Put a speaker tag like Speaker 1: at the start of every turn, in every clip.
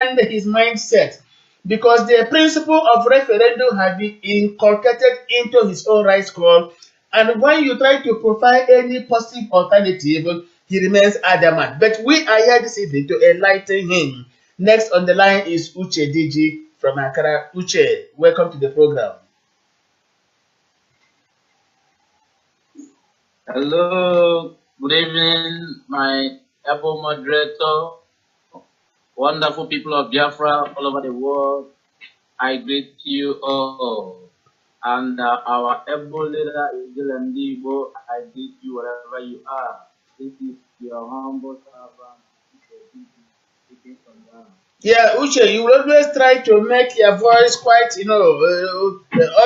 Speaker 1: his mindset, because the principle of referendum has been inculcated into his own rights call, and when you try to provide any positive alternative, he remains adamant. But we are here this evening to enlighten him. Next on the line is Uche DG from Accra. Uche, welcome to the program.
Speaker 2: Hello, good evening, my Apple moderator, wonderful people of Biafra all over the world. I greet you all. And our able leader is Ibo. I greet you wherever you are. This is your humble servant.
Speaker 1: Yeah, Uche, you will always try to make your voice quite,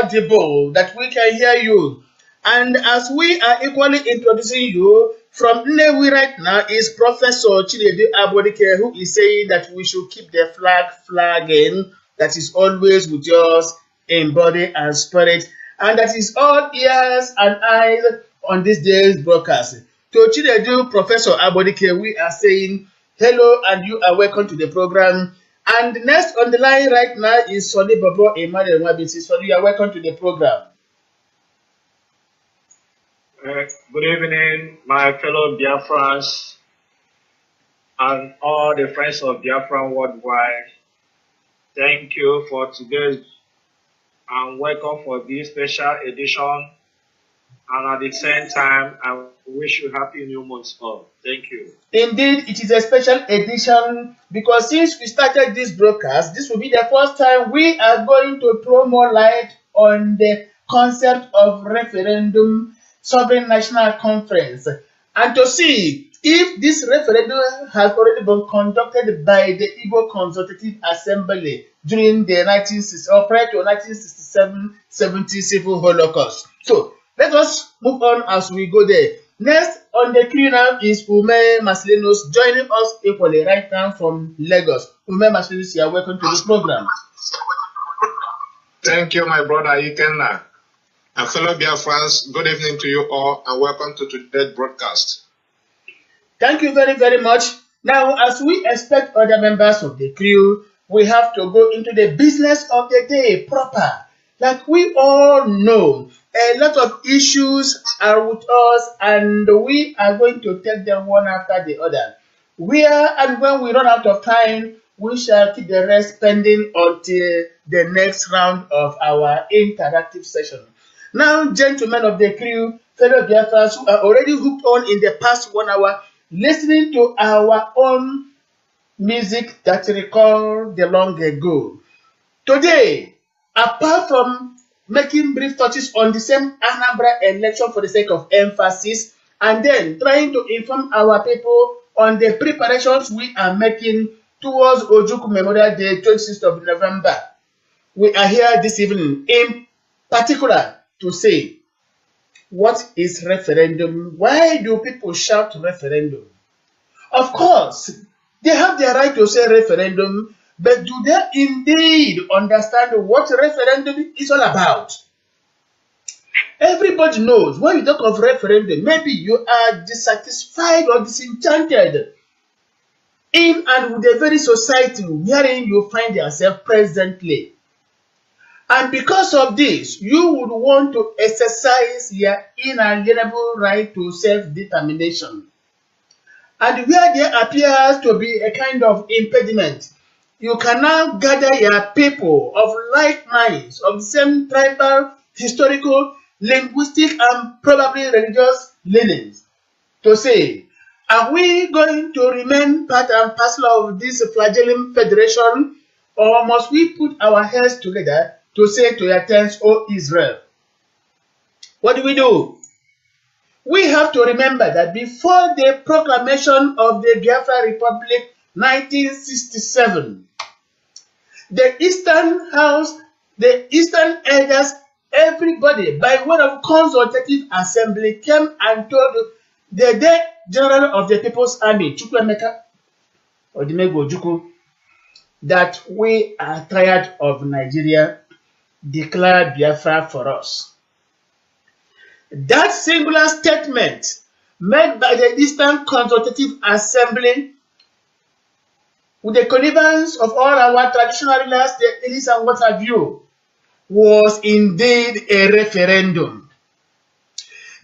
Speaker 1: audible, that we can hear you. And as we are equally introducing you, from Nnewi right now is Professor Chinedu Abodike, who is saying that we should keep the flag flagging, that is always with us in body and spirit, and that is all ears and eyes on this day's broadcast. To Chinedu, Professor Abodike, we are saying hello and you are welcome to the program. And next on the line right now is Sonny Bobo Emmanuel Wabisi. Sonny, you are welcome to the program.
Speaker 3: Good evening, my fellow Biafrans and all the friends of Biafra worldwide. Thank you for today's and welcome for this special edition. And at the same time, I wish you happy new month all. Thank you.
Speaker 1: Indeed, it is a special edition because since we started this broadcast, this will be the first time we are going to throw more light on the concept of referendum, sovereign national conference, and to see if this referendum has already been conducted by the Igbo Consultative Assembly during the 1960s or prior to 1967-70 civil holocaust. So let us move on as we go there. Next on the queue now is Ume Maslinos joining us equally right now from Lagos. Ume Maslinos, you are welcome to the program.
Speaker 4: Thank you, my brother Ikenna. And fellow Biafrans, good evening to you all and welcome to today's broadcast.
Speaker 1: Thank you very, very much. Now, as we expect other members of the crew, we have to go into the business of the day proper. Like we all know, a lot of issues are with us and we are going to take them one after the other. Where and when we run out of time, we shall keep the rest pending until the next round of our interactive session. Now, gentlemen of the crew, fellow Biafrans who are already hooked on in the past 1 hour, listening to our own music that recall the long ago. Today, apart from making brief touches on the same Anambra election for the sake of emphasis, and then trying to inform our people on the preparations we are making towards Ojukwu Memorial Day, 26th of November, we are here this evening in particular to say, what is referendum? Why do people shout referendum? Of course, they have the right to say referendum, but do they indeed understand what referendum is all about? Everybody knows when you talk of referendum, maybe you are dissatisfied or disenchanted in and with the very society wherein you find yourself presently. And because of this, you would want to exercise your inalienable right to self-determination. And where there appears to be a kind of impediment, you can now gather your people of like minds, of the same tribal, historical, linguistic, and probably religious leanings to say, are we going to remain part and parcel of this flagellant federation, or must we put our heads together to say to your tents, O Israel? What do? We have to remember that before the proclamation of the Biafra Republic 1967, the Eastern House, the Eastern elders, everybody, by way of consultative assembly, came and told the then General of the People's Army, Chukwuemeka Odimegwu Ojukwu, that we are tired of Nigeria, declare Biafra for us. That singular statement made by the Eastern Consultative Assembly with the connivance of all our traditional rulers, the elites and what have you, was indeed a referendum.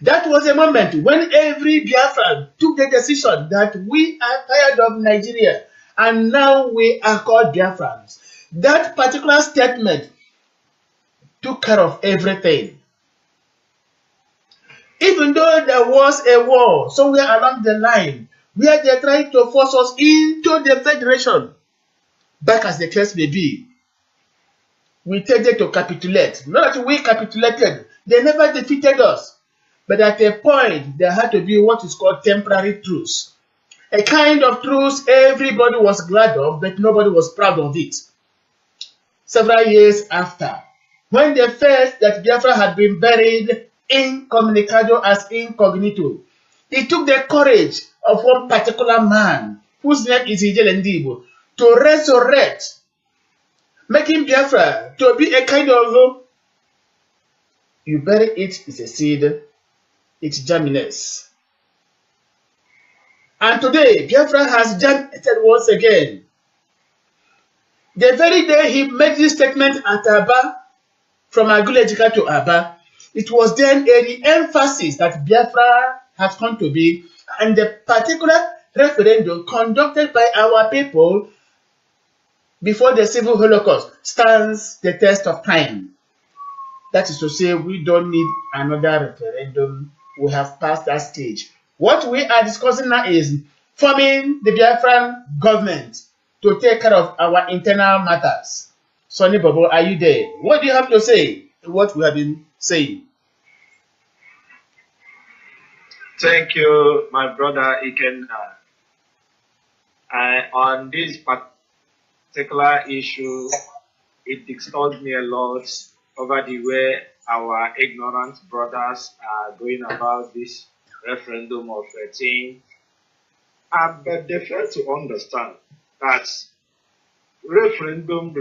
Speaker 1: That was a moment when every Biafran took the decision that we are tired of Nigeria and now we are called Biafrans. That particular statement took care of everything. Even though there was a war somewhere along the line where they tried to force us into the federation, back as the case may be, we tended to capitulate. Not that we capitulated, they never defeated us. But at a point, there had to be what is called temporary truce. A kind of truce everybody was glad of, but nobody was proud of it. Several years after, when they felt that Biafra had been buried incommunicado as incognito, it took the courage of one particular man, whose name is Ijele Ndibo, to resurrect, making Biafra to be a kind of, you bury it is a seed, it germinates. And today, Biafra has germinated once again. The very day he made this statement at Aba, from Agulejika to Aba, it was then a re-emphasis that Biafra has come to be, and the particular referendum conducted by our people before the civil holocaust stands the test of time. That is to say, we don't need another referendum. We have passed that stage. What we are discussing now is forming the Biafran government to take care of our internal matters. Sonny Bobo, are you there? What do you have to say to what we have been saying?
Speaker 3: Thank you, my brother Ikenna. On this particular issue, it disturbs me a lot over the way our ignorant brothers are going about this referendum of 13. But they fail to understand that referendum,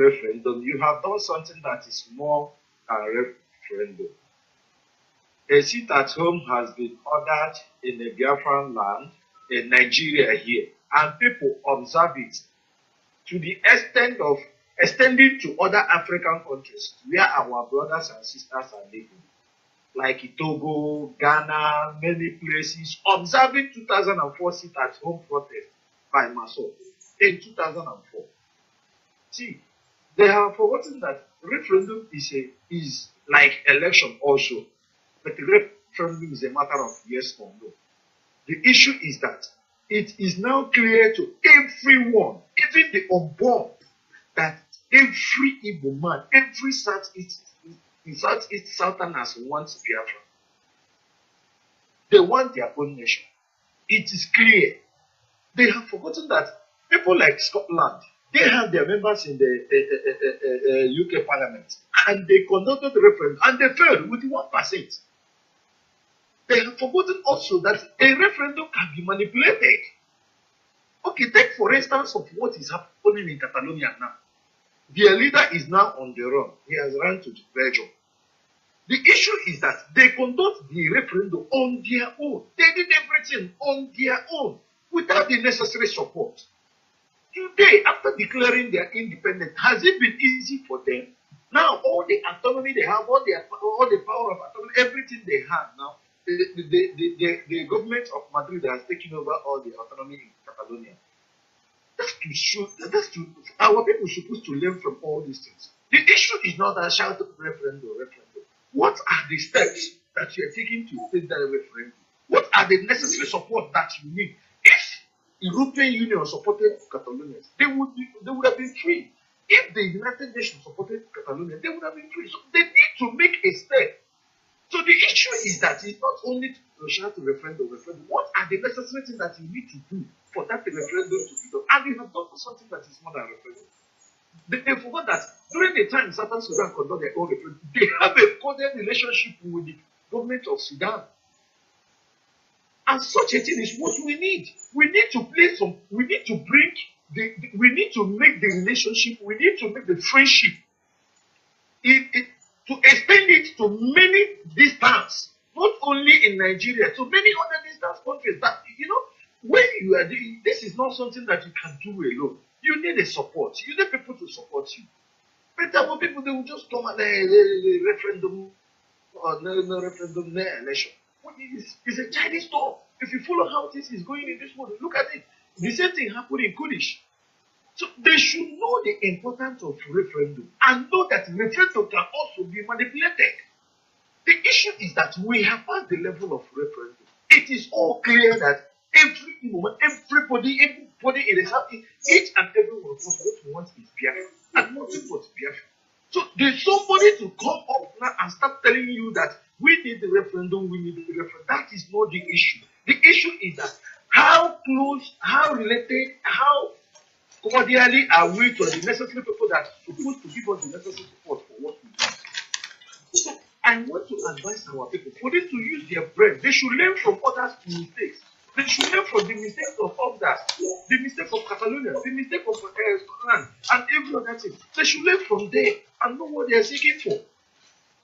Speaker 3: you have done something that is more than referendum. A seat at home has been ordered in a Biafran land, in Nigeria here, and people observe it to the extent of extending to other African countries where our brothers and sisters are living, like Togo, Ghana, many places, observing 2004 seat at home protest by Maso in 2004. See, they have forgotten that referendum is like election also, but the referendum is a matter of yes or no. The issue is that it is now clear to everyone, even the unborn, that every Igbo man, every Southeast Southerners wants Biafra. They want their own nation. It is clear. They have forgotten that people like Scotland, they have their members in the UK Parliament, and they conducted the referendum, and they failed with 1%. They have forgotten also that a referendum can be manipulated. Okay, take for instance of what is happening in Catalonia now. Their leader is now on the run. He has run to Belgium. The issue is that they conduct the referendum on their own. They did everything on their own without the necessary support. Today, after declaring their independence, has it been easy for them? Now, all the autonomy they have, all the power of autonomy, everything they have now, the government of Madrid has taken over all the autonomy in Catalonia. That's to show, our people are supposed to learn from all these things. The issue is not a shout of referendum. What are the steps that you are taking to take that referendum? What are the necessary support that you need? If European Union supported Catalonia, they would have been free. If the United Nations supported Catalonia, they would have been free. So they need to make a step. So the issue is that it's not only to shout to referendum. What are the necessary things that you need to do for that referendum to be done? And you have done something that is more than a referendum. They forgot that during the time Southern Sudan conduct their own referendum, they have a cordial relationship with the government of Sudan. And such a thing is what we need. We need to we need to bring we need to make the relationship, we need to make the friendship, to extend it to many distance, not only in Nigeria, to many other distance countries. That, when you are doing, this is not something that you can do alone. You need a support. You need people to support you. But there were people, they will just come and referendum or no referendum, no election. It's a Chinese talk. If you follow how this is going in this world, look at it. The same thing happened in Kurdish. So they should know the importance of referendum and know that referendum can also be manipulated. The issue is that we have passed the level of referendum. It is all clear that everybody in the South, each and every one of us, what we want is Biafra and nothing but Biafra. So there's somebody to come up now and start telling you that we need the referendum, we need the referendum. That is not the issue. The issue is that how close, how related, how cordially are we to the necessary people that are supposed to give us the necessary support for what we do. I want to advise our people for them to use their brain. They should learn from others' mistakes. They should learn from the mistakes of others, the mistake of Catalonia, the mistake of Scotland, and every other thing. They should learn from there and know what they are seeking for.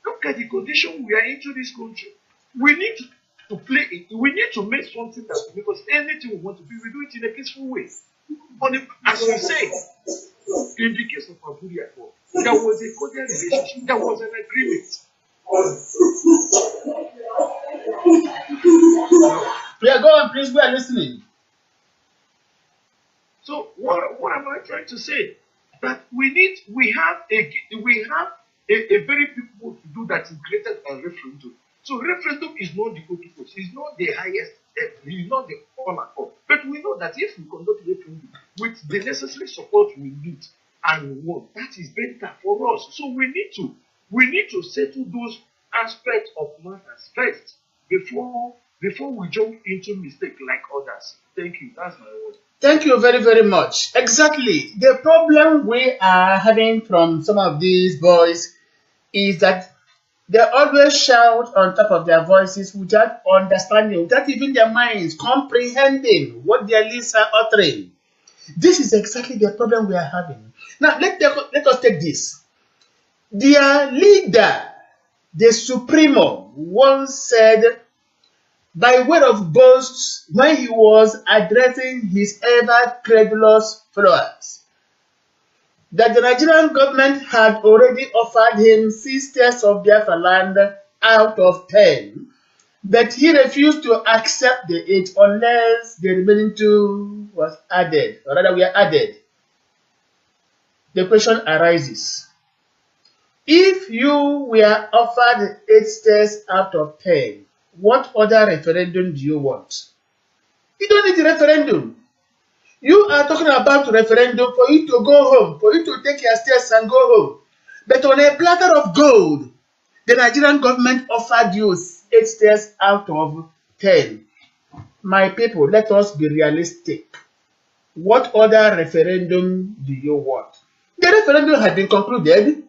Speaker 3: Look at the condition we are into this country. We need to play it. We need to make something that will make us anything we want to do. We do it in a peaceful way. But as you say, in the case of Abuja, there was a cordial relationship. There was an agreement.
Speaker 1: Yeah, go on, please. We are listening.
Speaker 3: So what am I trying to say? That we have a very people to do that is greater than referendum. So referendum is not the focus. It's not the highest. It's not the honor. But we know that if we conduct referendum with the necessary support we need and we want, that is better for us. So we need to settle those aspects of matters first before we jump into mistake like others. Thank you. That's my word.
Speaker 1: Thank you very, very much. Exactly. The problem we are having from some of these boys is that they always shout on top of their voices without understanding, without even their minds comprehending what their lips are uttering. This is exactly the problem we are having. Now, let us take this. Their leader, the Supremo, once said, by way of boast, when he was addressing his ever-credulous followers, that the Nigerian government had already offered him 6 states of Biafra land out of 10, but he refused to accept the 8 unless the remaining 2 was added, or rather were added. The question arises, if you were offered 8 states out of 10, what other referendum do you want? You don't need a referendum. You are talking about referendum for you to go home, for you to take your states and go home. But on a platter of gold, the Nigerian government offered you 8 states out of 10. My people, let us be realistic. What other referendum do you want? The referendum has been concluded.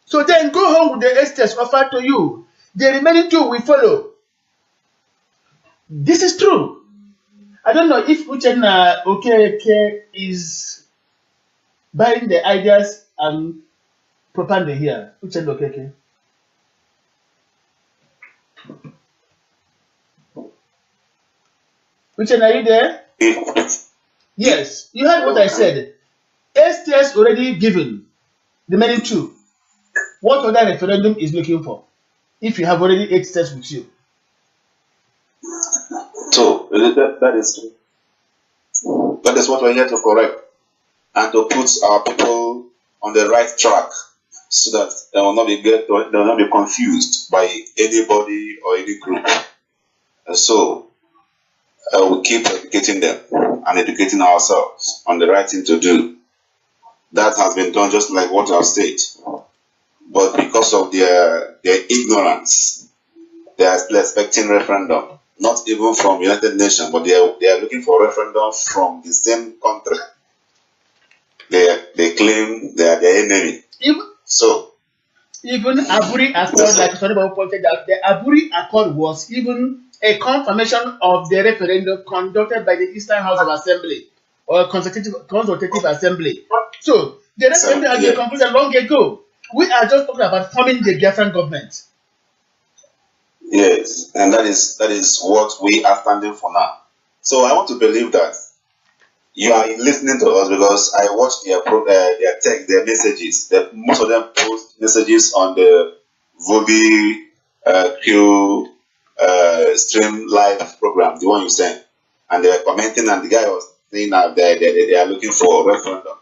Speaker 1: So then go home with the 8 states offered to you. The remaining 2 will follow. This is true. I don't know if Uchenna Okeke is buying the ideas and propaganda here. Uchenna Okeke. Uchenna, are you there? Yes. You heard what I said. 8 states already given. The remaining 2. What other referendum is looking for? If you have already 8 states with you.
Speaker 5: So that is true. That is what we're here to correct and to put our people on the right track, so that they will not be confused by anybody or any group. And so we keep educating them and educating ourselves on the right thing to do. That has been done just like what I've said. But because of their ignorance, they are still expecting referendum. Not even from United Nations, but they are looking for referendum from the same country. They claim they are the enemy.
Speaker 1: Even Aburi Accord, like somebody pointed out, the Aburi Accord was even a confirmation of the referendum conducted by the Eastern House of Assembly or Consultative Assembly. So the referendum has been concluded long ago. We are just talking about forming the Biafran government.
Speaker 5: Yes, and that is what we are standing for now. So I want to believe that you are listening to us because I watch their text, their messages. Most of them post messages on the Vobi Q stream live program, the one you sent, and they were commenting, and the guy was saying that they are looking for a referendum.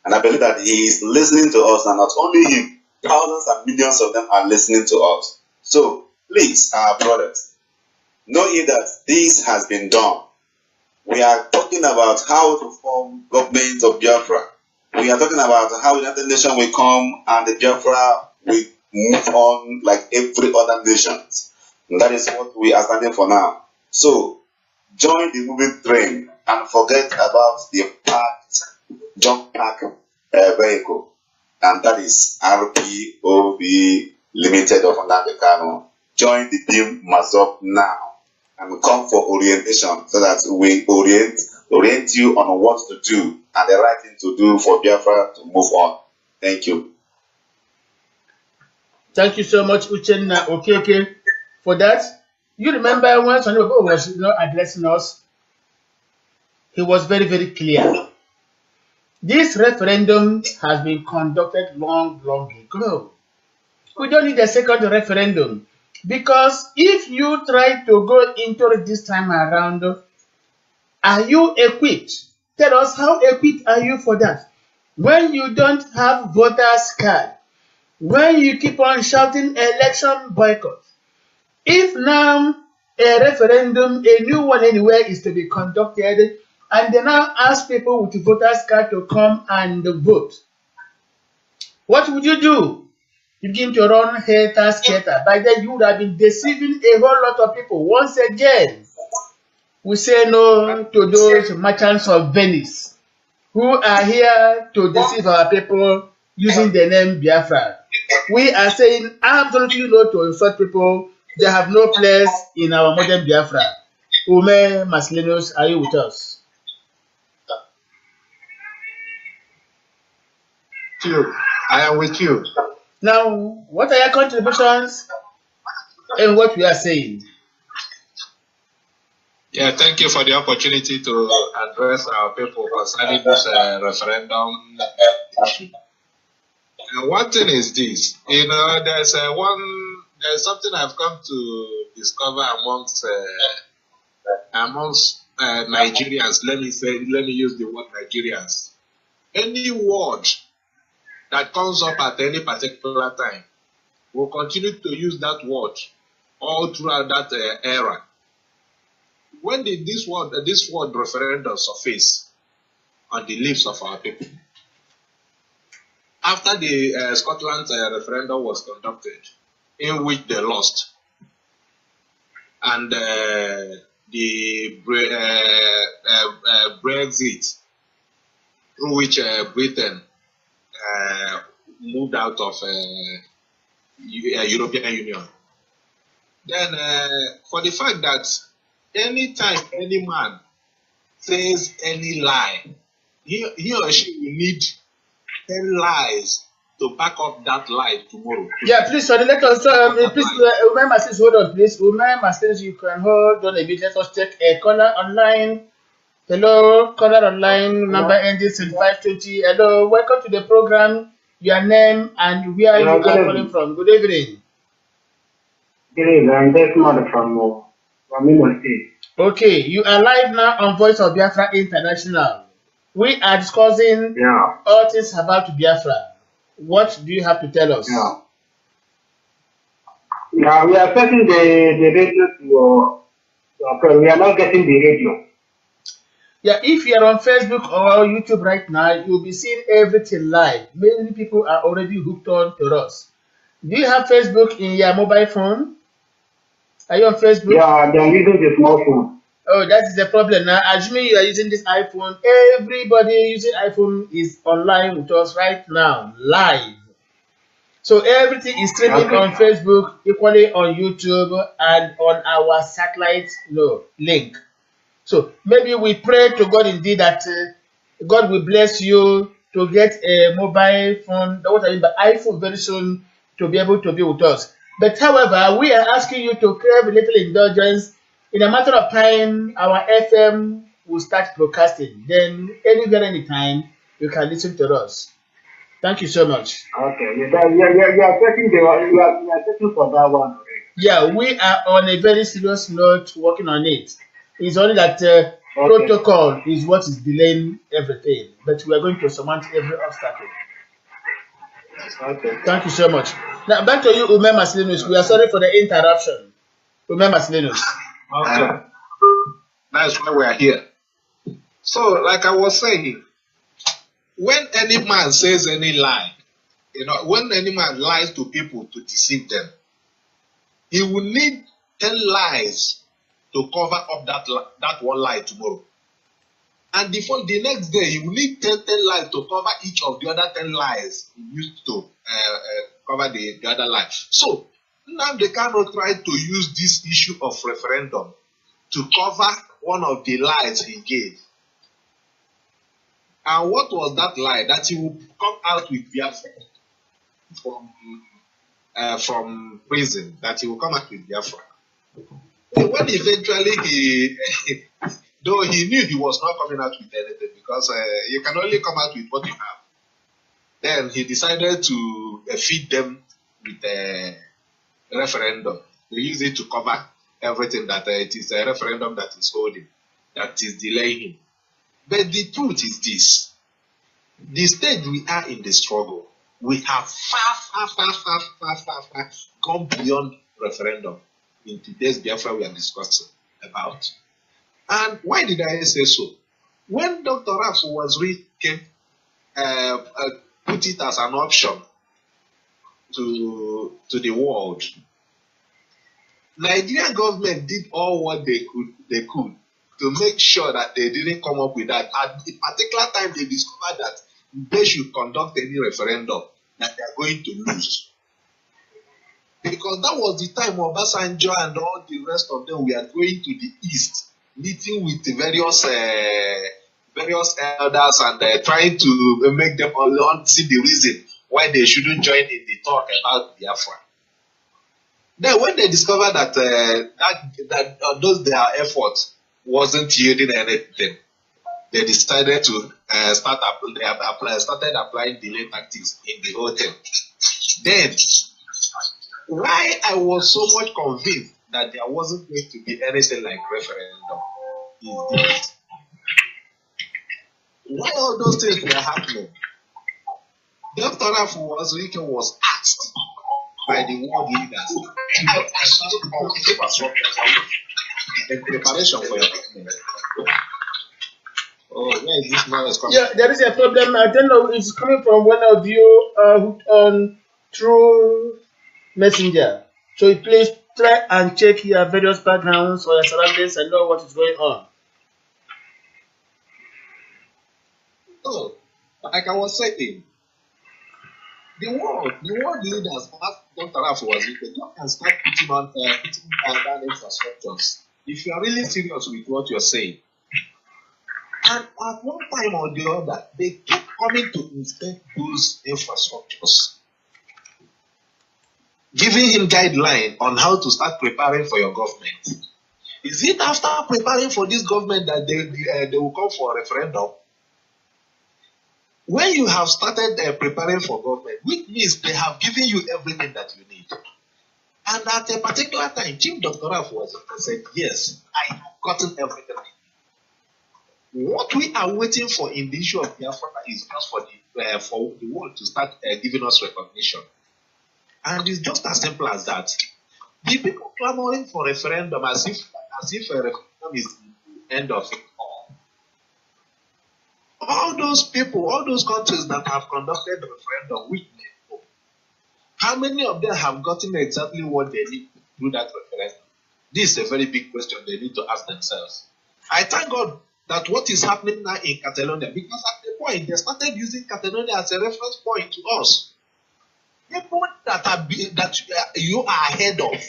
Speaker 5: And I believe that he is listening to us, and not only him, thousands and millions of them are listening to us. So please, our brothers, know ye that this has been done. We are talking about how to form government of Biafra. We are talking about how the United Nations will come and the Biafra will move on like every other nation. And that is what we are standing for now. So join the moving train and forget about the junk pack vehicle. And that is RPOB Limited of Anambra. Join the team Mazop now and come for orientation so that we orient you on what to do and the right thing to do for Biafra to move on. Thank you.
Speaker 1: Thank you so much, Uchenna Okeke, for that. You remember when Sonny Bobo was addressing us, he was very, very clear. This referendum has been conducted long ago. We don't need a second referendum, because if you try to go into it this time around, are you equipped? Tell us, how equipped are you for that? When you don't have voters' card, when you keep on shouting election boycott, if now a referendum, a new one anywhere, is to be conducted, and they now ask people with voters' card to come and vote, what would you do? You begin to run hater. By then, you would have been deceiving a whole lot of people. Once again, we say no to those merchants of Venice who are here to deceive our people using the name Biafra. We are saying absolutely no to such people. They have no place in our modern Biafra. Ume Maslinus, are you with us?
Speaker 4: I am with you.
Speaker 1: Now, what are your contributions in what we are saying?
Speaker 4: Yeah, thank you for the opportunity to address our people concerning this referendum issue. And one thing is this, there's something I've come to discover amongst Nigerians. Let me use the word Nigerians. Any word that comes up at any particular time, we'll continue to use that word all throughout that era. When did this word referendum surface on the lips of our people? After the Scotland referendum was conducted, in which they lost, and the Brexit, through which Britain moved out of European Union. Then for the fact that anytime any man says any lie, he or she will need 10 lies to back up that lie tomorrow.
Speaker 1: Yeah, please, sorry, let us, please, Umar Mastis, hold on, please. Umar Mastis, you can hold on a bit. Let us take a caller online. Hello, caller online, number ending 520. Hello, welcome to the program. Your name and where you are calling from. Good evening.
Speaker 6: Good evening, I'm Desmond from Imo State.
Speaker 1: Okay, you are live now on Voice of Biafra International. We are discussing all things about Biafra. What do you have to tell us?
Speaker 6: Yeah, we are setting the radio to we are not getting the radio.
Speaker 1: Yeah, if you are on Facebook or YouTube right now, you'll be seeing everything live. Many people are already hooked on to us. Do you have Facebook in your mobile phone? Are you on Facebook?
Speaker 6: Yeah, they are using the small phone.
Speaker 1: Oh, that is the problem now. Assuming you are using this iPhone, everybody using iPhone is online with us right now, live. So everything is streaming on Facebook, equally on YouTube, and on our satellite link. So maybe we pray to God indeed that God will bless you to get a mobile phone, what I mean by iPhone very soon, to be able to be with us. But however, we are asking you to crave a little indulgence. In a matter of time, our FM we'll start broadcasting. Then anywhere, anytime, you can listen to us. Thank you so much.
Speaker 6: Okay, you are taking for that one.
Speaker 1: Yeah, we are on a very serious note working on it. It's only that
Speaker 6: Okay.
Speaker 1: protocol is what is delaying everything, but we are going to surmount every obstacle.
Speaker 6: Okay.
Speaker 1: Thank you so much. Now back to you, Ume Maslinus. We are sorry for the interruption. Ume Maslinus.
Speaker 3: Okay.
Speaker 4: That's why we are here. So, like I was saying, when any man says any lie, when any man lies to people to deceive them, he will need 10 lies to cover up that one lie tomorrow. And before the next day, he will need 10 lies to cover each of the other 10 lies he used to cover the other lie. So, now they cannot try to use this issue of referendum to cover one of the lies he gave. And what was that lie? That he would come out with Biafra from prison. That he will come out with Biafra. When eventually though he knew he was not coming out with anything, because you can only come out with what you have. Then he decided to feed them with a referendum. They use it to cover everything, that it is a referendum that is holding, that is delaying him. But the truth is this: the stage we are in the struggle, we have far gone beyond referendum in today's Biafra we are discussing about. And why did I say so? When Dr. Raf was put it as an option to the world, Nigerian government did all what they could to make sure that they didn't come up with that. At a particular time, they discovered that they should conduct any referendum that they are going to lose. Because that was the time Obasanjo and all the rest of them were going to the east, meeting with the various elders and trying to make them all see the reason why they shouldn't join in the talk about Biafra. Then when they discovered that their efforts wasn't yielding anything, they decided to started applying delay tactics in the whole thing. Then, why I was so much convinced that there wasn't going to be anything like referendum is this. Why all those things were happening? Dr. Rafu was asked by the world leaders in preparation for your government. Oh, where is this noise coming?
Speaker 1: Yeah, there is a problem. I don't know. It's coming from one of you on through Messenger. So please try and check your various backgrounds or your surroundings and know what is going on.
Speaker 4: So, like I was saying, the world leaders asked Dr. Rafu you can start putting down infrastructures if you are really serious with what you're saying. And at one time or the other, they keep coming to inspect those infrastructures, giving him guidelines on how to start preparing for your government. Is it after preparing for this government that they will come for a referendum? When you have started preparing for government, which means they have given you everything that you need. And at a particular time, Chief Dr. Raf said, yes, I have gotten everything I need. What we are waiting for in the issue of Biafra is just for the world to start giving us recognition. And it's just as simple as that. The people clamoring for referendum as if a referendum is the end of it all. All those people, all those countries that have conducted the referendum, which they know, how many of them have gotten exactly what they need to do that referendum? This is a very big question they need to ask themselves. I thank God that what is happening now in Catalonia, because at the point they started using Catalonia as a reference point to us. People that you are ahead of,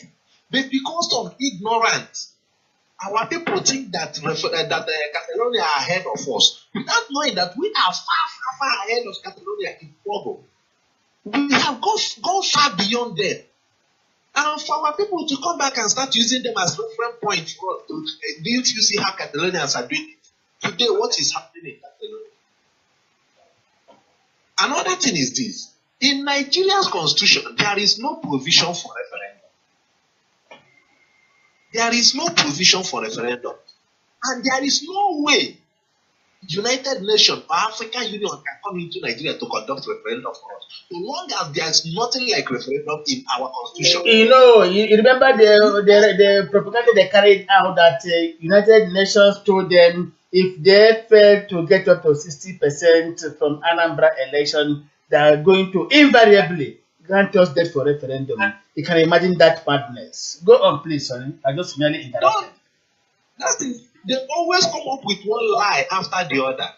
Speaker 4: but because of ignorance, our people think that Catalonia are ahead of us, without knowing that we are far ahead of Catalonia in trouble. We have gone far beyond them. And for our people to come back and start using them as reference points for us, didn't you see how Catalonians are doing it? today what is happening in Catalonia. Another thing is this. In Nigeria's constitution, there is no provision for referendum. There is no provision for referendum. And there is no way United Nations or African Union can come into Nigeria to conduct referendum for us. So long as there is nothing like referendum in our constitution.
Speaker 1: You remember the propaganda they carried out that United Nations told them if they fail to get up to 60% from Anambra election, they are going to invariably grant us that for referendum. You can imagine that madness. Go on, please, sorry. I just merely interrupted.
Speaker 4: That's it. They always come up with one lie after the other.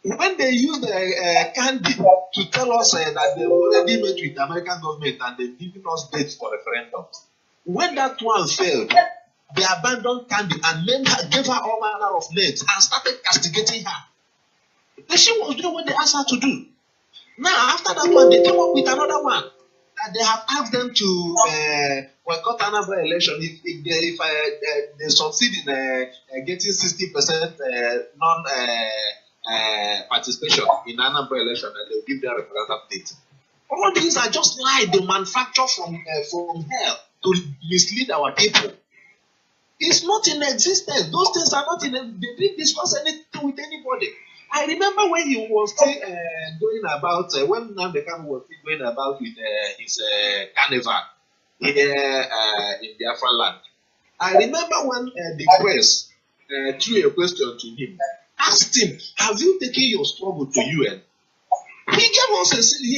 Speaker 4: When they use the candy to tell us that they already met with the American government and they've given us dates for referendums, when that one failed, they abandoned Candy and named her, gave her all manner of names and started castigating her. And she was doing what they asked her to do. Now, after that one, they came up with another one. That they have asked them to boycott another election if they succeed in getting 60% non-participation in Anambra election, and they'll give their referendum date. All these are just lies they manufacture from hell to mislead our people. It's not in existence. Those things are not in. They didn't discuss anything with anybody. I remember when he was still going about, when Namdekan was still going about with his carnival here in Biafra land. I remember when the press threw a question to him, asked him, "Have you taken your struggle to UN?" He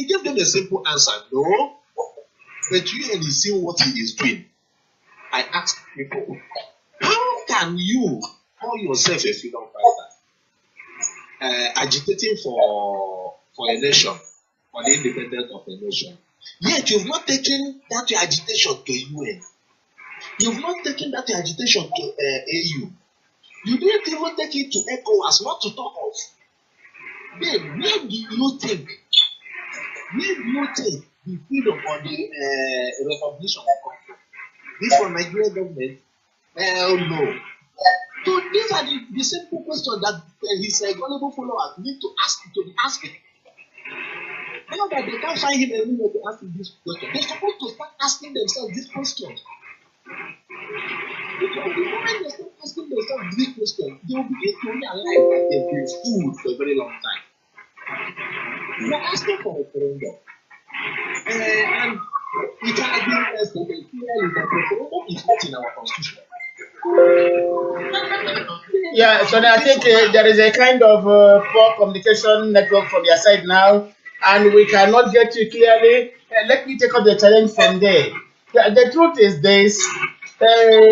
Speaker 4: gave them a simple answer, "No, but UN is seeing what he is doing." I asked people, how can you call yourself a freedom fighter? Agitating for a nation, for the independence of a nation. Yet you've not taken that your agitation to UN. You've not taken that your agitation to AU. You didn't even take it to ECOWAS, not to talk of. Then where do you think the freedom or the recognition will come from? This from Nigerian government? Hell no. So these are the simple questions that his gullible followers need to be asking. Now that they can't find him anymore to ask him this question, they're supposed to start asking themselves these questions. Because the moment they start asking themselves these questions, they will begin to realize that they've been fooled for a very long time. We are asking for a referendum. And it has been stated clearly that the referendum is not in our constitution.
Speaker 1: Yeah, so I think there is a kind of poor communication network from your side now, and we cannot get you clearly. Let me take up the challenge from there. The truth is this: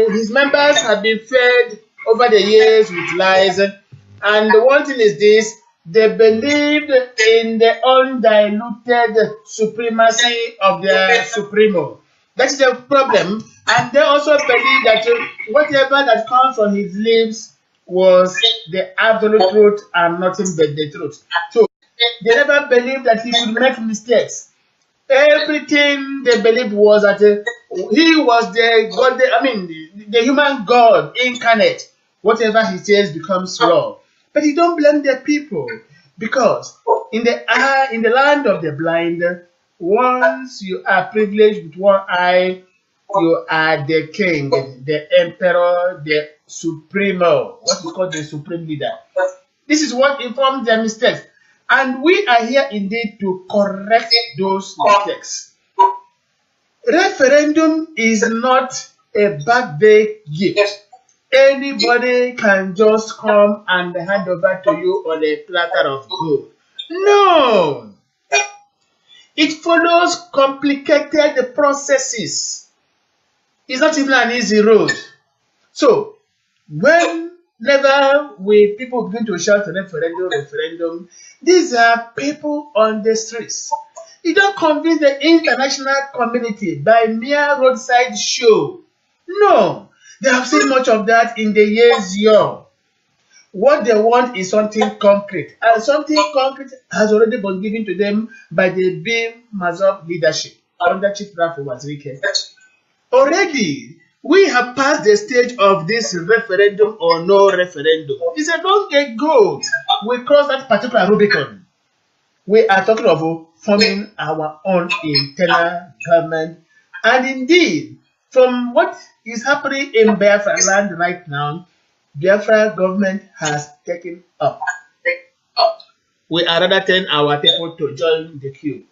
Speaker 1: his members have been fed over the years with lies, and the one thing is this: they believed in the undiluted supremacy of their supremo. That is the problem. And they also believe that whatever that comes from his lips was the absolute truth and nothing but the truth. So they never believed that he would make mistakes. Everything they believed was that he was the God, the human God incarnate. Whatever he says becomes law. But he don't blame the people, because in the land of the blind, once you are privileged with one eye, you are the king, the emperor, the supremo, what is called the supreme leader. This is what informs their mistakes. And we are here indeed to correct those mistakes. Referendum is not a birthday gift. Anybody can just come and hand over to you on a platter of gold. No! It follows complicated processes. It's not even an easy road. So, whenever people begin to shout referendum, these are people on the streets. You don't convince the international community by mere roadside show. No, they have seen much of that in the years young. What they want is something concrete, and something concrete has already been given to them by the Bim Mazov leadership under Chief Ralph Wazirike. Already, We have passed the stage of this referendum or no referendum. It's a long ago. We crossed that particular Rubicon. We are talking of forming our own internal government. And indeed, from what is happening in Biafra land right now, Biafra government has taken up. We are rather telling our people to join the queue.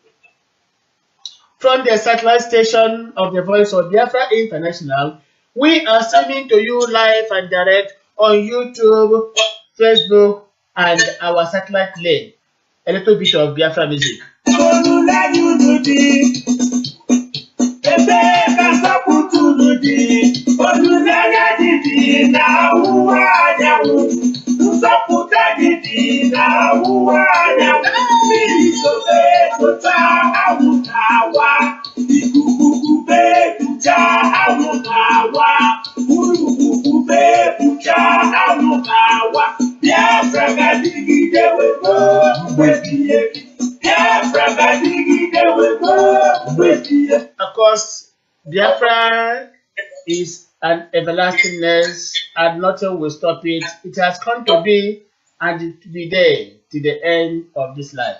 Speaker 1: From the satellite station of the Voice of Biafra International, we are streaming to you live and direct on YouTube, Facebook, and our satellite link. A little bit of Biafra music. Of course, Biafra is an everlastingness and nothing will stop it. It has come to be and it will be there to the end of this life.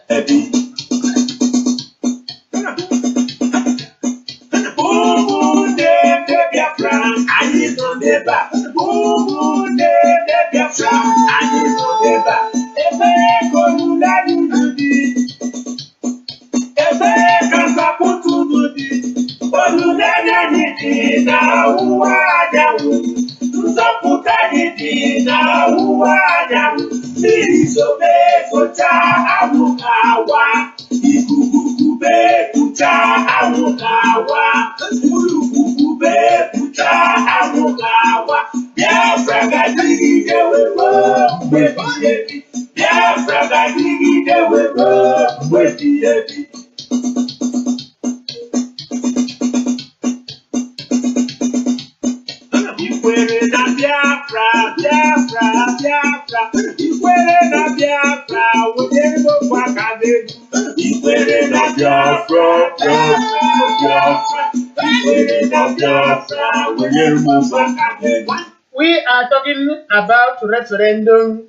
Speaker 1: We are talking about referendum,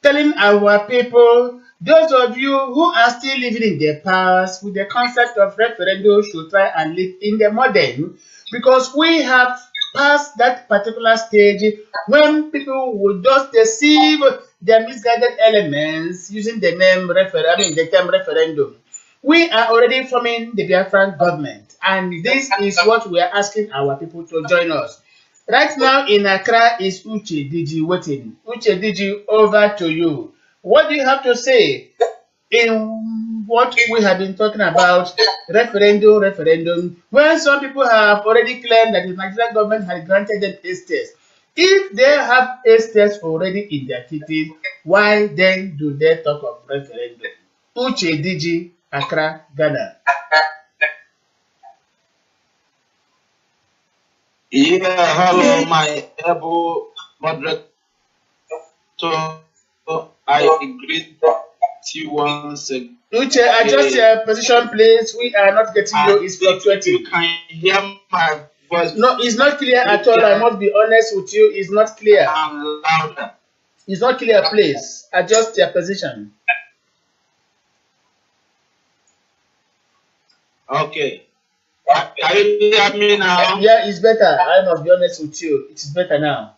Speaker 1: telling our people, those of you who are still living in the past with the concept of referendum should try and live in the modern, because we have passed that particular stage when people will just deceive their misguided elements using the name the term referendum. We are already forming the Biafran government, and this is what we are asking our people to join us. Right now in Accra is Uche Digi waiting. Uche Digi, over to you. What do you have to say in what we have been talking about, referendum, when some people have already claimed that the Nigerian government had granted them estates? If they have estates already in their cities, why then do they talk of referendum? Uche Digi, Accra, Ghana.
Speaker 2: Yeah, hello, my able moderator. I greet you once again.
Speaker 1: Uche, adjust your position, please. We are not getting you. It's fluctuating.
Speaker 2: You can hear my voice.
Speaker 1: No, it's not clear at all. I must be honest with you. It's not clear.
Speaker 2: And louder.
Speaker 1: It's not clear, please. Adjust your position.
Speaker 2: Okay. Can you hear me now?
Speaker 1: Yeah, it's better. I must be honest with you. It is better now.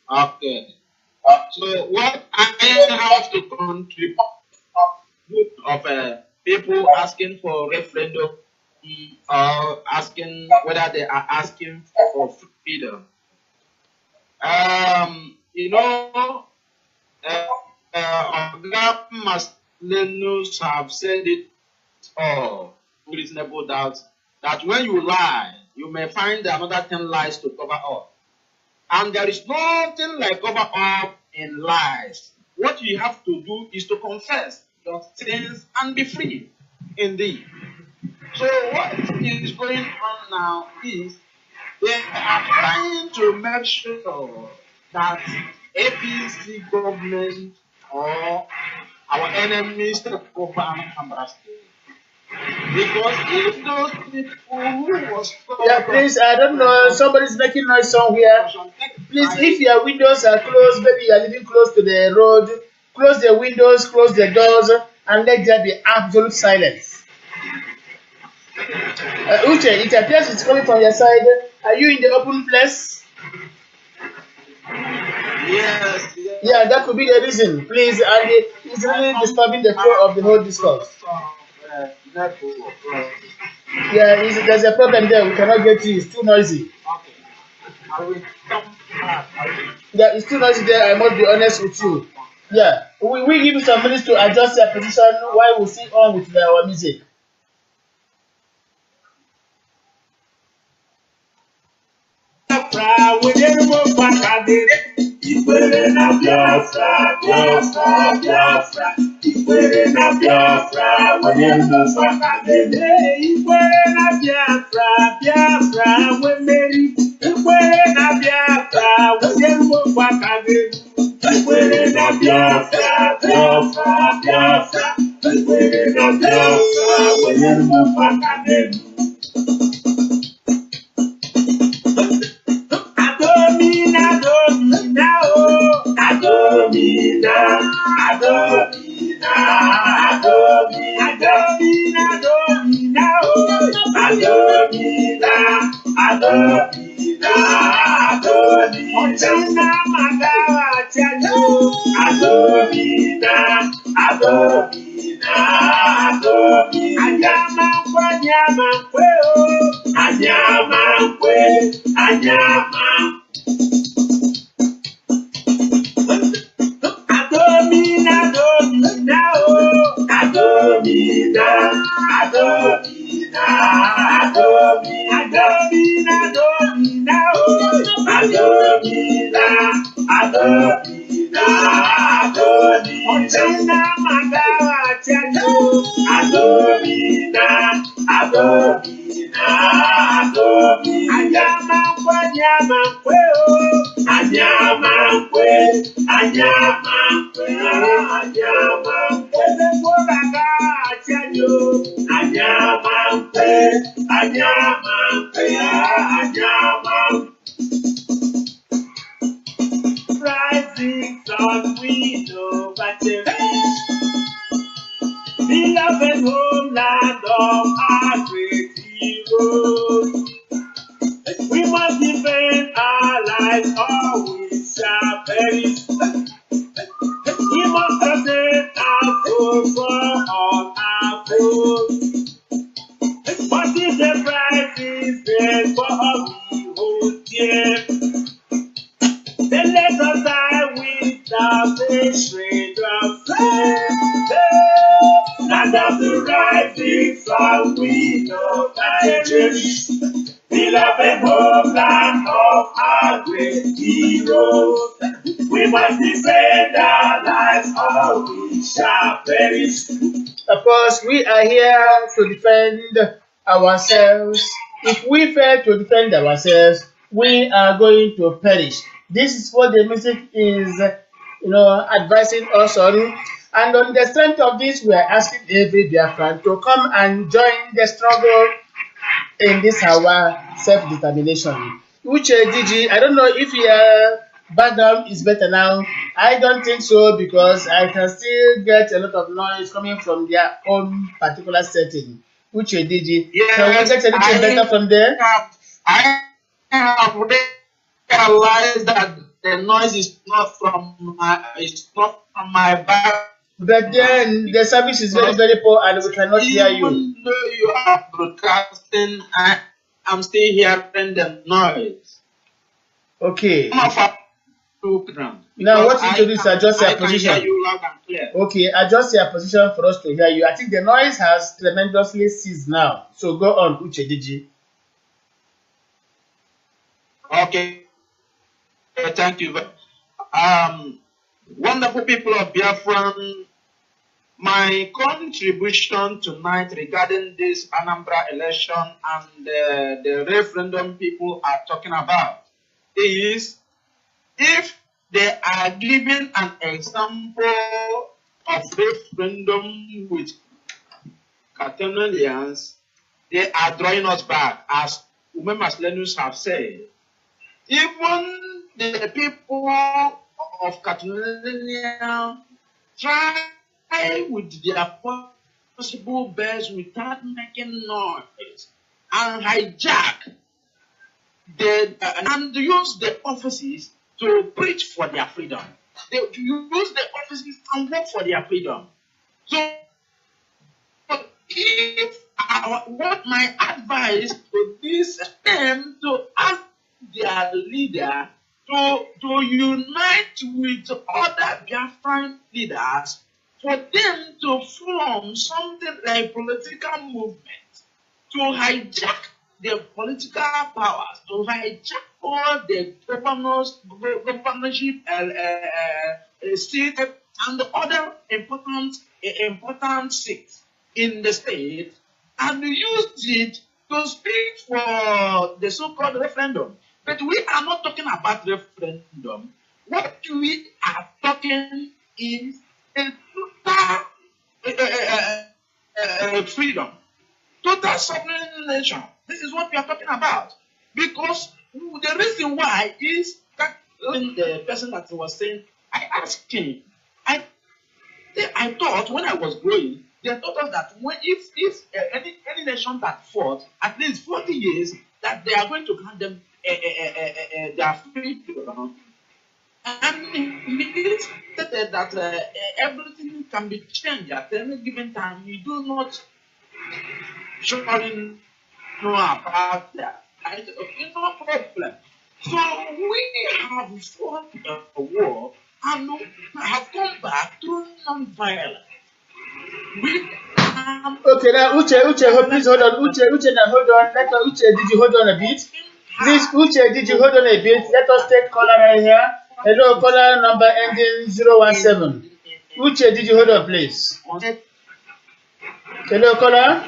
Speaker 2: Okay. So what I have to contribute of people asking for referendum or asking whether they are asking for freedom. You know, Maslenus have said it all, reasonable doubt, that when you lie, you may find another 10 lies to cover up. And there is nothing like cover up in lies. What you have to do is to confess your sins and be free. Indeed. So what is going on now is they are trying to make sure that APC government or our enemies take over Anambra State.
Speaker 4: Because if those people who was
Speaker 1: Yeah, please, I don't know. Somebody's making noise somewhere. Please, if your windows are closed, maybe you are living close to the road, close the windows, close the doors, and let there be absolute silence. Uche, it appears it's coming from your side. Are you in the open place?
Speaker 4: yes,
Speaker 1: Yeah, that could be the reason. Please, and it's really disturbing the flow of the whole discourse. Yeah, there's a problem there. We cannot get you. It's too noisy. Yeah, it's too noisy there. I must be honest with you. Yeah, we give you some minutes to adjust your position while we sing on with our music.
Speaker 7: Biafra, within one Pakade. Ikwere na Biafra, Biafra, Biafra. Ikwere na Biafra, within one Pakade. Ikwere na Biafra, Biafra, wemeri. Ikwere na Biafra, within one Pakade. Ikwere na Biafra, Biafra, Biafra. Ikwere na Biafra, within one Pakade. Adomina, Adomina, oh, Adomina, Adomina, Adomina, Adomina, Adomina, oh, Adomina, Adomina, Adomina, Ochina Magawa Chano, Adomina, Adomina, Adomina, Anyamankwe, Anyamankwe, oh, Anyamankwe, Anyamankwe. Adomina, Adomina, oh, Adomina, Adomina, Adomina, Adomina, Adomina, oh, Adomina, Adomina, Adomina, Ochina Magawa Chano, Adomina, Adomina, Adomina, Anyamankwe, Anyamankwe, oh, Anyamankwe, Anyamankwe, Anyamankwe, Zemoraga Chanyo, Anyamankwe, Anyamankwe, Anyamankwe. Rising sun, we know but the beloved homeland of our great heroes. We must defend our lives or we shall perish. We must protect our souls from all our foes. What is the price is paid for we hold dear? Then let us die without a shred of faith. Land of the rising sun, we know Nigeria. Beloved homeland of our great heroes. We must defend our lives or we shall perish.
Speaker 1: Of course, we are here to defend ourselves. If we fail to defend ourselves, we are going to perish. This is what the music is, advising us on. And on the strength of this, we are asking every Biafran to come and join the struggle in this our self-determination. Which DG, I don't know if your background is better now. I don't think so because I can still get a lot of noise coming from their own particular setting. Which DG,
Speaker 4: yes,
Speaker 1: can we get anything better from there?
Speaker 4: I have realized that the noise is not from my back.
Speaker 1: But then the service is very, very poor and we cannot hear you.
Speaker 4: Even though you are broadcasting, I'm still hearing the noise.
Speaker 1: Okay.
Speaker 4: Now
Speaker 1: what you do is adjust your position.
Speaker 4: I can hear you loud and clear.
Speaker 1: Okay, adjust your position for us to hear you. I think the noise has tremendously ceased now. So go on, Uche DG.
Speaker 4: Okay. Thank you. Wonderful people of Biafra, my contribution tonight regarding this Anambra election and the referendum people are talking about is if they are giving an example of referendum with
Speaker 3: Catalonians, they are drawing us back, as Umem Maslenus have said. Even the people of Catalonia try with their possible best without making noise and hijack and use the offices to preach for their freedom. They use the offices and work for their freedom. So if what my advice to this them to ask their leader to unite with other Biafran leaders for them to form something like political movement to hijack the political powers, to hijack all the governorship seats and other important seats in the state, and use it to speak for the so-called referendum. But we are not talking about referendum. What we are talking is a total freedom, total sovereign nation. This is what we are talking about. Because the reason why is that the person that was saying, I asked him, I thought when I was growing, they taught us that when if any nation that fought at least 40 years, that they are going to grant them their freedom. And he stated that everything can be changed at any given time. You do not surely know about that. I said, okay, no problem. So we have fought a war and have come back through non-violence.
Speaker 1: Okay, now Uche, please hold on. Uche, now hold on. Uche, did you hold on a bit? Please, Uche, did you hold on a bit? Let us take caller right here. Hello, caller number ending 017. Uche, did you hold on, please? Hello, caller.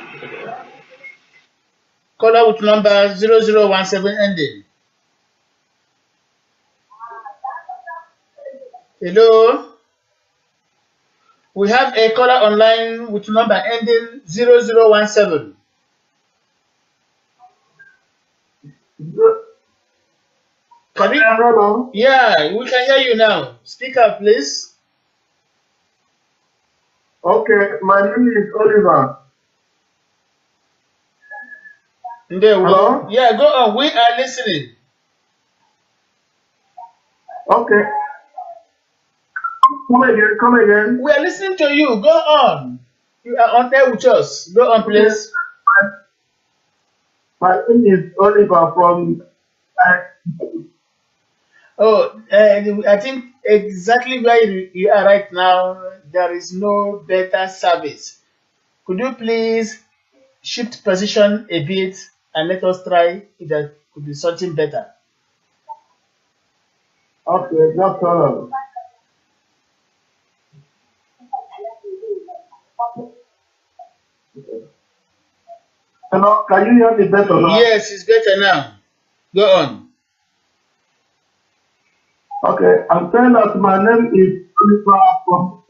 Speaker 1: Caller with number 0017 ending. Hello. We have a caller online with number ending 0017.
Speaker 6: Hello.
Speaker 1: Yeah, we can hear you now. Speak up, please.
Speaker 6: Okay, my name is Oliver.
Speaker 1: Hello? Yeah, go on. We are listening.
Speaker 6: Okay. Come again.
Speaker 1: We are listening to you. Go on. You are on air with us. Go on, please.
Speaker 6: My name is Oliver from.
Speaker 1: I think exactly where you are right now, there is no better service. Could you please shift position a bit and let us try if there could be something better?
Speaker 6: Okay, no problem. Hello, can you hear me better now?
Speaker 1: Yes, it's better now. Go on.
Speaker 6: Okay, I'm saying that my name is Oliver from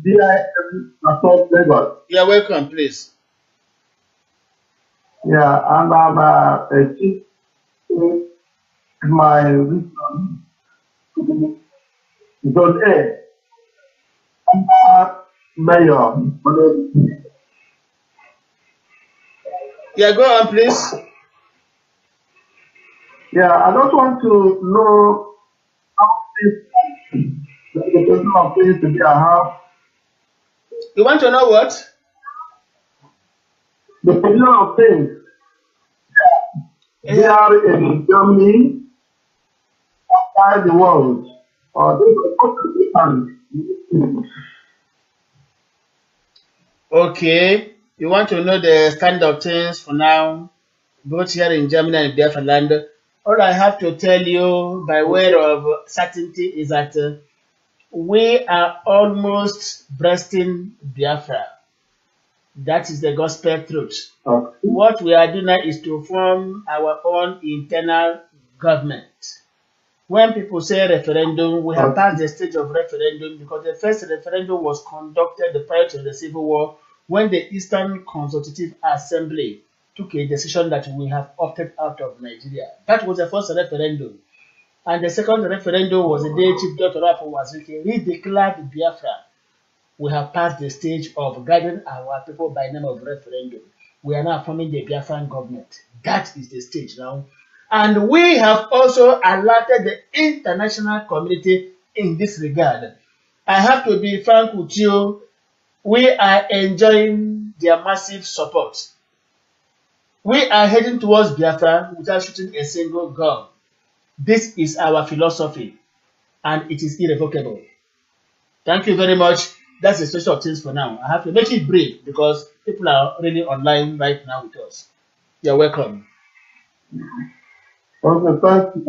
Speaker 6: DIM Assault Lagos.
Speaker 1: You're welcome, please.
Speaker 6: Yeah, and I'm a chief in my region, Zone A, Mayor.
Speaker 1: Yeah, go on, please.
Speaker 6: Yeah, I just want to know how the position of things to be I have.
Speaker 1: You want to know what?
Speaker 6: The position of things. They are in Germany, outside the world, or they are important.
Speaker 1: Okay. You want to know the stand of things for now, both here in Germany and Biafra land. All I have to tell you by way of certainty is that we are almost breasting Biafra. That is the gospel truth.
Speaker 6: Okay.
Speaker 1: What we are doing now is to form our own internal government. When people say referendum, we have passed the stage of referendum because the first referendum was conducted prior to the Civil War when the Eastern Consultative Assembly took a decision that we have opted out of Nigeria. That was the first referendum. And the second referendum was the day Chief Dr. Rafa was redeclared Biafra. We have passed the stage of guiding our people by name of referendum. We are now forming the Biafran government. That is the stage now. And we have also alerted the international community in this regard. I have to be frank with you, we are enjoying their massive support. We are heading towards Biafra without shooting a single gun. This is our philosophy, and it is irrevocable. Thank you very much. That's the special of things for now. I have to make it brief because people are really online right now with us. You're welcome.
Speaker 6: Okay, thank you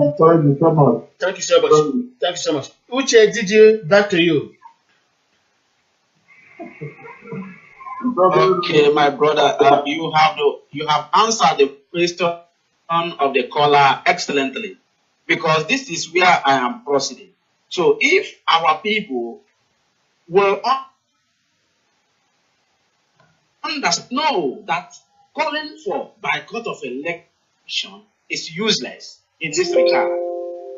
Speaker 6: so much.
Speaker 1: Thank you so much. Thank you so much. Uche, DJ, back to you.
Speaker 2: Okay, my brother, you have answered the question of the caller excellently, because this is where I am proceeding. So if our people will know that calling for boycott of election is useless in this regard.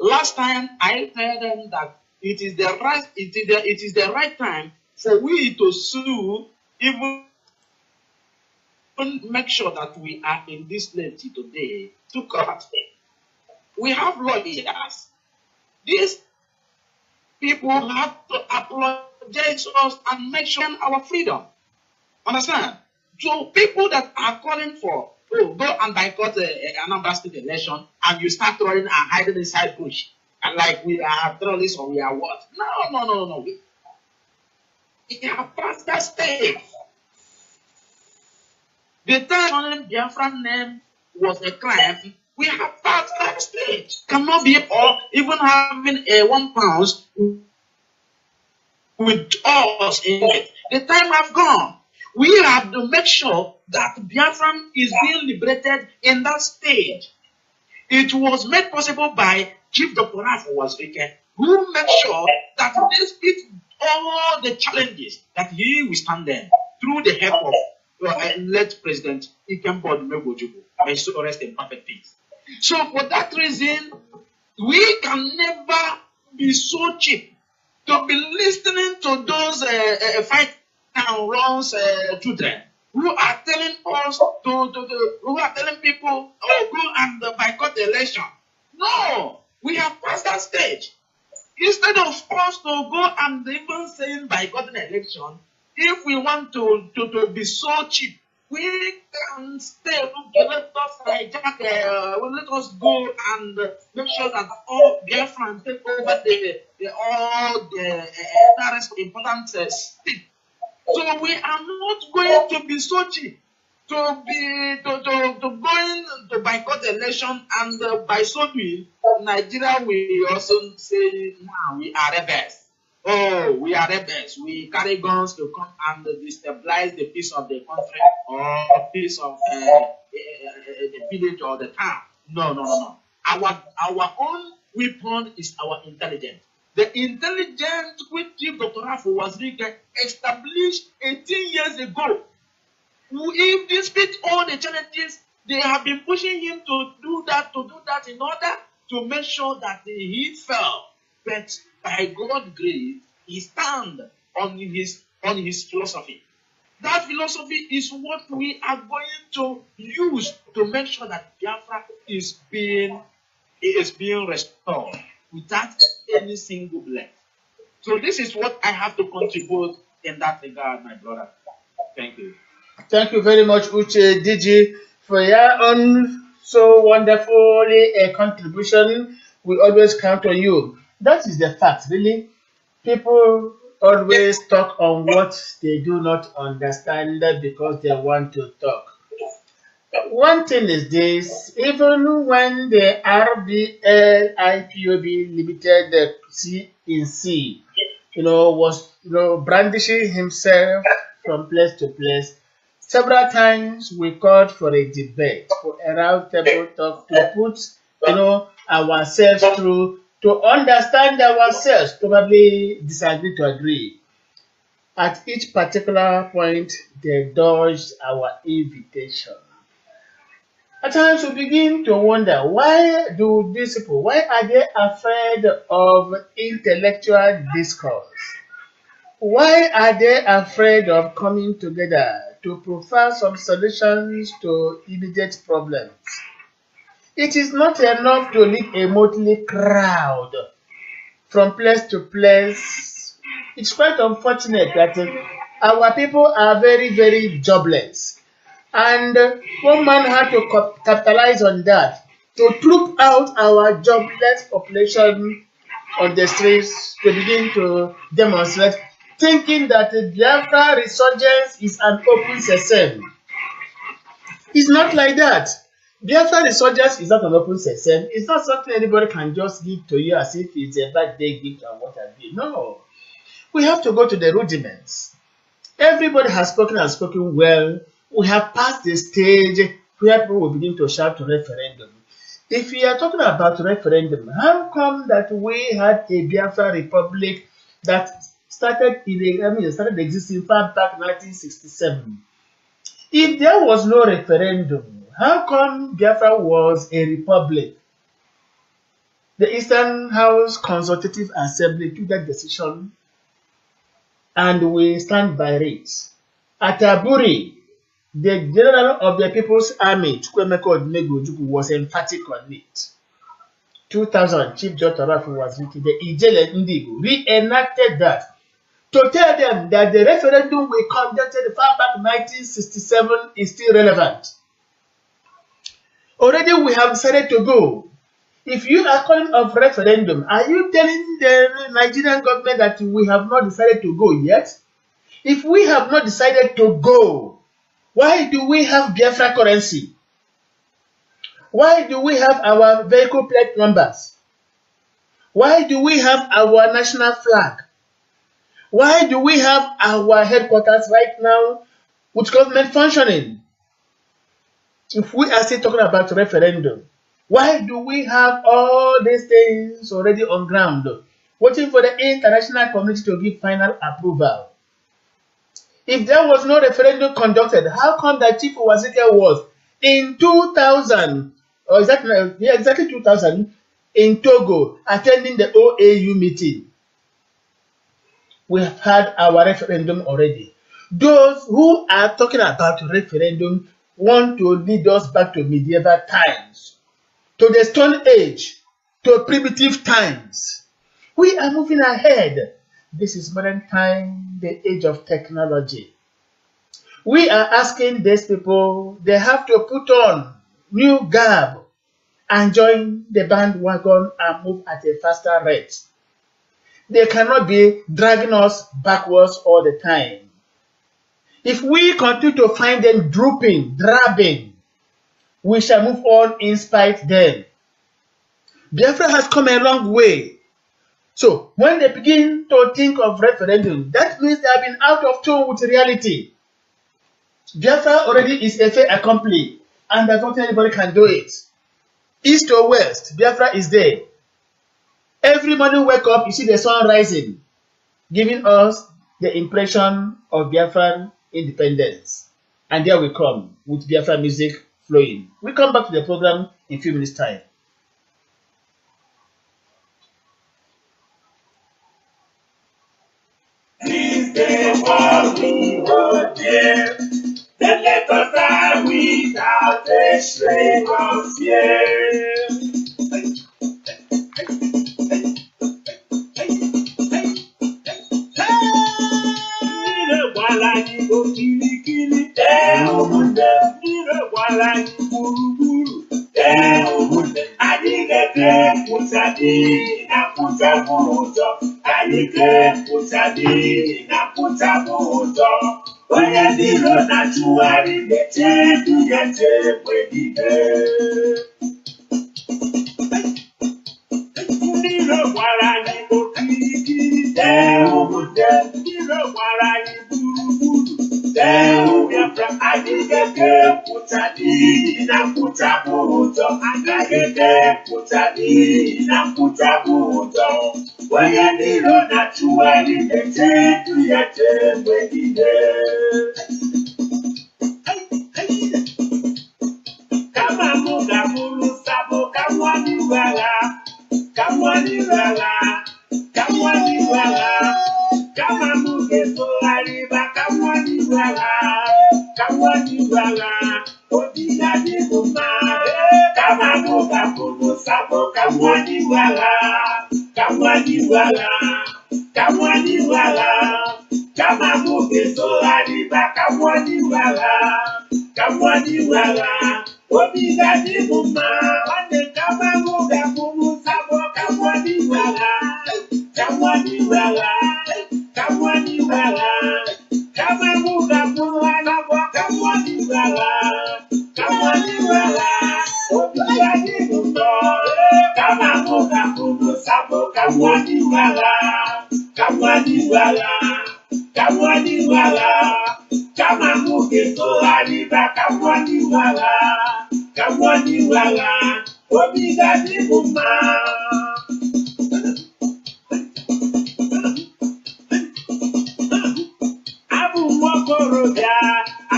Speaker 2: Last time I told them that it is the right time for we to sue, even make sure that we are in this plenty today to court. We have lawyers. These people have to apologize to us and make sure our freedom. Understand? So people that are calling for go and boycott Anambra state election, and you start throwing and hiding inside bush, and like we are terrorists or we are what? No. We have passed that stage. The time Biafran name was a crime, we have passed that stage. Cannot be all, even having a £1 with us in it. The time have gone. We have to make sure that Biafran is being liberated in that stage. It was made possible by Chief Dr. Rafa who made sure that despite all the challenges that he withstanded through the help of late President Ipob may so rest in perfect peace. So for that reason, we can never be so cheap to be listening to those fight and runs children who are telling us who are telling people, oh, go and boycott the election. No, we have passed that stage. Instead of us to go and even saying boycotting the election, if we want to be so cheap, we can stay. Let us hijack. Let us go and make sure that all Biafrans take over all the rest important states. So we are not going to be so cheap to going to boycott the election, and by so doing, Nigeria will also say, now we are rebels. Oh, we are rebels. We carry guns to come and destabilize the peace of the country or peace of the village or the town. No. Our own weapon is our intelligence. The intelligence which Chief Dr. Rafa was established 18 years ago. If despite all the challenges, they have been pushing him to do that in order to make sure that he fell. But by God's grace, he stands on his philosophy. That philosophy is what we are going to use to make sure that Biafra is being restored without any single blame. So this is what I have to contribute in that regard, my brother. Thank you.
Speaker 1: Thank you very much, Uche Digi, for your own so wonderful contribution. We always count on you. That is the fact, really. People always talk on what they do not understand because they want to talk. One thing is this, even when the RBL IPOB Limited CNC, was brandishing himself from place to place, several times we called for a debate, for a round table talk to put ourselves through, to understand ourselves, probably disagree to agree. At each particular point, they dodged our invitation. At times we begin to wonder, why do these people, why are they afraid of intellectual discourse? Why are they afraid of coming together to provide some solutions to immediate problems? It is not enough to lead a motley crowd from place to place. It's quite unfortunate that our people are very, very jobless. And one man had to capitalize on that to troop out our jobless population on the streets to begin to demonstrate, thinking that the Biafra resurgence is an open sesame. It's not like that. Biafra resurgence is not an open sesame. It's not something anybody can just give to you as if it's a birthday gift and what have you. No. We have to go to the rudiments. Everybody has spoken and spoken well. We have passed the stage where people will begin to shout to referendum. If we are talking about referendum, how come that we had a Biafra Republic that started existing far back 1967? If there was no referendum, how come Biafra was a republic? The Eastern House Consultative Assembly took that decision and we stand by it. At Aburi, the general of the People's Army, Chukwemeka Odumegwu, was emphatic on it. 2000, Chief Judge Rafu was written. The Ijele Ndigo reenacted that to tell them that the referendum we conducted far back in 1967 is still relevant. Already we have decided to go. If you are calling of referendum, are you telling the Nigerian government that we have not decided to go yet? If we have not decided to go, why do we have Biafra currency? Why do we have our vehicle plate numbers? Why do we have our national flag? Why do we have our headquarters right now with government functioning? If we are still talking about referendum, why do we have all these things already on ground, waiting for the international community to give final approval? If there was no referendum conducted, how come that Chief Wazike was in 2000, or exactly 2000, in Togo, attending the OAU meeting? We have had our referendum already. Those who are talking about referendum want to lead us back to medieval times, to the Stone Age, to primitive times. We are moving ahead. This is modern time, the age of technology. We are asking these people, they have to put on new garb and join the bandwagon and move at a faster rate. They cannot be dragging us backwards all the time. If we continue to find them drooping, drabbing, we shall move on in spite of them. Biafra has come a long way. So when they begin to think of referendum, that means they have been out of tune with reality. Biafra already is a fait accompli, and I don't think anybody can do it. East or west, Biafra is there. Every morning wake up, you see the sun rising, giving us the impression of Biafran independence. And there we come with Biafra music flowing. We come back to the program in a few minutes' time.
Speaker 7: This day what we will give, then let us die without a shred of fear. Onye dịrọ na-achụgharị na-echedu ya chekwe dike. Ndị iro gbara anyị okirikiri, ụmụnne ndị iro gbara anyị gburugburu, Biafra, agigeke putadi na putabuto, agigeke putadi na putabuto. Weye nilo na chuwali nete tuyate mwegide. Kama muga mulu sabo kamwani wala, kamwani wala, kamwani wala. Kama muge so aliba kamwani wala, kamwani wala. Odila di muma, kama muga mulu sabo kamwani wala, kamwani wala, kamwani wala. Kama muge so aliba kamwani wala, kamwani wala. Odila di muma, wane kama muga mulu sabo kamwani wala, kamwani wala. Kamwani wala, kama muga mula sabo kamwani wala, kamwani wala. Odila di muma, kama muga mulu sabo kamwani wala, kamwani wala, kamwani wala. Kama muge so aliba kamwani wala, kamwani wala. Odila di muma. Mokorobia,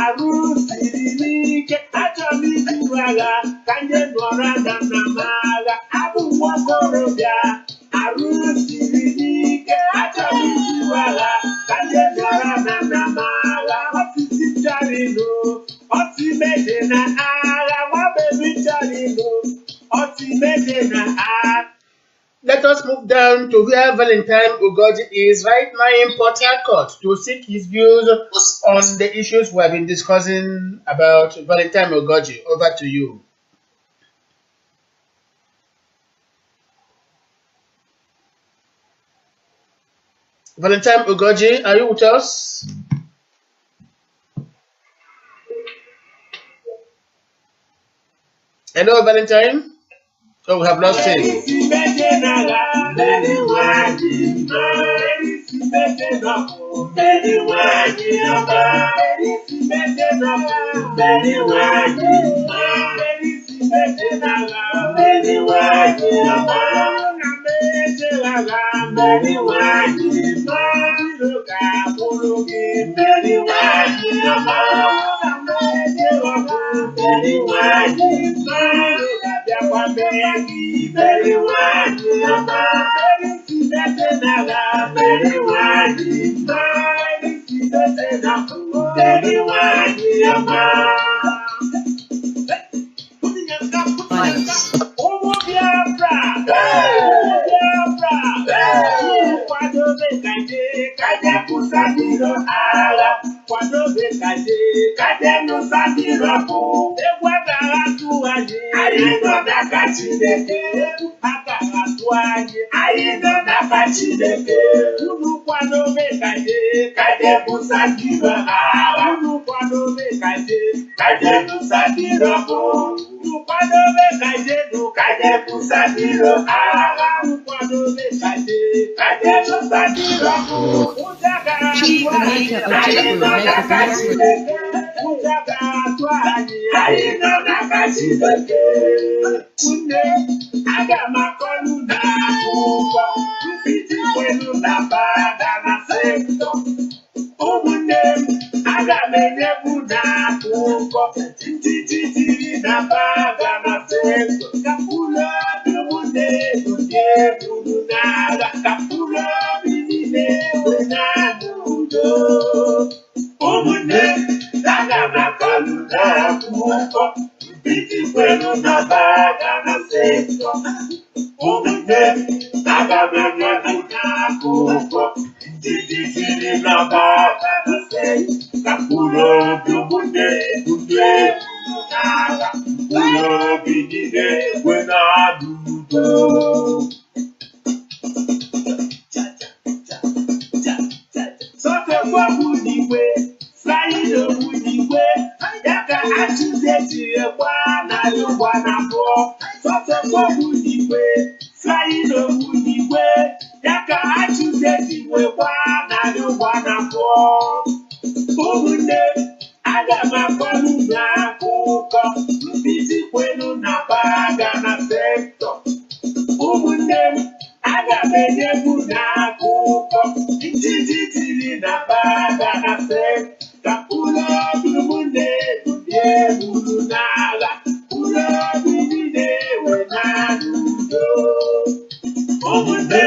Speaker 7: arusirike, achọmijiwaga, kanye nọra na namaga. Abụ mokorobia, arusirike, achọmijiwaga, kanye nọra na namaga. Ọtịtị charino, ọtị mede na agha, nwabebi charino, ọtị mede na agha.
Speaker 1: Let us move down to where Valentine Ugoji is right now in Port Harcourt to seek his views on the issues we have been discussing about Valentine Ugoji. Over to you. Valentine Ugoji, are you with us? Hello, Valentine. Oh, we have lost him.
Speaker 7: Ụmụnne, aga m akọrọ unu akụkọ ndị kwenu na baga na sektọ. Ụmụnne m, aga m enyebu n'akụkọ ntiti tiri na baga na sektọ. Ka ụlọ obi ụmụnne bulie uru n'agha, ụlọ obi niile ewe na n'udo. Ụmụnne.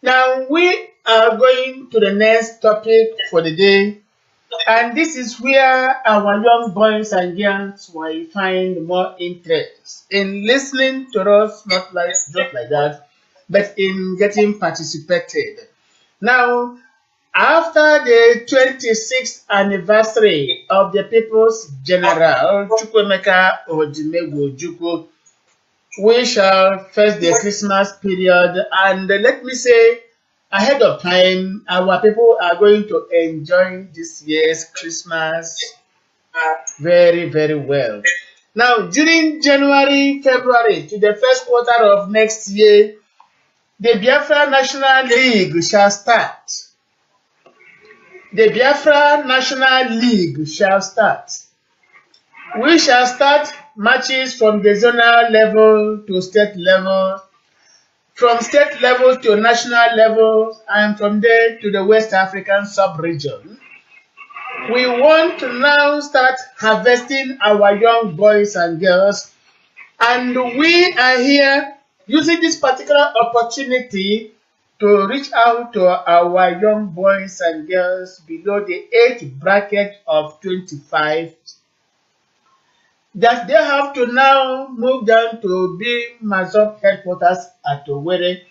Speaker 1: Now we are going to the next topic for the day, and this is where our young boys and girls will find more interest in listening to us, not like just like that, but in getting participated. Now, after the 26th anniversary of the People's General Chukwemeka Odimegwu Ojukwu, we shall face the Christmas period, and let me say ahead of time, our people are going to enjoy this year's Christmas very, very well. Now, during January, February to the first quarter of next year, the Biafra National League shall start. The Biafra National League shall start. We shall start matches from the zonal level to state level, from state level to national level, and from there to the West African sub-region. We want to now start harvesting our young boys and girls, and we are here using this particular opportunity to reach out to our young boys and girls below the age bracket of 25, that they have to now move down to be Mazop headquarters at Owerri,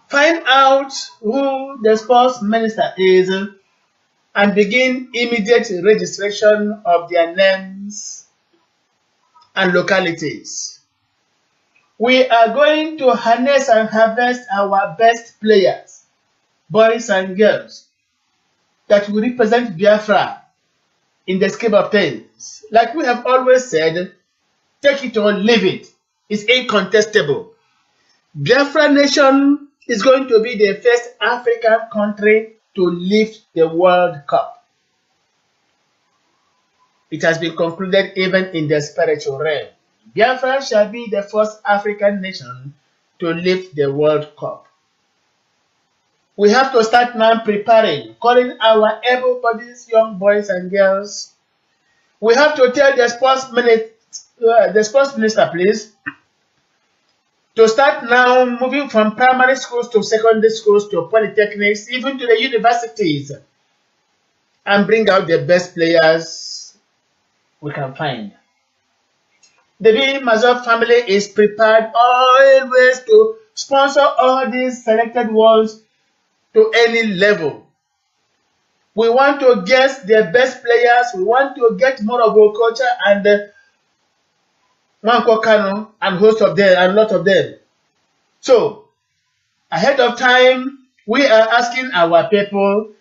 Speaker 1: find out who the sports minister is, and begin immediate registration of their names and localities. We are going to harness and harvest our best players, boys and girls, that will represent Biafra in the scheme of things. Like we have always said, take it or leave it. It's incontestable. Biafra nation is going to be the first African country to lift the World Cup. It has been concluded even in the spiritual realm. Biafra shall be the first African nation to lift the World Cup. We have to start now preparing, calling our able-bodied young boys and girls. We have to tell the sports minister, please, to start now moving from primary schools to secondary schools to polytechnics, even to the universities, and bring out the best players we can find. The B Mazop family is prepared always to sponsor all these selected ones to any level. We want to get the best players. We want to get more of our culture and Manko Kano and host of them and lot of them. So, ahead of time, we are asking our people,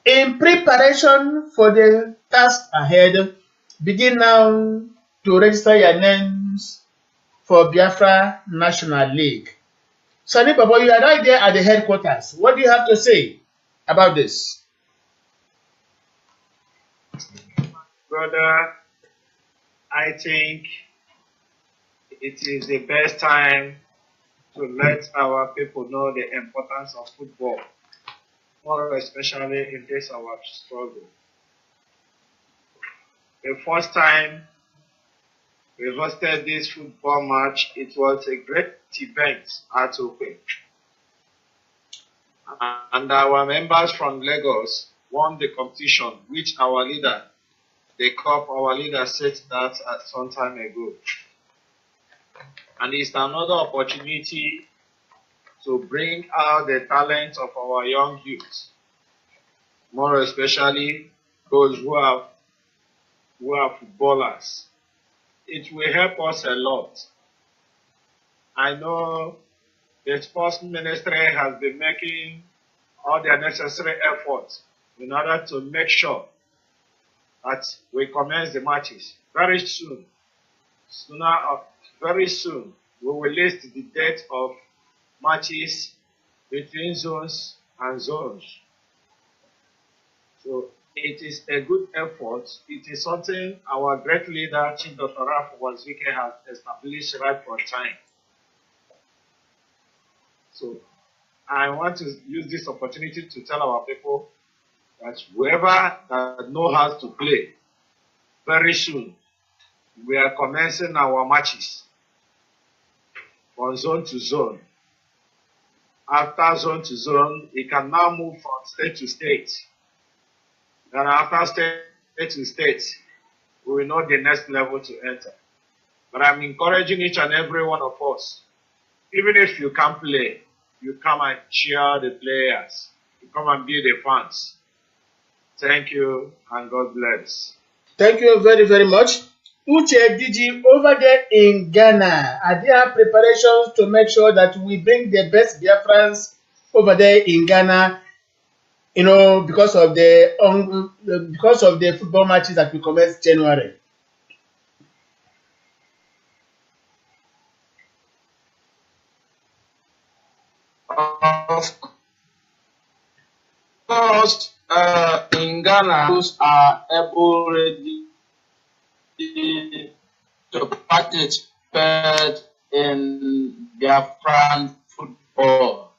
Speaker 1: in preparation for the task ahead, begin now to register your names for Biafra National League. Sani Babo, you are right there at the headquarters. What do you have to say about this?
Speaker 3: Brother, I think it is the best time to let our people know the importance of football, more especially in this our struggle. The first time we hosted this football match, it was a great event at Okwe. And our members from Lagos won the competition, which our leader, our leader said that some time ago. And it's another opportunity to bring out the talent of our young youth, more especially those who are footballers. It will help us a lot. I know the sports ministry has been making all their necessary efforts in order to make sure that we commence the matches very soon. Very soon, we will list the date of matches between zones and zones. So it is a good effort. It is something our great leader, Chief Dr. Raf Wazike, has established right from time. So I want to use this opportunity to tell our people that whoever that knows how to play, very soon we are commencing our matches from zone to zone. After zone to zone, it can now move from state to state. Then after state to state, we will know the next level to enter. But I'm encouraging each and every one of us, even if you can't play, you come and cheer the players. You come and be the fans. Thank you and God bless.
Speaker 1: Thank you very, very much. Uche DG, over there in Ghana, are there preparations to make sure that we bring the best Biafrans over there in Ghana, you know, because of the football matches that will commence January?
Speaker 2: Of course, in Ghana, those are able already to participate in Biafran football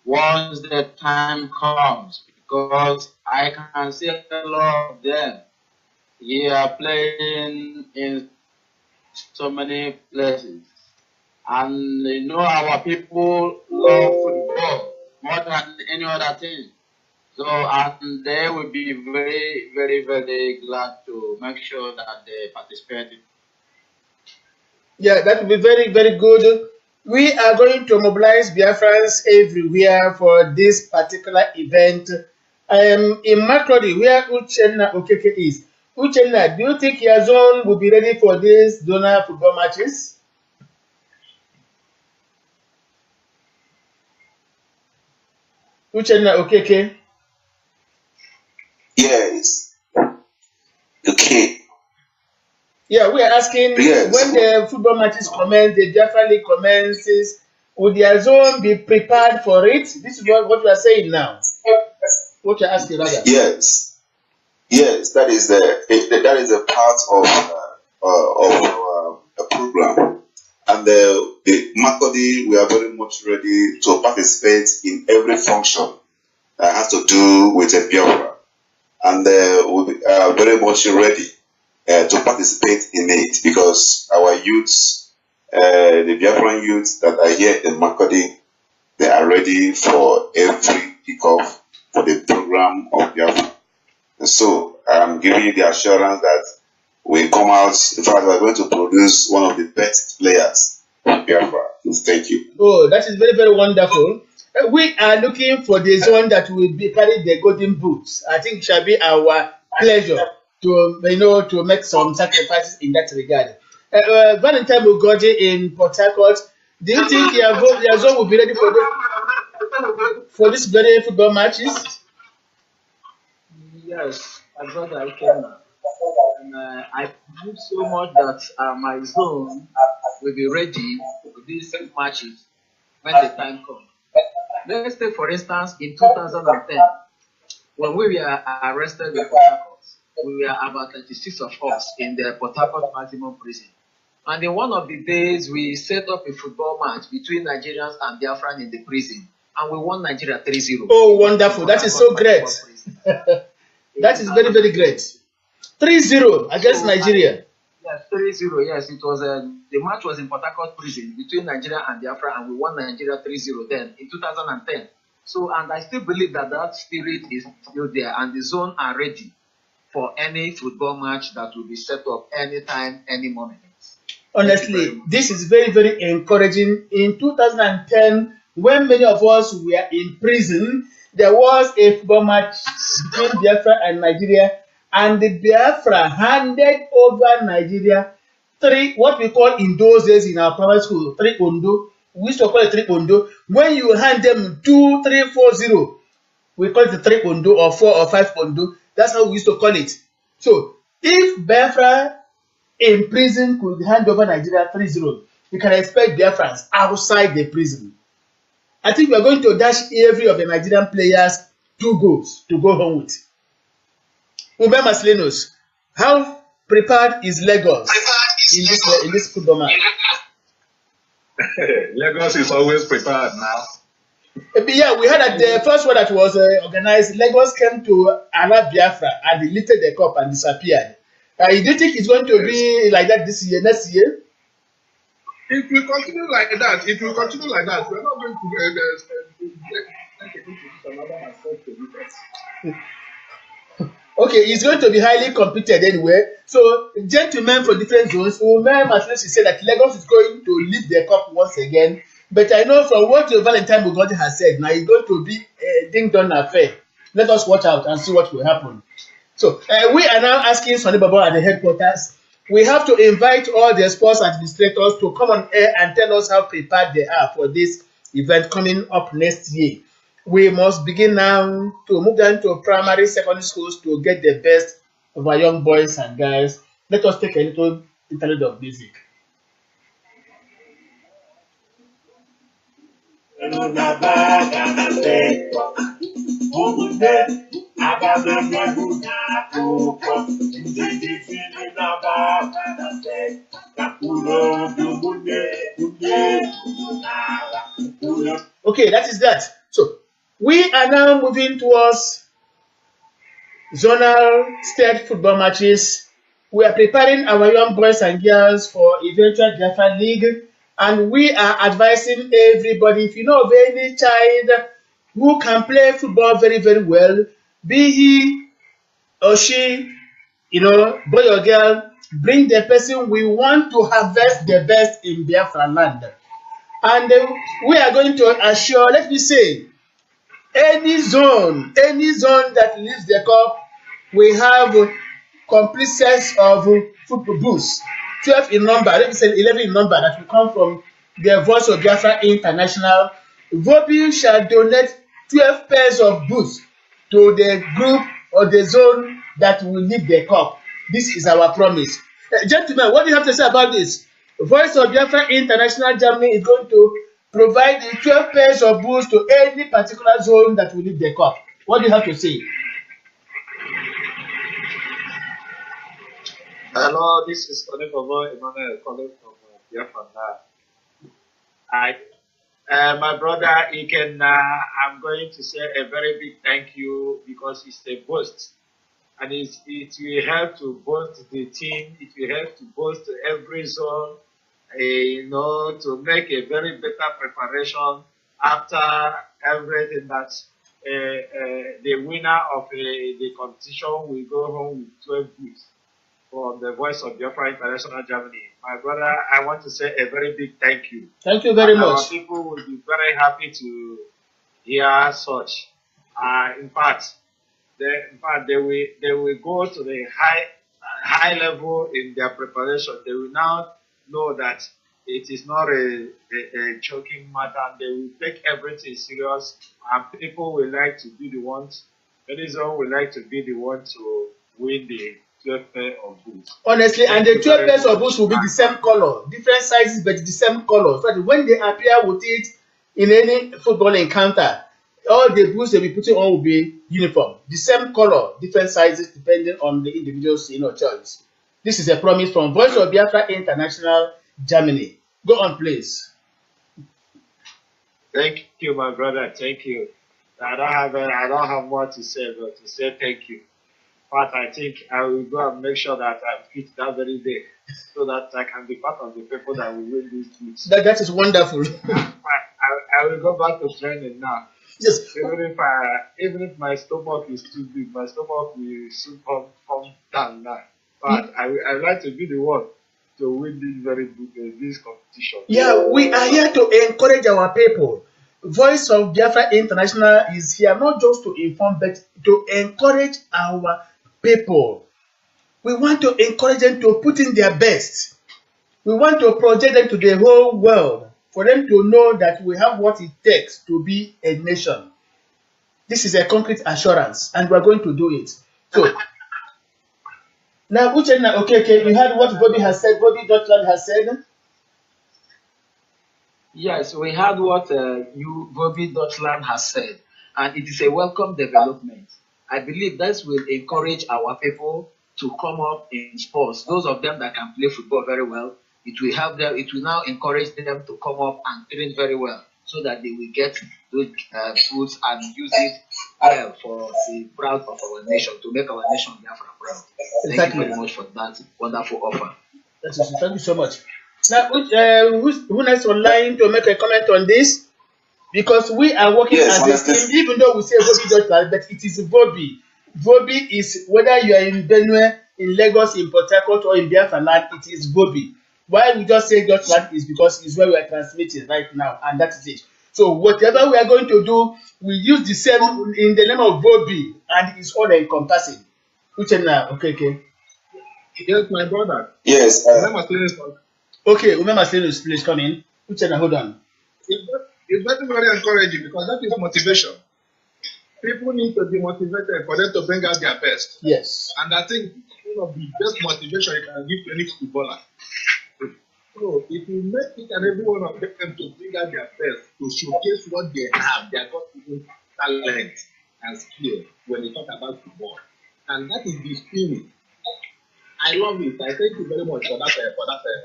Speaker 2: once the time comes, because I can see a lot of them here playing in so many places. And you know, our people love football more than any other thing. So, and they will be very, very, very glad to make sure that they participate.
Speaker 1: Yeah, that will be very, very good. We are going to mobilize Biafrans everywhere for this particular event. In Makurdi, where Uchenna Okeke is. Uchenna, do you think your zone will be ready for these donor football matches? Uchenna Okeke?
Speaker 5: Yes. Okay.
Speaker 1: Yeah, we are asking when the football matches commence, the Biafra League commences, would their zone be prepared for it? This is what we are saying now. What you're asking, rather.
Speaker 5: Yes. Yes, that is a part of a program. And the Makurdi, we are very much ready to participate in every function that has to do with a Biafra. And we are very much ready to participate in it, because our youths, the Biafran youths that are here in Makurdi, they are ready for every kickoff for the program of Biafra. And so I'm giving you the assurance that we come out, in fact, we're going to produce one of the best players in Biafra. Thank you.
Speaker 1: Oh, that is very, very wonderful. We are looking for the zone that will be carry the golden boots. I think it shall be our pleasure to make some sacrifices in that regard. Valentine Mugoji in Port Harcourt, do you think your zone will be ready for this very football matches?
Speaker 2: Yes, I got the Ikenna. And I believe so much that my zone will be ready for these matches when the time comes. Let's take, for instance, in 2010, when we were arrested in Port Harcourt, we were about 36 of us in the Port Harcourt maximum prison. And in one of the days, we set up a football match between Nigerians and Biafran in the prison, and we won Nigeria 3-0.
Speaker 1: Oh, wonderful. That is so great. That is very, very great. 3-0 against Nigeria.
Speaker 2: Yes, 3-0. Yes, it was the match was in Port Harcourt prison between Nigeria and Biafra, and we won Nigeria 3-0 then in 2010. So, and I still believe that that spirit is still there, and the zone are ready for any football match that will be set up anytime, any moment.
Speaker 1: Honestly, this is very, very encouraging. In 2010, when many of us were in prison, there was a football match between Biafra and Nigeria, and the Biafra handed over Nigeria what we call in those days in our primary school, 3 Ondo. We used to call it 3 Ondo. When you hand them 2, 3, 4, 0, we call it the 3 Ondo or 4 or 5 Ondo. That's how we used to call it. So, if Biafra in prison could hand over Nigeria 3-0, you can expect Biafrans outside the prison. I think we are going to dash every of the Nigerian players 2 goals to go home with. Ube Maslinos, how prepared is Lagos in this football match?
Speaker 4: Lagos is always prepared now.
Speaker 1: Yeah, we heard that the first one that was organized, Lagos came to Biafra and they lifted the cup and disappeared. Do you think it's going to be like that this year, next year?
Speaker 4: If we continue like that, we're not going to
Speaker 1: Okay, it's going to be highly competed anyway. So, gentlemen from different zones, Umar Martinez said that Lagos is going to lift the cup once again. But I know from what Valentine Bugatti has said, now it's going to be a ding-dong affair. Let us watch out and see what will happen. So, we are now asking Sonny Baba at the headquarters. We have to invite all the sports administrators to come on air and tell us how prepared they are for this event coming up next year. We must begin now to move down to primary, secondary schools to get the best of our young boys and girls. Let us take a little interlude of music. Okay, that is that. So we are now moving towards zonal state football matches. We are preparing our young boys and girls for eventual Biafra League, and we are advising everybody, if you know of any child who can play football very, very well, be he or she, boy or girl, bring the person. We want to harvest the best in Biafra land. And we are going to assure, let me say, any zone that leaves the cup, we have complete sets of football booths, 12 in number, let me say 11 in number, that will come from the Voice of Biafra International. Vobi shall donate 12 pairs of boots to the group or the zone that will leave the cup. This is our promise. Gentlemen, what do you have to say about this? Voice of Biafra International Germany is going to provide the 12 pairs of boots to any particular zone that will leave the cup. What do you have to say?
Speaker 3: Hello, this is Onekovo Emmanuel calling from Biafra. My brother Ikenna, I'm going to say a very big thank you because it's a boost. And it will help to boost the team, it will help to boost every zone, to make a very better preparation after everything that the winner of the competition will go home with 12 boots from the Voice of Biafra International Germany. My brother, I want to say a very big thank you.
Speaker 1: Thank you very much.
Speaker 3: Our people will be very happy to hear such. In fact, they will go to the high level in their preparation. They will now know that it is not a joking matter, and they will take everything serious, and people will like to be the ones, any zone will like to be the one to win the 12 pair of boots.
Speaker 1: Honestly, and the 12 pairs of boots will be the same color, different sizes, but the same color. So that when they appear with it in any football encounter, all the boots they'll be putting on will be uniform, the same color, different sizes depending on the individual's choice. This is a promise from Voice of Biafra International Germany. Go on, please.
Speaker 3: Thank you, my brother. Thank you. I don't have more to say, but to say thank you. But I think I will go and make sure that I'm fit that very day, so that I can be part of the people that will win these boots.
Speaker 1: That is wonderful.
Speaker 3: I will go back to training now.
Speaker 1: Yes.
Speaker 3: Even if my stomach is too big, my stomach will soon come down now. But I would like to be the one to win this very good this competition.
Speaker 1: Yeah, we are here to encourage our people. Voice of Biafra International is here not just to inform, but to encourage our people. We want to encourage them to put in their best. We want to project them to the whole world for them to know that we have what it takes to be a nation. This is a concrete assurance, and we are going to do it. So, now, Uchenna, okay, you heard what Bobby has said, Bobby Dutchland has said?
Speaker 8: Yes, we heard what Bobby Dutchland has said, and it is a welcome development. I believe that will encourage our people to come up in sports. Those of them that can play football very well, it will help them. It will now encourage them to come up and train very well, so that they will get those foods and use it well for the proud of our nation, to make our nation Biafra proud. Thank you very much for that wonderful offer.
Speaker 1: Thank you so much. Now, who next online to make a comment on this? Because we are working as a team, even though we say Vobi Deutschland, but it is Vobi. Vobi is whether you are in Benue, in Lagos, in Port Harcourt, or in Biafra land, it is Vobi. Why we just say Deutschland is because it's where we are transmitting right now, and that is it. So whatever we are going to do, we use the same in the name of Vobi, and it's all encompassing. Okay.
Speaker 4: Yes, my brother.
Speaker 5: Yes.
Speaker 1: Okay, Umema Slenus, please come in. Hold on.
Speaker 4: It's very encouraging, because that is motivation. People need to be motivated for them to bring out their best.
Speaker 1: Yes.
Speaker 4: And I think one of the best motivation you can give to any footballer. So if you make each and every one of them to bring out their best, to showcase what they have, their God-given talent and skill when they talk about football, and that is the spirit. I love it. I thank you very much for that.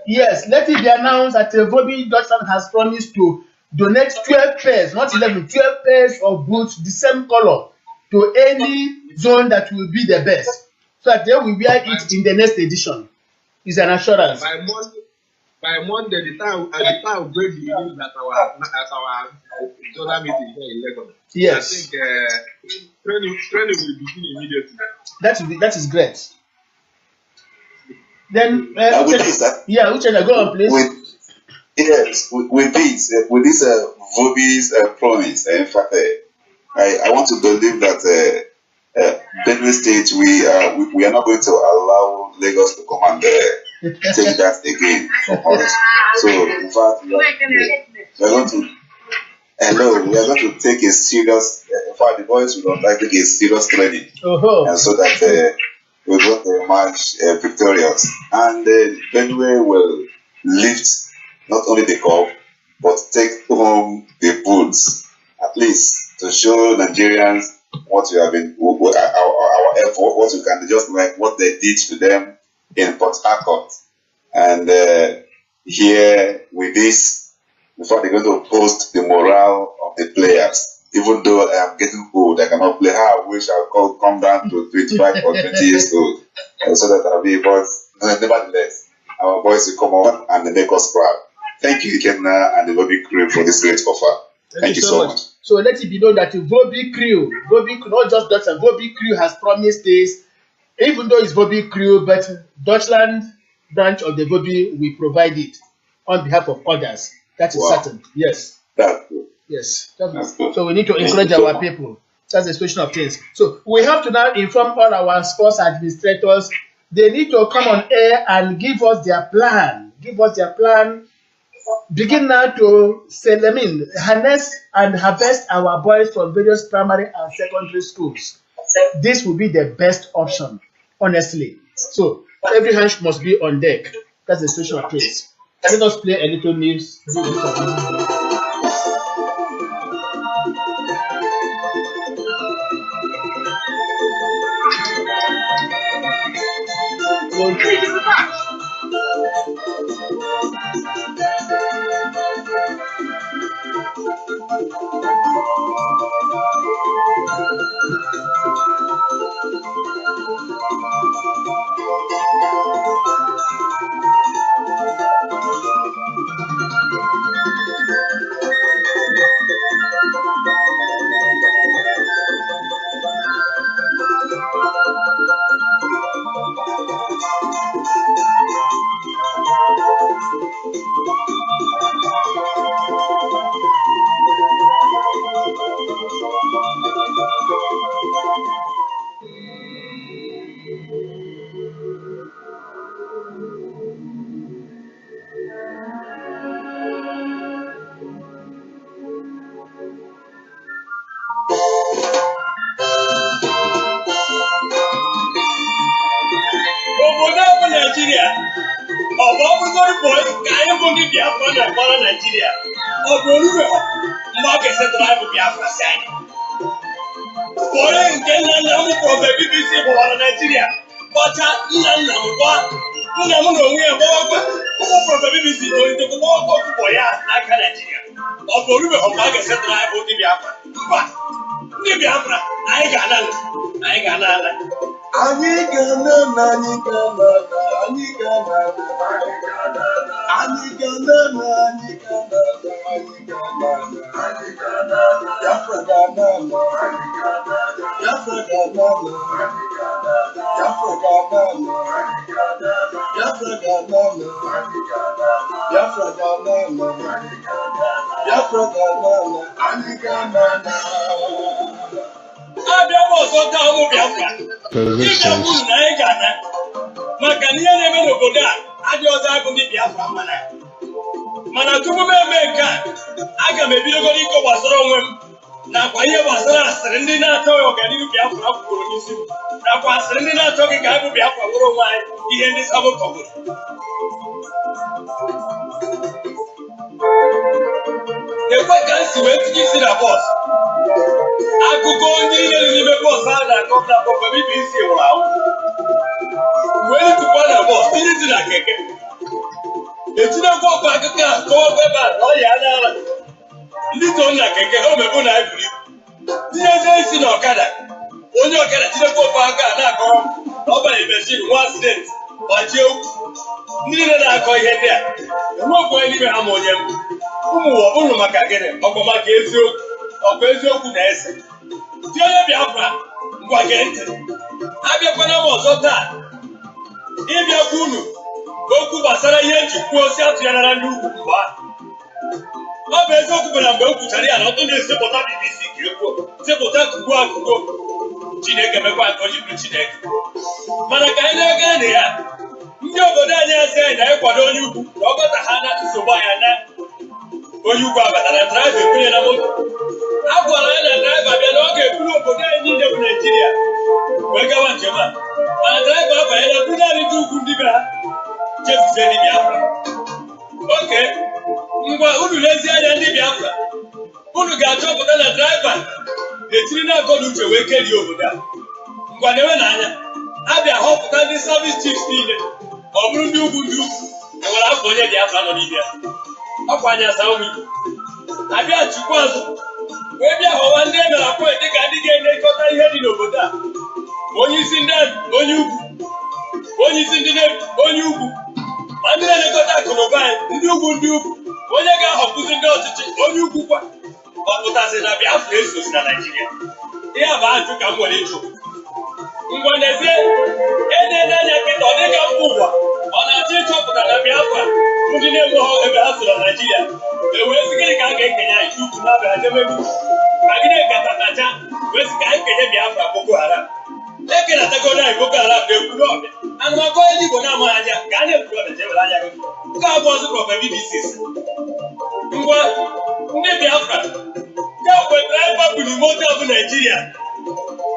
Speaker 1: Yes, let it be announced that Vobi Deutschland has promised to donate 12 pairs, not 11, 12 pairs of boots, the same color, to any zone that will be the best, so that they will wear it in the next edition. It's an assurance.
Speaker 4: By Monday, the time will break the news at our zonal meeting here in Lagos.
Speaker 1: Yes.
Speaker 4: I think training will begin immediately.
Speaker 1: That is great. Then,
Speaker 5: Uchenna,
Speaker 1: go on, please.
Speaker 5: With this Vobi's promise, in fact, I want to believe that Benue State, we are not going to allow Lagos to come and take that again from us. So, in fact, we are going to take a serious. In fact, the boys will not take a serious training, and so that we got the match victorious, and Benue will lift not only the cup but take home the boots, at least to show Nigerians what we have been, our effort, what we can, just like what they did to them in Port Harcourt, and here with this, in fact, they're going to boost the morale of the players. Even though I am getting old, I cannot play. I wish I could come down to 25 or 20 years old, so that I'll be. But nevertheless, our boys will come on and make us proud. Thank you, Ikenna and the Vobi crew, for this great offer. Thank you so much.
Speaker 1: So let it be known that the Vobi crew, not just Deutschland, Vobi crew has promised this, even though it's Vobi crew, but Deutschland branch of the Vobi will provide it on behalf of others. That is certain. Yes.
Speaker 5: That's good.
Speaker 1: Yes, so we need to encourage our people. That's the situation of things. So we have to now inform all our sports administrators. They need to come on air and give us their plan. Begin now to harness and harvest our boys from various primary and secondary schools. This will be the best option, honestly. So every hand must be on deck. That's the situation of things. Let us play a little news.
Speaker 7: Nigeria. Onye nke nna m kpọrọ BBC gbawara Nigeria. Kpọcha nna m gwa nna m na onwe ya gbawakwa ụmụ kpọrọ BBC tolitekwa gbawakwa ọkụkọ ya n'aka Nigeria. Ọ bụ orubeghị mgbe a ga-esetara anyị bụ ndị Biafra. Mba, ndị Biafra anyị ga-ana ala. Anyị ga-ana ala.
Speaker 9: Anyị ga-ana na anyị ga-ana na anyị ga-ana na anyị ga-ana na anyị ga-ana na anyị ga-ana na anyị ga-ana na Biafra ga-ana na Biafra ga-ana na Biafra ga-ana na Biafra ga-ana na Biafra ga-ana na Biafra ga-ana na anyị ga-ana na
Speaker 7: abịa bụ ọzọ taa ụmụ Biafra ịbịa kwuru na anyị ga-ana maka na ihe na-eme n'obodo a adị ọzọ abụ ndị Biafra mana tupu m eme nke a aga m ebidogoro ịkọwasara onwe m nakwa ihe gbasara asịrị ndị na-achọghị ọganihu Biafra kwugoro n'isi m nakwa asịrị ndị na-achọghị ka abụ Biafra bụrụ onwe anyị ihe ndị Sabo kọgoro. Ekwe ka m si wee tinye isi na bọs akụkọ ndị niile dị n'ime bọs a na-akọ na akpọkọ BBC nwụrụ anwụ wee tụkwa na bọs tinye isi na keke etinyekwa ọkwa akụkọ a kọwakwa ebe a na ọya n'ala ndị so na keke ha omegbu na eburu ibu tinyezie isi na ọkada onye ọkada tinyekwa ọkwa aka a na-akọrọ na ọ banyere meshin nwa asidenti gbajie ukwu ndị niile na-akọ ihe ndị a enwekwa onye n'ime ha ma onye mbụ ụmụ ụwa bụrụ maka gịnị ọkwa maka eziokwu ọkwa eziokwu na-ese dị onye Biafra ngwa gee ntị abịakwana m ọzọ taa ịbịakwa unu okwu gbasara ihe njikwa osi atụgharịra ndị ugwu mgbe ọ bụ eziokwu bụ na mgbe o kwuchara ya na ọtụ na-esepụta BBC ka ekwuo sepụta kugbu akụgo Chineke mekwa nke o ji bụrụ Chineke mana ka anyị na-aga na ya ndị obodo anyị asị anyị na ịkwado onye ugwu na ọ bata ha na nsogbu anya na onye ugwu abatara draiva ekwunye na moto a gwara ya na draiva bịa na ọ ga-eburu obodo anyị niile bụ Naijiria wee gawa njem a mana draiva abanyela buru naanị ndị ugwu ndị be ha chefuzie ndị Biafra. Oke ngwa unu lezie anya ndị Biafra unu ga-achọpụta na draiva na-etiri na-akọ na uche wee kerie obodo a ngwa na-enwe n'anya abịa họpụta ndị service chiefs niile ọ bụrụ ndị ugwu enwere afọ onye Biafra nọ n'ime ya ọkwa anya asa ụmụ Igbo abịa chukwu azụ wee bịa họwa ndị e mere apọịnt dịka ndị ga-elekọta ihe dị n'obodo a onye isi ndị onye ugwu onye isi ndị onye ugwu ma ndị na-elekọta akụnụba anyị ndị ugwu onye ga-ahọpụzi ndị ọchịchị onye ugwu kwa ọ pụtasị na Biafra esosi na Naijiria ihe a bụ ajụ ka m nwere ịjụ ngwa n'ezie enene anya nkịta ọ dịka mba ụwa ọ na-achọ ịchọpụta na Biafra ndị na-enweghị ebe ha so na Naijiria ewee sị gịnị ka a ga-ekenye anyị ugwu na-abịa jemegbu ka gịnị nkatatacha wee sị ka anyị kenye Biafra Boko Haram ekenatagoro anyị Boko Haram na-ekwu n'ọbịa anụmakọ onye Igbo na-amaghị anya ka a na-ekwu ọbịa jewere anya gị nke abụọ ọzọ prọfet BBC ngwa ndị Biafra kemgbe draiva bụ n'ime otu abụ Naijiria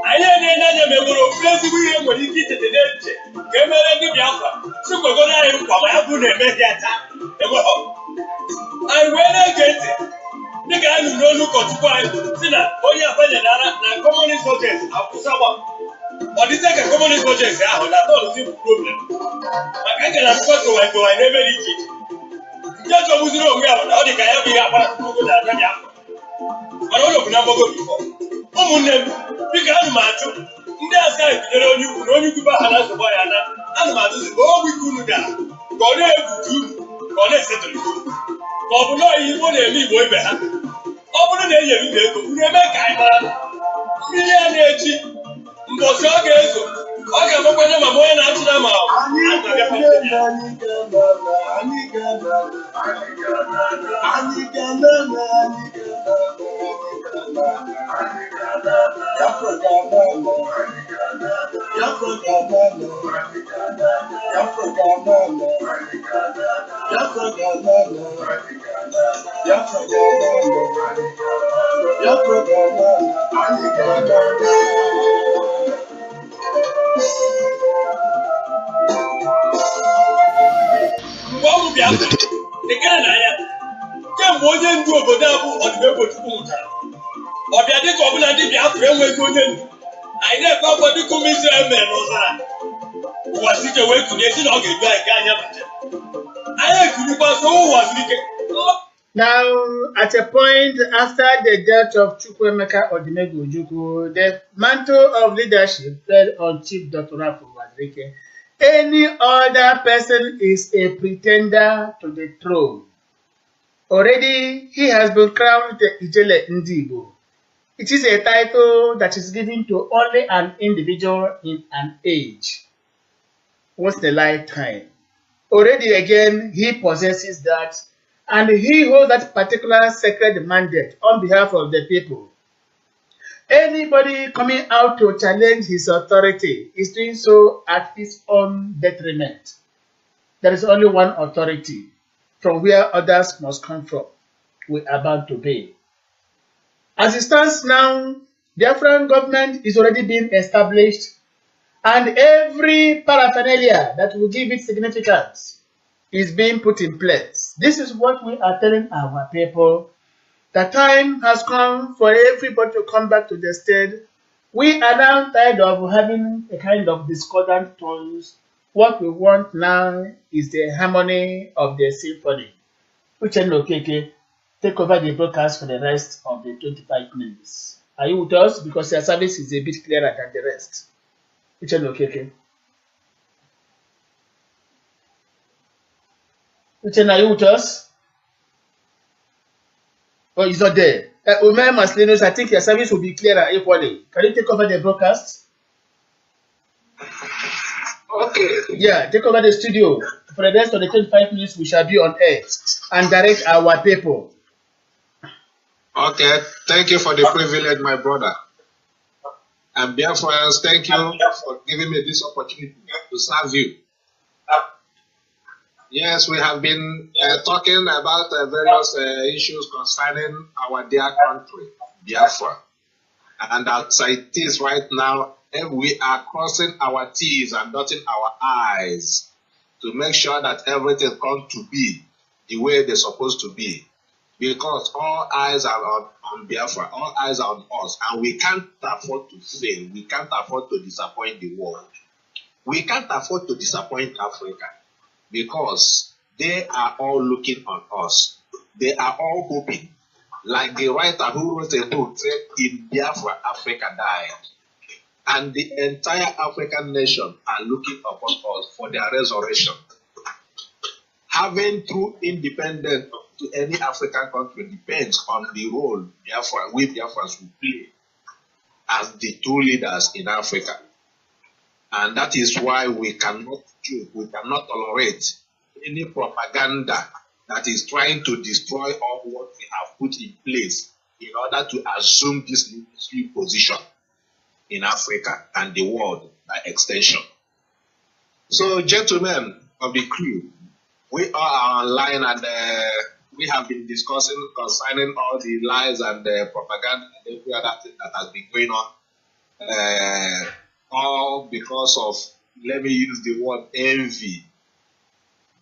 Speaker 7: anyị na-enye anya mewere ofu ezigbo ihe nwere ike ichete n'echiche ka e mere ndị Biafra sikwegoro anyị nkwa ma ya bụrụ na emeghị ya taa enweghọ anyị wee na-ege ntị dịka anyị nụrụ n'olu ụkọchukwu anyị si na onye abanyenara na kọmunist projekt akwụsagba ọ dịte ka kọmunist projekt ahụ na tọrụzi bụ problem maka a gara akwụkwọ towanyị n'ebe dị iche iche nke chọgbuziri onwe ya bụ na ọ dị ka ya bụ ihe agbara tupu na ada Biafra mana ụlọ bụ na mgbago bifọ ụmụnne m dịka ana m ajụ ndị asị anyị bidoro onye ukwu na onye ukwu ba ha na nsogbu ya na ana m ajụzi ka ọgwụ ike unu dara ka ọ na-ebutu unu ka ọ na-esetụrụ unu ka ọ bụ na ọyị Igbo na-eme Igbo ibe ha ọ bụrụ na enyere unu ego unu eme ka anyị mara mmiri a na-echi mbọsị ọ ga-ezo ọ ga-amakwanye ma onye na-achụ na ma mgbe ọ bụ Biafra dịkara na ya kemgbe onye ndu obodo a bụ Odibo Chukwu nwụchara
Speaker 10: ọbịa dịka ọbụla ndị Biafra enweghị onye ndu anyị na-ekpe akwa dịka ụmụ Izrel mere n'ụzara ụwa sike wee kunie si na ọ ga-edu anyị ka anyị bata anyị ekunikwa so ụwa sike.
Speaker 1: Now, at a point after the death of Chukwuemeka Odimegwu Ojukwu, the mantle of leadership fell on Chief Dr. Afo Wadrike. Any other person is a pretender to the throne. Already, he has been crowned the Ijele Ndibo. It is a title that is given to only an individual in an age, once in a lifetime. Already again, he possesses that, and he holds that particular sacred mandate on behalf of the people. Anybody coming out to challenge his authority is doing so at his own detriment. There is only one authority, from where others must come from. We are bound to obey. As it stands now, the Biafran government is already being established, and every paraphernalia that will give it significance is being put in place. This is what we are telling our people. The time has come for everybody to come back to the state. We are now tired of having a kind of discordant tones. What we want now is the harmony of the symphony. Uchenna Okeke, take over the broadcast for the rest of the 25 minutes. Are you with us? Because your service is a bit clearer than the rest. Uchenna Okeke. Uchenna, are you with us? Oh, he's not there. Umar Maslinos, I think your service will be clearer equally. Can you take over the broadcast?
Speaker 4: Okay.
Speaker 1: Yeah, take over the studio. For the rest of the 25 minutes, we shall be on air and direct our people.
Speaker 4: Okay. Thank you for the privilege, my brother. And Biafrans, thank you for giving me this opportunity to serve you. Yes, we have been talking about various issues concerning our dear country, Biafra. And as it is right now, we are crossing our T's and dotting our I's to make sure that everything comes to be the way they're supposed to be. Because all eyes are on Biafra, all eyes are on us, and we can't afford to fail. We can't afford to disappoint the world. We can't afford to disappoint Africa, because they are all looking on us. They are all hoping. Like the writer who wrote a book said, in Biafra, Africa died. And the entire African nation are looking upon us for their resurrection. Having true independence to any African country depends on the role Biafra, we Biafrans will play as the true leaders in Africa. And that is why we cannot joke, we cannot tolerate any propaganda that is trying to destroy all what we have put in place in order to assume this leadership position in Africa and the world by extension. So, gentlemen of the crew, we are online and we have been discussing concerning all the lies and propaganda and every other thing that has been going on. All because of, let me use the word, envy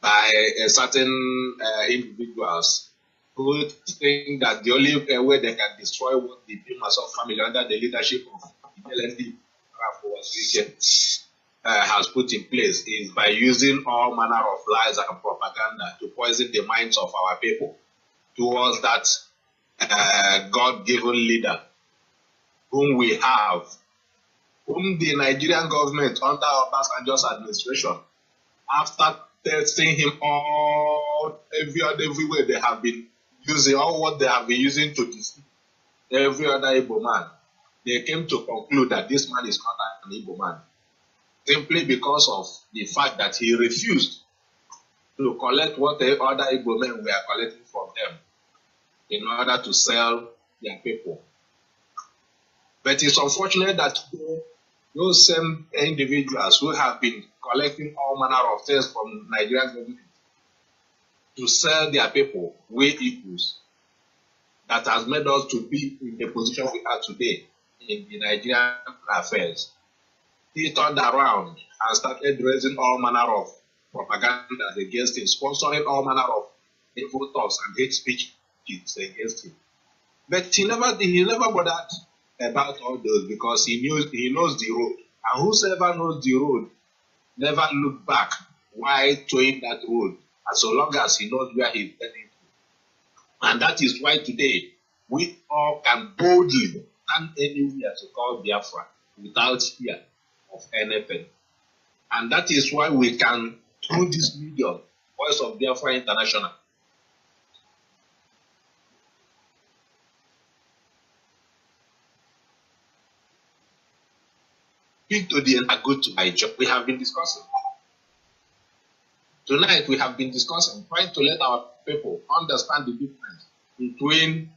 Speaker 4: by a certain individuals who think that the only way they can destroy what the Biafra family under the leadership of LND has put in place is by using all manner of lies and propaganda to poison the minds of our people towards that God-given leader whom we have, whom the Nigerian government under Obasanjo's administration, after testing him all everywhere they have been using, all what they have been using to deceive every other Igbo man, they came to conclude that this man is not an Igbo man, simply because of the fact that he refused to collect what the other Igbo men were collecting from them in order to sell their people. But it's unfortunate that those same individuals who have been collecting all manner of things from Nigerian government to sell their people, we equals, that has made us to be in the position we are today in the Nigerian affairs. He turned around and started raising all manner of propaganda against him, sponsoring all manner of evil thoughts and hate speech against him. But he never bothered about all those because he knows the road. And whosoever knows the road never look back while towing that road, as so long as he knows where he's heading to. And that is why today we all can boldly stand anywhere to call Biafra without fear of anything. And that is why we can, through this medium, Voice of Biafra International, speak to the ENUGU to my job. We have been discussing. Tonight we have been discussing, trying to let our people understand the difference between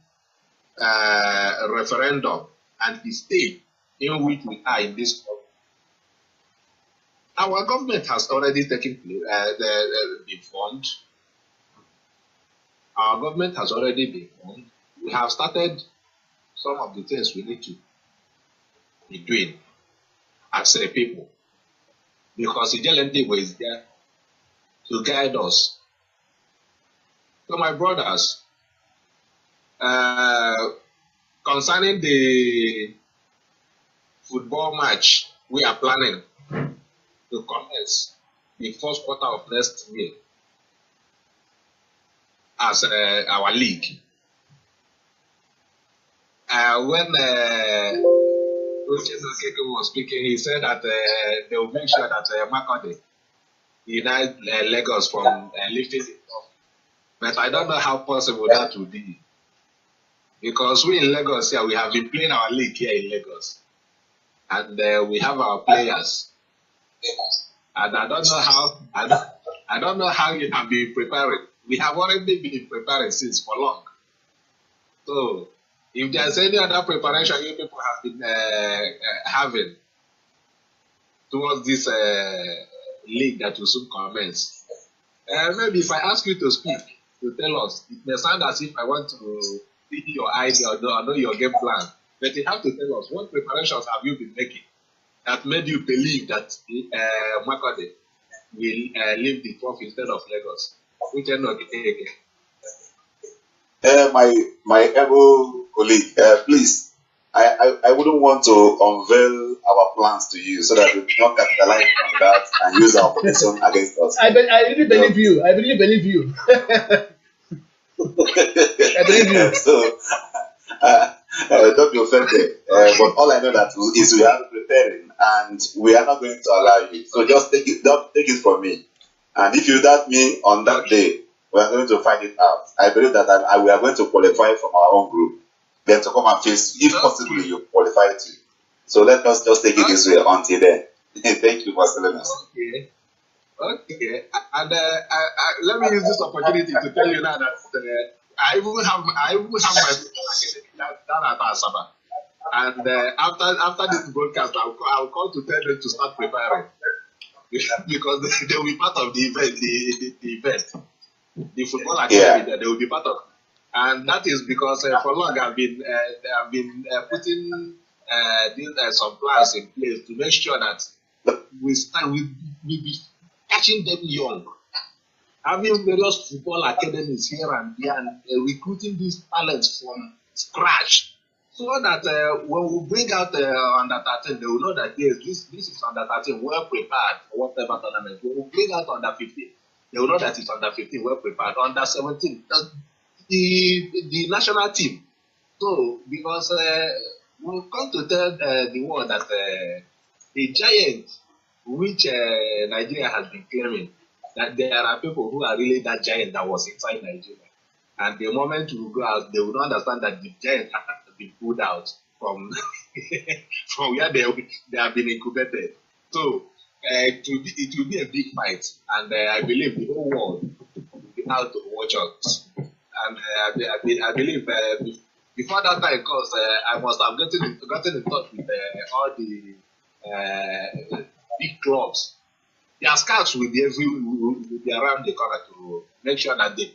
Speaker 4: referendum and the state in which we are in this country. Our government has already taken been formed. Our government has already been formed. We have started some of the things we need to be doing as a people, because the LND is there to guide us. So my brothers, concerning the football match we are planning to commence the first quarter of next year as our league. When was speaking, he said that they will make sure that Makode unite Lagos from lifting it off. But I don't know how possible that will be. Because we in Lagos here, we have been playing our league here in Lagos. And we have our players. And I don't know how you have been preparing. We have already been preparing since for long. So if there's any other preparation you people have been having towards this league that will soon commence, maybe if I ask you to speak, to tell us, it may sound as if I want to see your idea or know your game plan, but you have to tell us what preparations have you been making that made you believe that Makode will leave the trophy instead of Lagos. Which end of the day again?
Speaker 5: My able colleague, please, I wouldn't want to unveil our plans to you so that we do not capitalize on that and use our position against us.
Speaker 1: I really believe you. I really believe you. I believe you.
Speaker 5: So, don't be offended. But all I know that is we are preparing and we are not going to allow you. So just take it from me. And if you doubt me on that day, we are going to find it out. I believe that we are going to qualify from our own group. Then to come and face, if possibly you qualify too. So let us just take it this way until then. Thank you for telling us.
Speaker 4: Okay. Okay. And let me use this opportunity to tell you now that I even have my down at Asaba. And after this broadcast, I'll call to tell them to start preparing. Because they will be part of the event, the football academy. They will be part of, and that is because for long I've been putting some plans in place to make sure that we be catching them young, having various football academies here and there, and recruiting these talents from scratch. So that when we bring out under 13, they will know that yes, this is under 13, well prepared for whatever tournament. When we bring out under 15, they will know that it's under 15, well prepared. Under 17, the national team. So because we've come to tell the world that the giant which Nigeria has been claiming, that there are people who are really that giant that was inside Nigeria. And the moment we go out, they will not understand that the giant has been pulled out from from where they have been incubated. So it will be a big fight, and I believe the whole world will be out to watch us. And I believe before that time comes, I must have gotten in touch with all the big clubs. Their scouts will be around the corner to make sure that they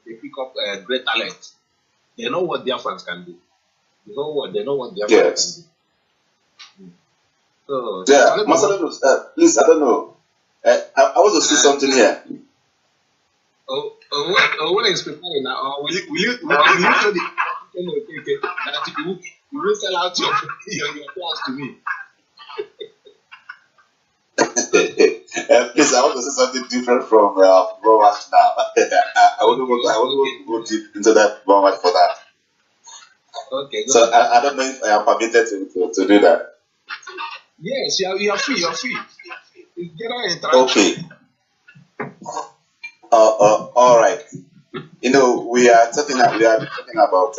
Speaker 4: pick up great talent. They know what their fans can do. They know what their fans can do. So,
Speaker 5: yeah, please, I don't know. I want to see something here.
Speaker 4: When is preparing now? Will you show the that you will sell out your plans to me.
Speaker 5: Please, I want to say something different from Bomat now. I wouldn't want to go deep into that Bomat for that.
Speaker 4: Okay.
Speaker 5: So I don't know if I am permitted to do that.
Speaker 4: Yes, you are free. You're free.
Speaker 5: Okay. All right. You know, we are talking about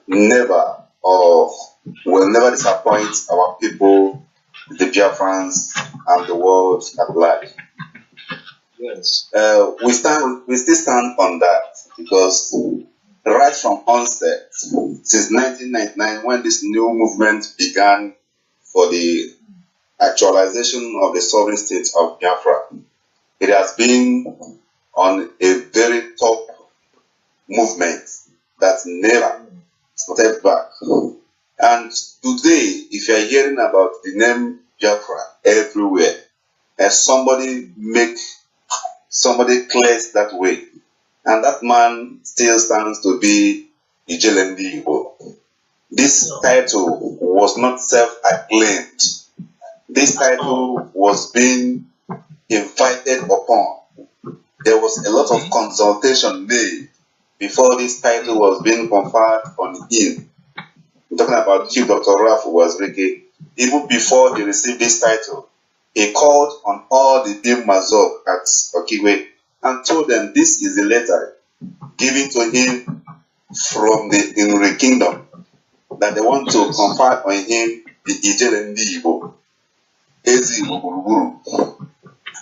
Speaker 5: never or will never disappoint our people, the Biafrans, and the world at large.
Speaker 4: Yes.
Speaker 5: We still stand on that because right from onset, since 1999, when this new movement began for the actualization of the sovereign state of Biafra, it has been on a very top movement that never stepped back. And today, if you are hearing about the name Biafra everywhere, as somebody clears that way, and that man still stands to be Ijelembi Igbo. This title was not self-acclaimed. This title was being invited upon. There was a lot of consultation made before this title was being conferred on him. I'm talking about Chief Dr. Ralph Wazirike. Even before he received this title, he called on all the Bim Mazok at Okigwe and told them this is the letter given to him from the Inri Kingdom that they want to confer on him the Ijelembi Igbo, Ezi Igbo Gburugburu.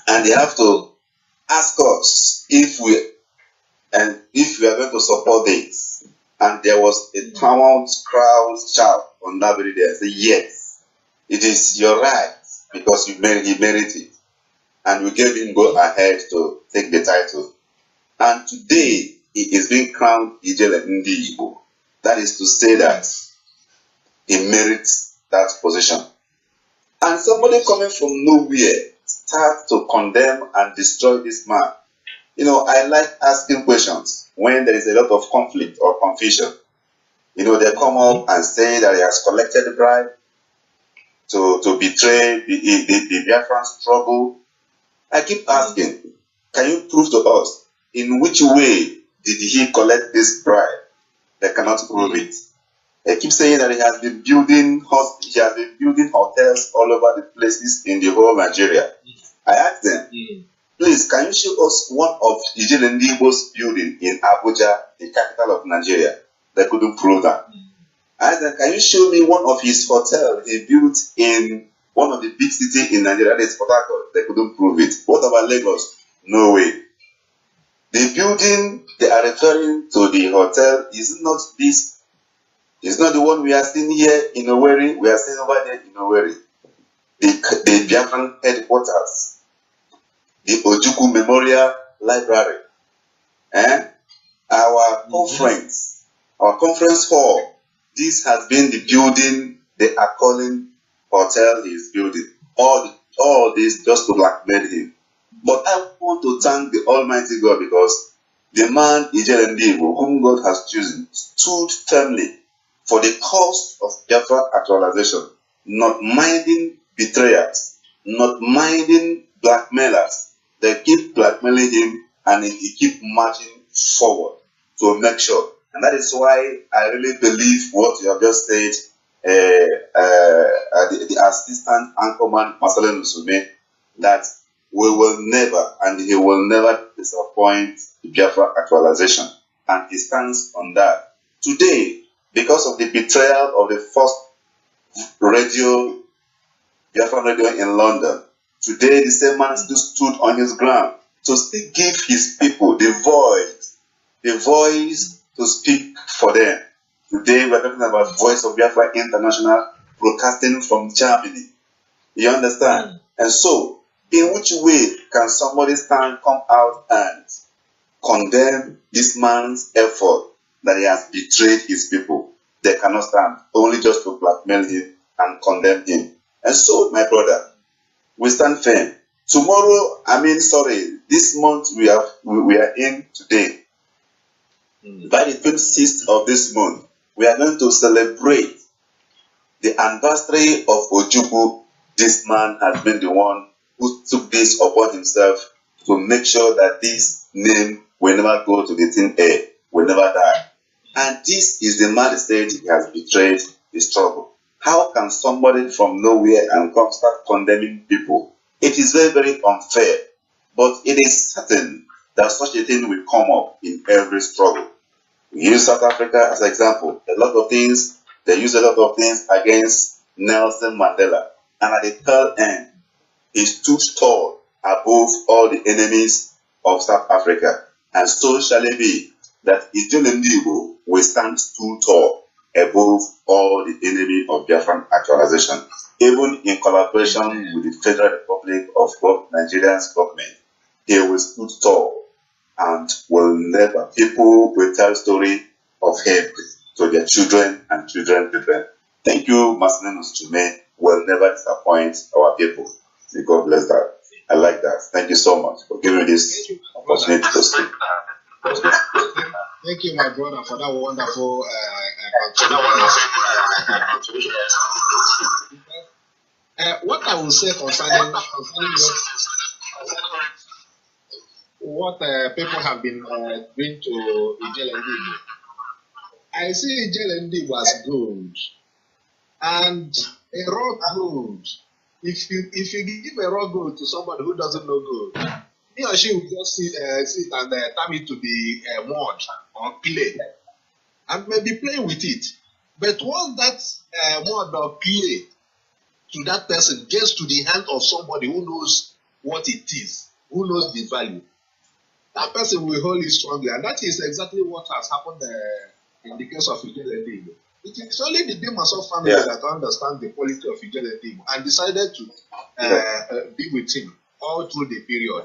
Speaker 5: And they have to ask us if we are going to support this. And there was a crowd shout on that very day. I said, yes, it is your right because he merited it. And we gave him go ahead to take the title. And today, he is being crowned Ijelembi Igbo. That is to say that he merits that position. And somebody coming from nowhere starts to condemn and destroy this man. You know, I like asking questions when there is a lot of conflict or confusion. You know, they come up and say that he has collected the bribe to betray the Biafran struggle. I keep asking, can you prove to us in which way did he collect this bribe? They cannot prove it. They keep saying that he has been building hotels all over the places in the whole Nigeria. I asked them, please, can you show us one of Ijelembi Igbo's building in Abuja, the capital of Nigeria? They couldn't prove that. I asked them, can you show me one of his hotels he built in one of the big cities in Nigeria, that is Port Harcourt? They couldn't prove it. What about Lagos? No way. The building they are referring to, the hotel, is not this. It's not the one we are seeing here in Owerri. We are seeing over there in Owerri. The Biafran headquarters, the Ojukwu Memorial Library, our conference hall. This has been the building they are calling hotel he is building. All this just to blackmail him. But I want to thank the Almighty God because the man Ijelembi Igbo, whom God has chosen, stood firmly for the cause of Biafra actualization, not minding betrayers, not minding blackmailers. They keep blackmailing him and he keep marching forward to make sure. And that is why I really believe what you have just said, the assistant anchorman, Marcelin Musume, that we will never and he will never disappoint the Biafra actualization. And he stands on that. Today, because of the betrayal of the first Biafra radio in London, today the same man still stood on his ground to still give his people the voice to speak for them. Today we are talking about Voice of Biafra International broadcasting from Germany. You understand? And so, in which way can somebody come out and condemn this man's effort that he has betrayed his people? They cannot stand, only just to blackmail him and condemn him. And so, my brother, we stand firm. Tomorrow, this month we are in today. By the 26th of this month, we are going to celebrate the anniversary of Ojukwu. This man has been the one who took this upon himself to make sure that this name will never go to the thin air, will never die. And this is the man that said he has betrayed the struggle. How can somebody from nowhere and come start condemning people? It is very, very unfair. But it is certain that such a thing will come up in every struggle. We use South Africa as an example. They use a lot of things against Nelson Mandela. And at the tail end, he stood tall above all the enemies of South Africa. And so shall it be that ENUGU will stand stood tall above all the enemy of Biafran actualization, even in collaboration with the Federal Republic of Nigeria's government. He will stand tall and will never, people will tell story of him to their children and children. Thank you, Marcelinus Chume, will never disappoint our people. May God bless that. I like that. Thank you so much for giving me this opportunity to speak.
Speaker 4: Thank you, my brother, for that wonderful contribution. What I will say concerning what people have been doing to Ijelendi, I see Ijelendi was good, and a raw gold. If you give a raw gold to somebody who doesn't know gold, he or she will just sit and turn it to be mud or clay, and maybe playing with it. But once that mud or clay to that person gets to the hand of somebody who knows what it is, who knows the value, that person will hold it strongly. And that is exactly what has happened in the case of Ijelendi. It is only the Dimaso family that understand the quality of Ijelendi and decided to be with him all through the period.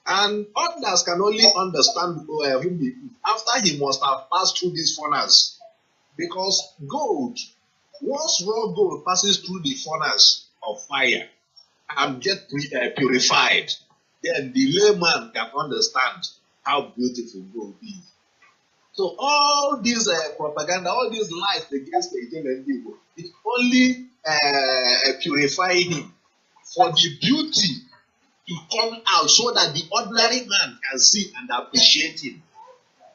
Speaker 4: And others can only understand him after he must have passed through this furnace. Because gold, once raw gold passes through the furnace of fire and get purified, then the layman can understand how beautiful gold is. So all this propaganda, all these lies against the Ijelendi, it only purifying him for the beauty to come out so that the ordinary man can see and appreciate him.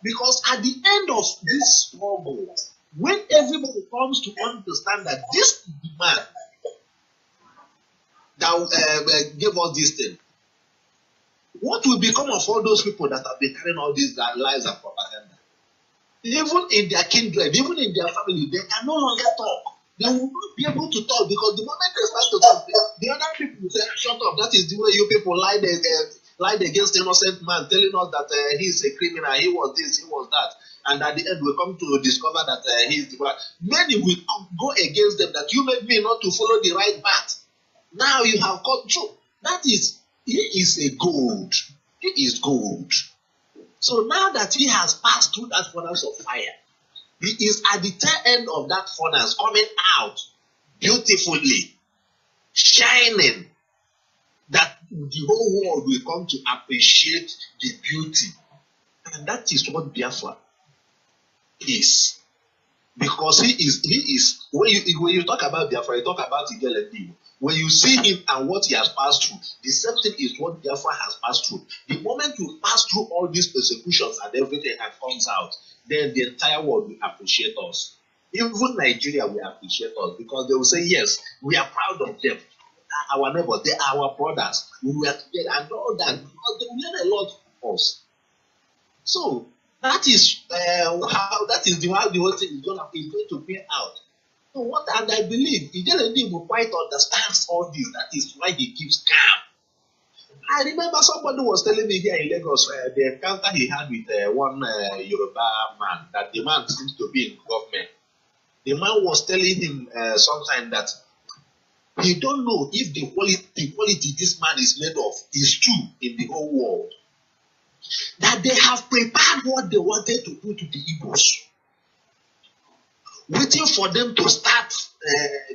Speaker 4: Because at the end of this struggle, when everybody comes to understand that this is the man that gave us this thing, what will become of all those people that have been carrying all these lies and propaganda? Even in their kindred, even in their family, they can no longer talk. They will not be able to talk because the moment they start to talk, the other people will say, shut up, that is the way you people lied against the innocent man, telling us that he is a criminal, he was this, he was that. And at the end, we come to discover that he is the one. Many will go against them, that you made me not to follow the right path. Now you have come true. That is, he is a gold. He is gold. So now that he has passed through that furnace of fire, he is at the tail end of that furnace, coming out beautifully, shining, that the whole world will come to appreciate the beauty. And that is what Biafra is. Because he is when you talk about Biafra, you talk about Ijelendi. When you see him and what he has passed through, the same thing is what Biafra has passed through. The moment you pass through all these persecutions and everything and comes out, then the entire world will appreciate us. Even Nigeria will appreciate us because they will say, yes, we are proud of them. Our neighbors, they are our brothers. We were together and all that because they learn a lot from us. So that is how the whole thing is going to play out. So what and I believe Ijelendi will quite understands all this. That is why he keeps calm. I remember somebody was telling me here in Lagos the encounter he had with one Yoruba man, that the man seems to be in government. The man was telling him sometime that he don't know if the quality this man is made of is true in the whole world. That they have prepared what they wanted to do to the Igbos, waiting for them to start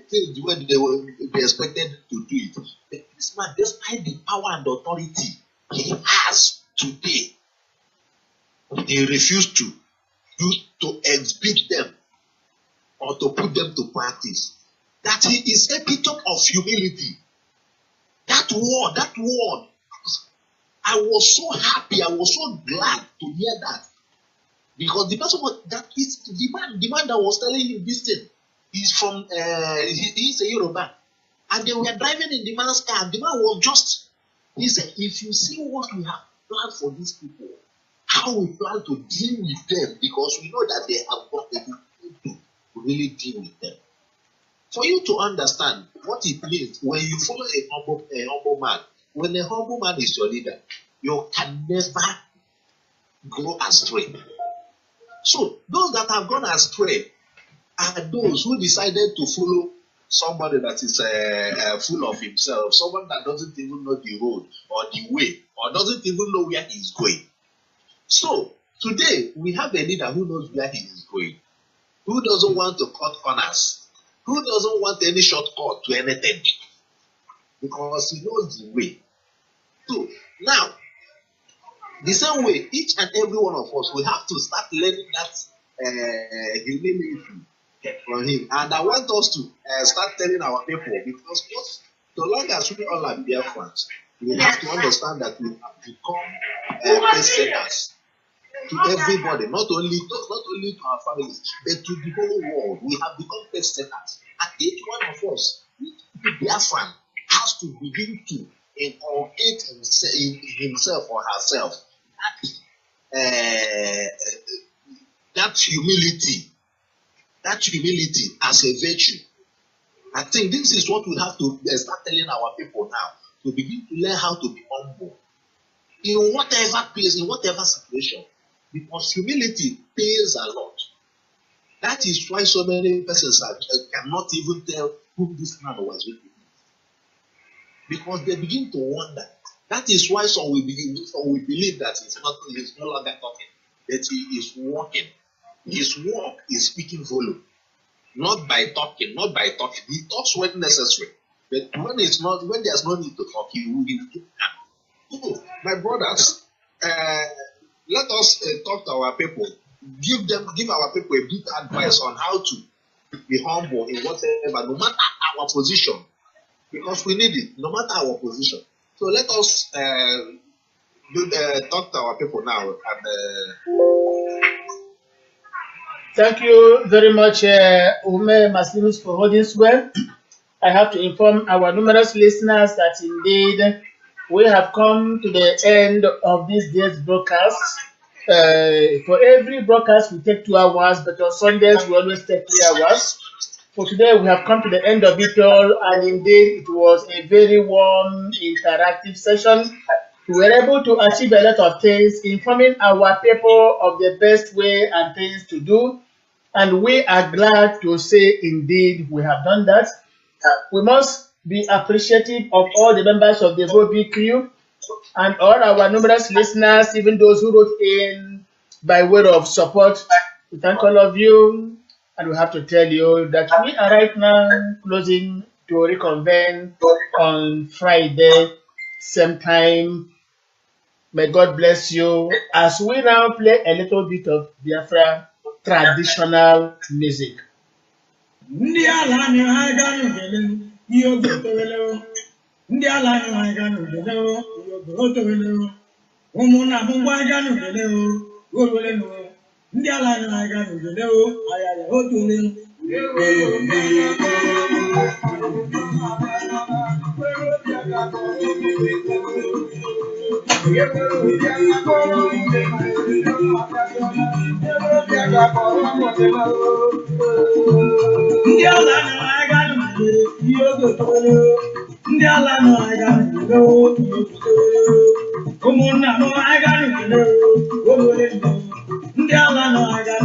Speaker 4: things when they expected to do it. But this man, despite the power and authority he has today, he refused to. to exhibit them or to put them to practice. That he is epitome of humility. That word. I was so happy, I was so glad to hear that. Because the person that is the man that was telling him this thing is from he's a Yoruba. And they were driving in the man's car. The man was just, he said, if you see what we have planned for these people, how we plan to deal with them, because we know that they have got the people to really deal with them. For you to understand what it means when you follow a humble man, when a humble man is your leader, you can never go astray. So those that have gone astray are those who decided to follow somebody that is full of himself, someone that doesn't even know the road or the way, or doesn't even know where he's going. So today we have a leader who knows where he is going, who doesn't want to cut corners, who doesn't want any shortcut to anything, because he knows the way. So now, the same way, each and every one of us, we have to start learning that humility from him. And I want us to start telling our people, because so long as we all are Biafrans, we have to understand that we have become pace setters to everybody, not only to our families, but to the whole world. We have become pace setters. And each one of us, each Biafran, has to begin to inculcate himself or herself that humility as a virtue. I think this is what we have to start telling our people now, to begin to learn how to be humble in whatever place, in whatever situation, because humility pays a lot. That is why so many persons cannot even tell who this man was with, because they begin to wonder. That is why some we believe that he's no longer talking, that he is walking. His walk is speaking volume, not by talking. He talks when necessary, but when there's no need to talk, he will keep calm. So, my brothers, let us talk to our people. Give our people a bit advice on how to be humble in whatever, no matter our position, because we need it, no matter our position. So let us talk to our people now.
Speaker 1: Thank you very much, Ume Masimus, for holding well. I have to inform our numerous listeners that indeed we have come to the end of this day's broadcast. For every broadcast, we take 2 hours, but on Sundays, we always take 3 hours. For today, we have come to the end of it all, and indeed, it was a very warm, interactive session. We were able to achieve a lot of things, informing our people of the best way and things to do, and we are glad to say, indeed, we have done that. We must be appreciative of all the members of the VOB crew and all our numerous listeners, even those who wrote in by way of support. We thank all of you. And we have to tell you that we are right now closing to reconvene on Friday, same time. May God bless you as we now play a little bit of Biafra traditional music.
Speaker 7: Ndị ala anyị na-aga n'obodo ayaya otu ole ndị ala na-aga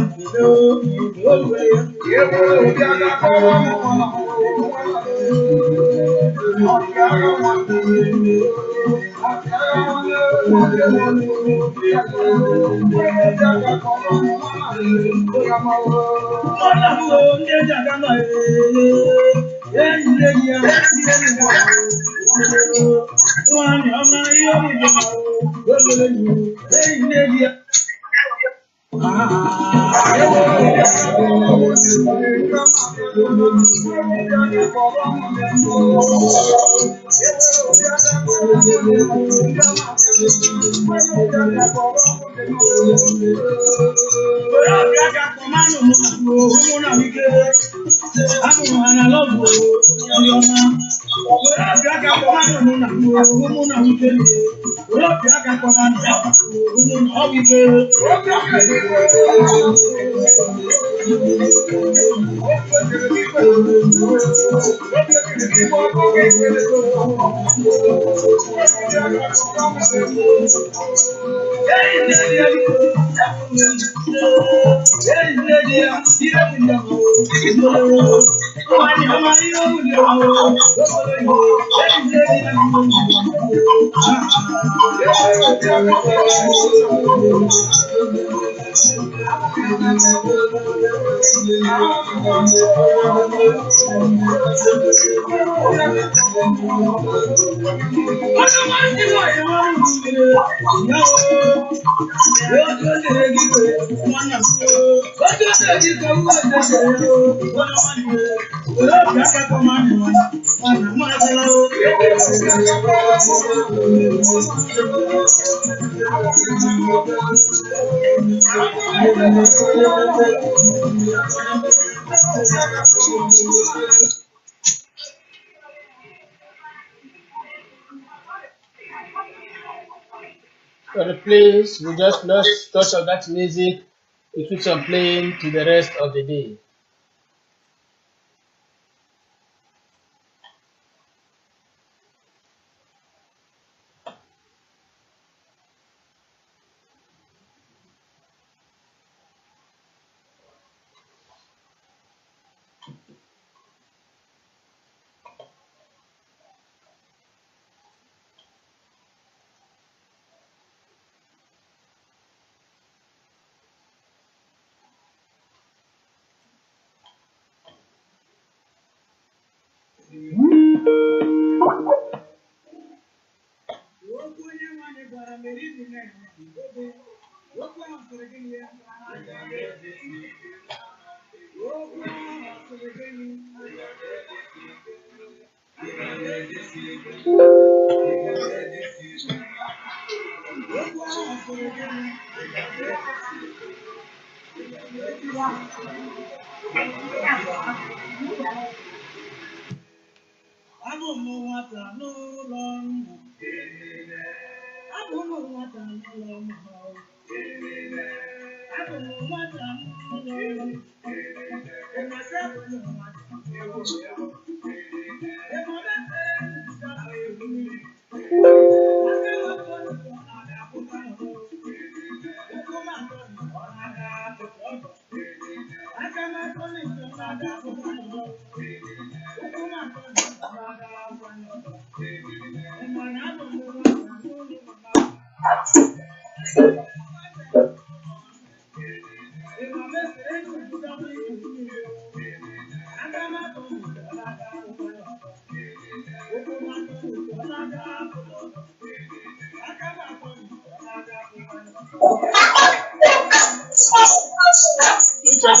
Speaker 1: Please, we just lost touch of that music. It keeps on playing to the rest of the day.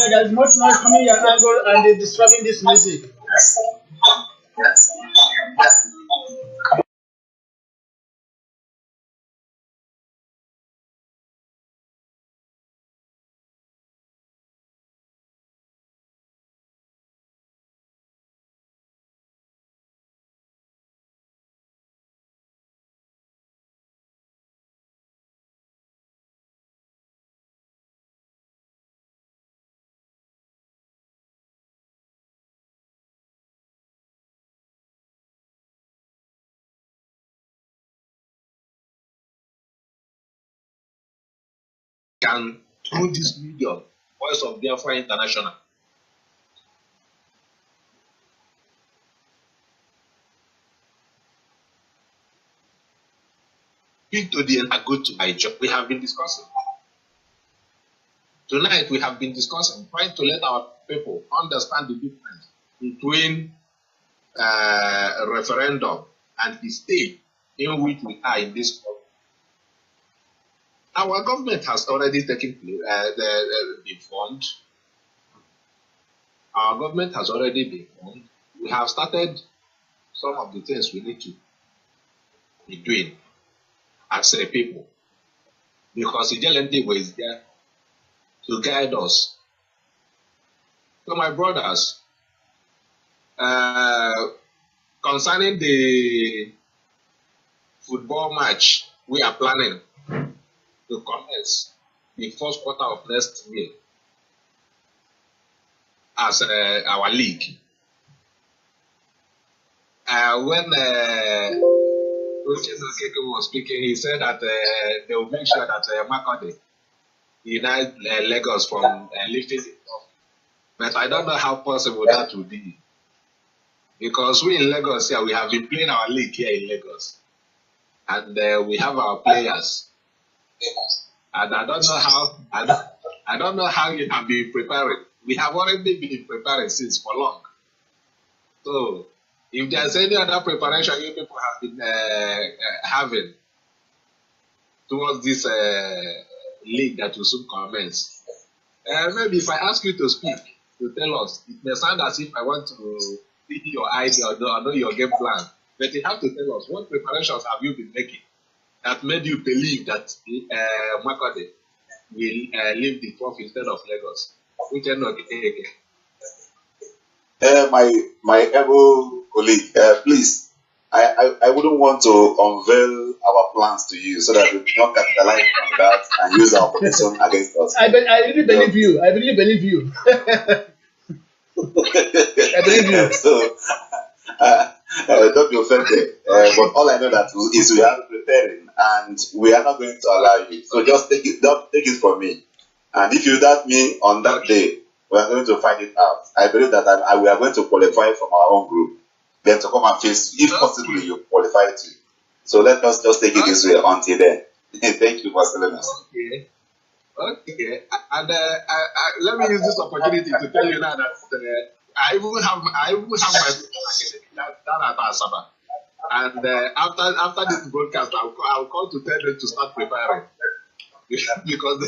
Speaker 1: There's much noise coming your angle and it's disturbing this music.
Speaker 4: Can through this medium, Voice of Biafra International, speak to the ENUGU to my job. We have been discussing. Tonight we have been discussing, trying to let our people understand the difference between a referendum and the state in which we are in this country. Our government has already taken the fund Our government has already been formed. We have started some of the things we need to be doing as a people, because the Ijelendigbo is there to guide us. So my brothers, concerning the football match we are planning to commence the first quarter of next year as our league. When Coach Okeke was speaking, he said that they will make sure that Makode unites Lagos from lifting it off. But I don't know how possible that will be. Because we in Lagos here, we have been playing our league here in Lagos. And we have our players. And I don't know how you have been preparing. We have already been preparing since for long. So if there's any other preparation you people have been having towards this league that will soon commence, maybe if I ask you to speak, to tell us, it may sound as if I want to see your idea or know your game plan, but you have to tell us what preparations have you been making that made you believe that Makode will leave the trough instead of Lagos. Which end of the day again?
Speaker 5: My able colleague, please, I wouldn't want to unveil our plans to you so that we don't capitalize on that and use our position against us.
Speaker 1: I really believe you. I really believe you. I believe you.
Speaker 5: So, don't be offended. But all I know that is we are preparing and we are not going to allow you. So just take it from me. And if you doubt me on that day, we are going to find it out. I believe that we are going to qualify from our own group. Then to come and face, if possibly you qualify too. So let us just take it this way until then. Thank you for telling us.
Speaker 4: Okay. Okay. And let me use this opportunity to tell you now that I even have my down at Asaba. And after this broadcast, I'll call to tell them to start preparing. Because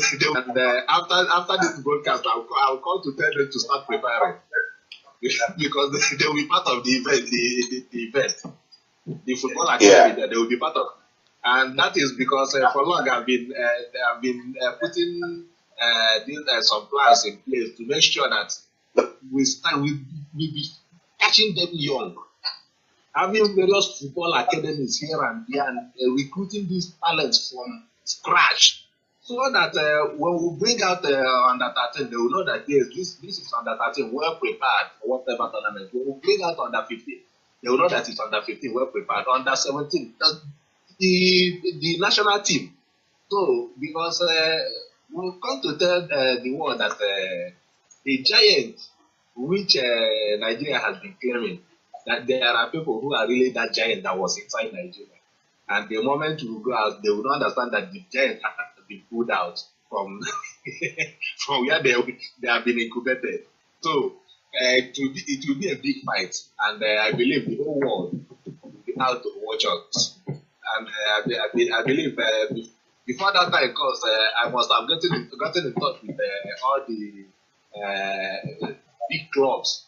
Speaker 4: after this broadcast, I'll call to tell them to start preparing. Because they will be part of the event, the event, the football academy. Yeah. They will be part of, and that is because for long I've been putting some plans in place to make sure that we be catching them young, having various football academies here and there, and recruiting these talents from scratch. So that when we bring out under 13, they will know that yes, this is under 13, well prepared for whatever tournament. When we bring out under 15, they will know that it's under 15, well prepared. Under 17, the national team. So because we've come to tell the world that the giant which Nigeria has been claiming, that there are people who are really that giant that was inside Nigeria. And the moment we go out, they will not understand that the giant has been pulled out from from where they have been incubated. So it will be a big fight, and I believe the whole world will be out to watch us. And I believe before that time comes, I must have gotten in touch with all the big clubs.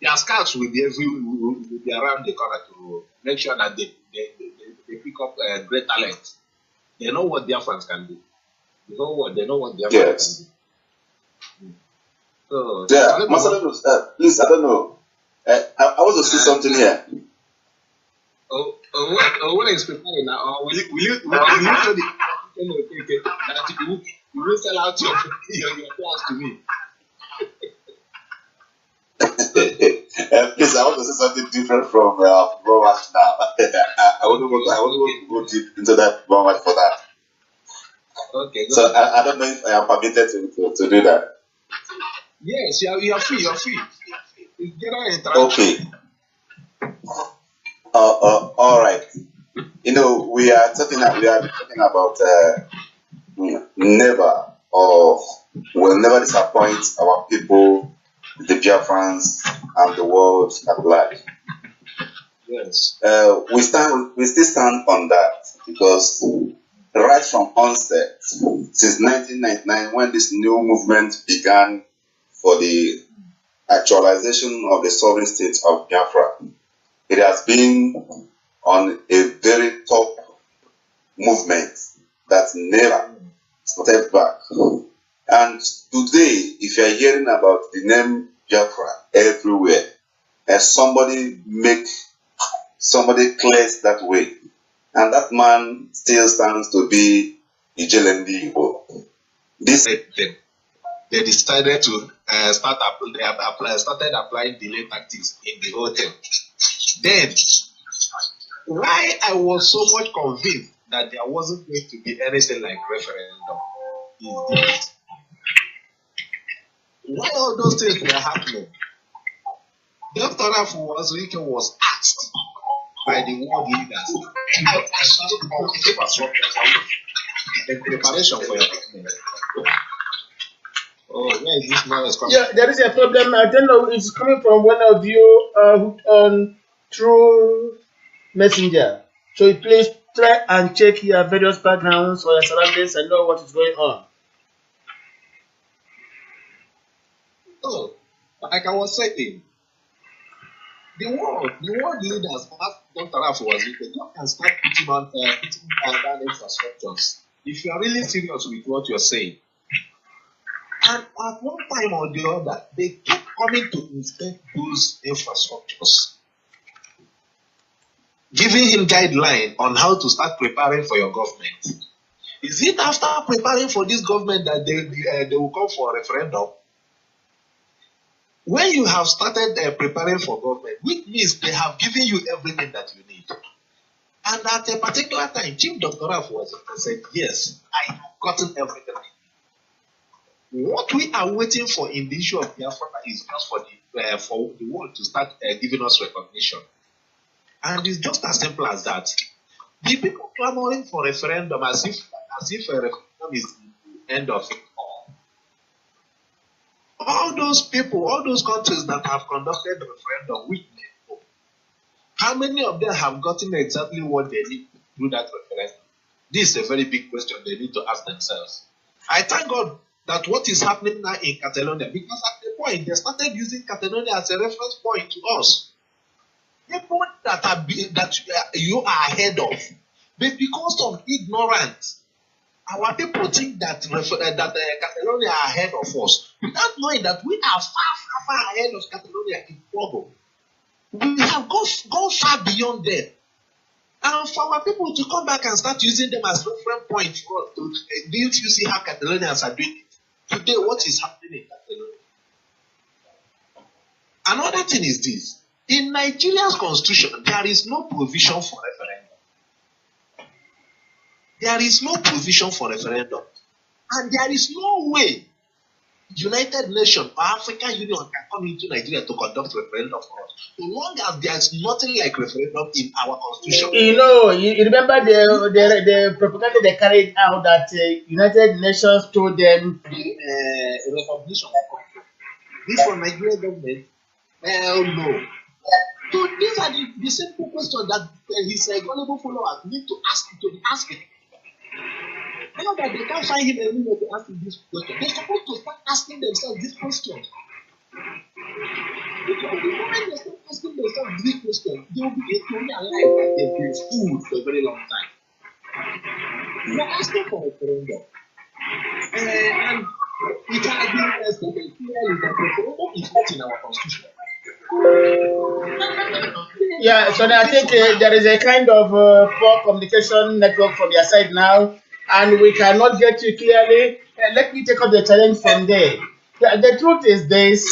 Speaker 4: Their scouts will be around the corner to make sure that they pick up great talent. They know what their fans can do. They know what their fans can do. So,
Speaker 5: yeah, please, I don't know. I want to see something here.
Speaker 4: When is preparing now? Will you tell the that you will sell out your plans to me?
Speaker 5: Please, I want to say something different from football match now. I wouldn't want to go deep into that football match for that.
Speaker 4: Okay.
Speaker 5: So I don't know if I am permitted to do that.
Speaker 4: Yes, you are free.
Speaker 5: Okay. All right. You know, we are talking about never or will never disappoint our people, the Biafrans, and the world at large.
Speaker 4: Yes.
Speaker 5: We still stand on that because right from onset, since 1999, when this new movement began for the actualization of the sovereign state of Biafra. It has been on a very top movement that never stepped back. And today, if you are hearing about the name Biafra everywhere, as somebody clears that way, and that man still stands to be Ijelendi Igbo. This thing, they decided to started applying delay tactics in the whole thing. Then, why I was so much convinced that there wasn't going to be anything like referendum is this. Why all those things were happening? Dr. Afuwazuike was asked by the world leaders in preparation for your government. Oh, where is this noise coming?
Speaker 1: Yeah, there is a problem. I don't know. It's coming from one of you on through Messenger. So please try and check your various backgrounds or your surroundings and know what is going on.
Speaker 5: Oh, like I was saying, the world leaders asked Dr. Afuwazuike to and start putting down infrastructures. If you are really serious with what you're saying. And at one time or the other, they kept coming to inspect those infrastructures, giving him guidelines on how to start preparing for your government. Is it after preparing for this government that they will come for a referendum? When you have started preparing for government, which means they have given you everything that you need. And at a particular time, Chief Dr. Afuwazuike said, yes, I have gotten everything. What we are waiting for in the issue of Biafra is just for the world to start giving us recognition. And it's just as simple as that. The people clamoring for referendum as if a referendum is the end of it all. All those people, all those countries that have conducted the referendum, which they know, how many of them have gotten exactly what they need to do that referendum? This is a very big question they need to ask themselves. I thank God that what is happening now in Catalonia, because at the point they started using Catalonia as a reference point to us. People that you are ahead of, but because of ignorance, our people think that Catalonia are ahead of us, without knowing that we are far ahead of Catalonia in trouble. We have gone far beyond them. And for our people to come back and start using them as reference point for us, didn't you see how Catalonians are doing it? Today, what is happening in Catalonia? Another thing is this. In Nigeria's constitution, there is no provision for referendum. There is no provision for referendum. And there is no way United Nations or African Union can come into Nigeria to conduct referendum for us. So long as there is nothing like referendum in our constitution.
Speaker 1: You know, you remember the propaganda they carried out that United Nations told them
Speaker 5: recognition of country. This for Nigerian government? Hell no. So these are the simple questions that his gullible followers need to ask him. Now that they can't find him anymore to ask him this question, they're supposed to start asking themselves this question. Because the moment they start asking themselves this question, they will begin to realize that they've been fooled for a very long time. They're asking for a referendum. And it has been stated clearly that referendum is not in our constitution.
Speaker 1: Yeah, so I think there is a kind of poor communication network from your side now, and we cannot get you clearly. Let me take up the challenge from there. The truth is this: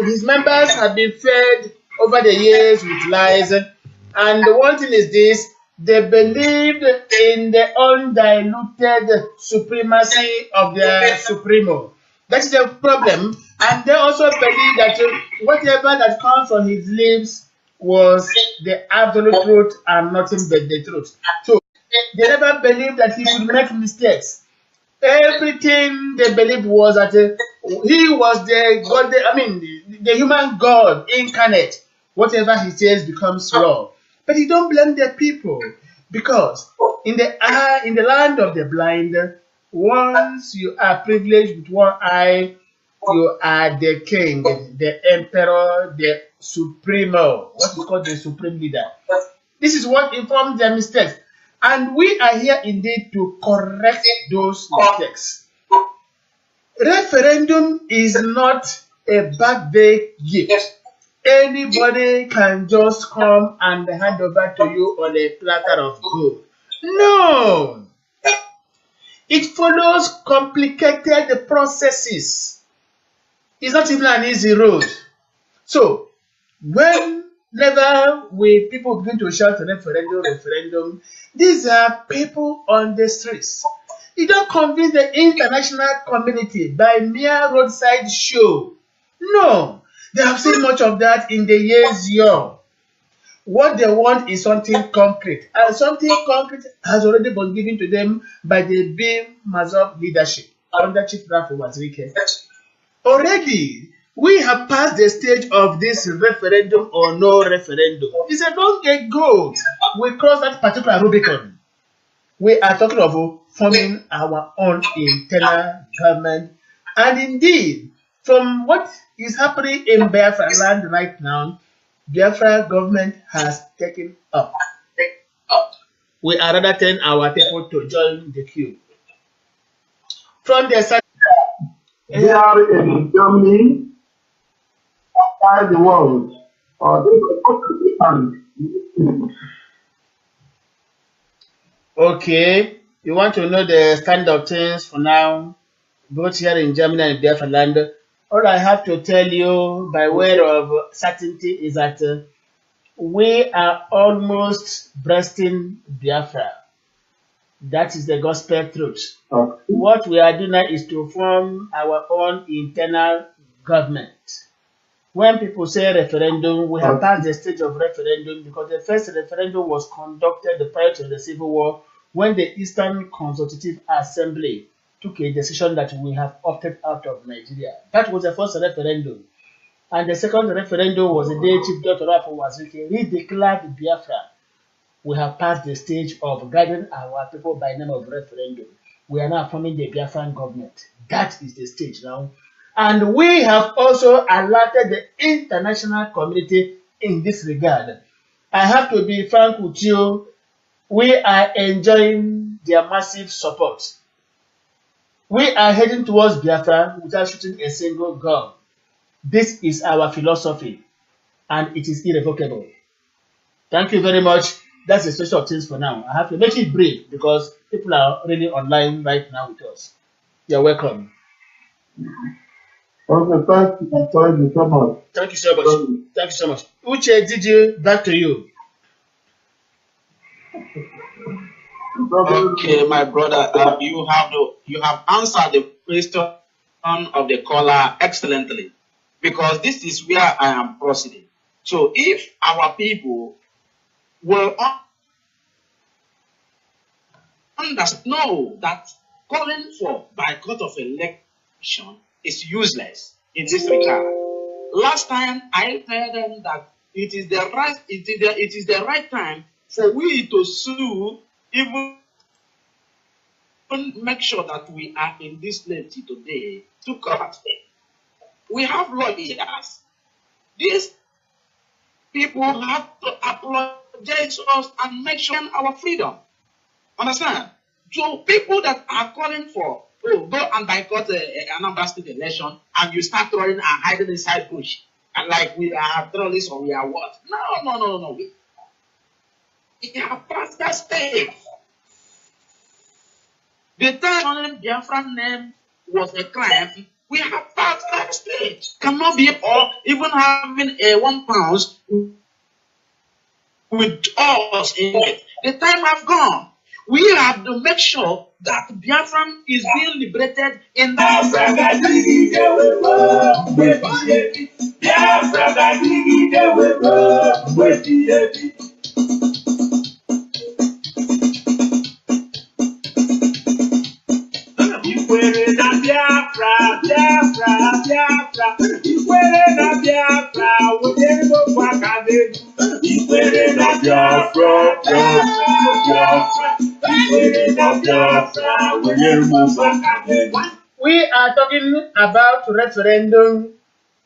Speaker 1: his members have been fed over the years with lies, and the one thing is this: they believed in the undiluted supremacy of their supremo. That is the problem. And they also believe that whatever that comes from his lips was the absolute truth and nothing but the truth. So they never believed that he would make mistakes. Everything they believed was that he was the God, the human God incarnate. Whatever he says becomes law. But he don't blame the people, because in the land of the blind, once you are privileged with one eye, you are the king, the emperor, the supremo, what is called the supreme leader. This is what informs their mistakes. And we are here indeed to correct those mistakes. Referendum is not a birthday gift. Anybody can just come and hand over to you on a platter of gold. No! It follows complicated processes. It's not even an easy road. So, whenever people begin to shout referendum, referendum, these are people on the streets. You don't convince the international community by mere roadside show. No, they have seen much of that in the years young. What they want is something concrete, and something concrete has already been given to them by the Bim Mazov leadership under Chief Rafo Wazirike. Already, we have passed the stage of this referendum or no referendum. It's a long ago. We crossed that particular Rubicon. We are talking of forming our own internal government. And indeed, from what is happening in Biafra land right now, Biafra government has taken up. We are rather telling our people to join the queue. From the side,
Speaker 6: They are in Germany, outside the world, or they are.
Speaker 1: okay, you want to know the stand of things for now, both here in Germany and Biafra land. All I have to tell you by way of certainty is that we are almost breasting Biafra. That is the gospel truth.
Speaker 6: Okay.
Speaker 1: What we are doing now is to form our own internal government. When people say referendum, we have passed the stage of referendum because the first referendum was conducted prior to the Civil War when the Eastern Consultative Assembly took a decision that we have opted out of Nigeria. That was the first referendum. And the second referendum was the day Chief Dr. Rafo Wazirike redeclared Biafra. We have passed the stage of guiding our people by name of referendum. We are now forming the Biafran government. That is the stage now. And we have also alerted the international community in this regard. I have to be frank with you, we are enjoying their massive support. We are heading towards Biafra without shooting a single gun. This is our philosophy, and it is irrevocable. Thank you very much. That's the state of things for now. I have to make it brief because people are really online right now with us. You're welcome.
Speaker 6: Okay, thank you so much.
Speaker 1: Thank you so much. Thank you so much. Uche, did you? Back to you.
Speaker 2: Okay, my brother, you have answered the question of the caller excellently, because this is where I am proceeding. So, if our people will know that calling for boycott of election is useless in this regard. Last time I told them that it is the right time for we to sue, even make sure that we are in this place today to correct them. We have lawyers. These people have to apologize to us and make sure our freedom. Understand? So people that are calling for, go and boycott Anambra state election, and you start throwing and hiding inside bush, and like we are terrorists or we are what? No. We have passed that stage. The time on Biafran name was a crime. We have passed that stage. Cannot be all, even having a £1 with us in it. The time has gone. We have to make sure that Biafran is being liberated in that.
Speaker 1: we are talking about referendum,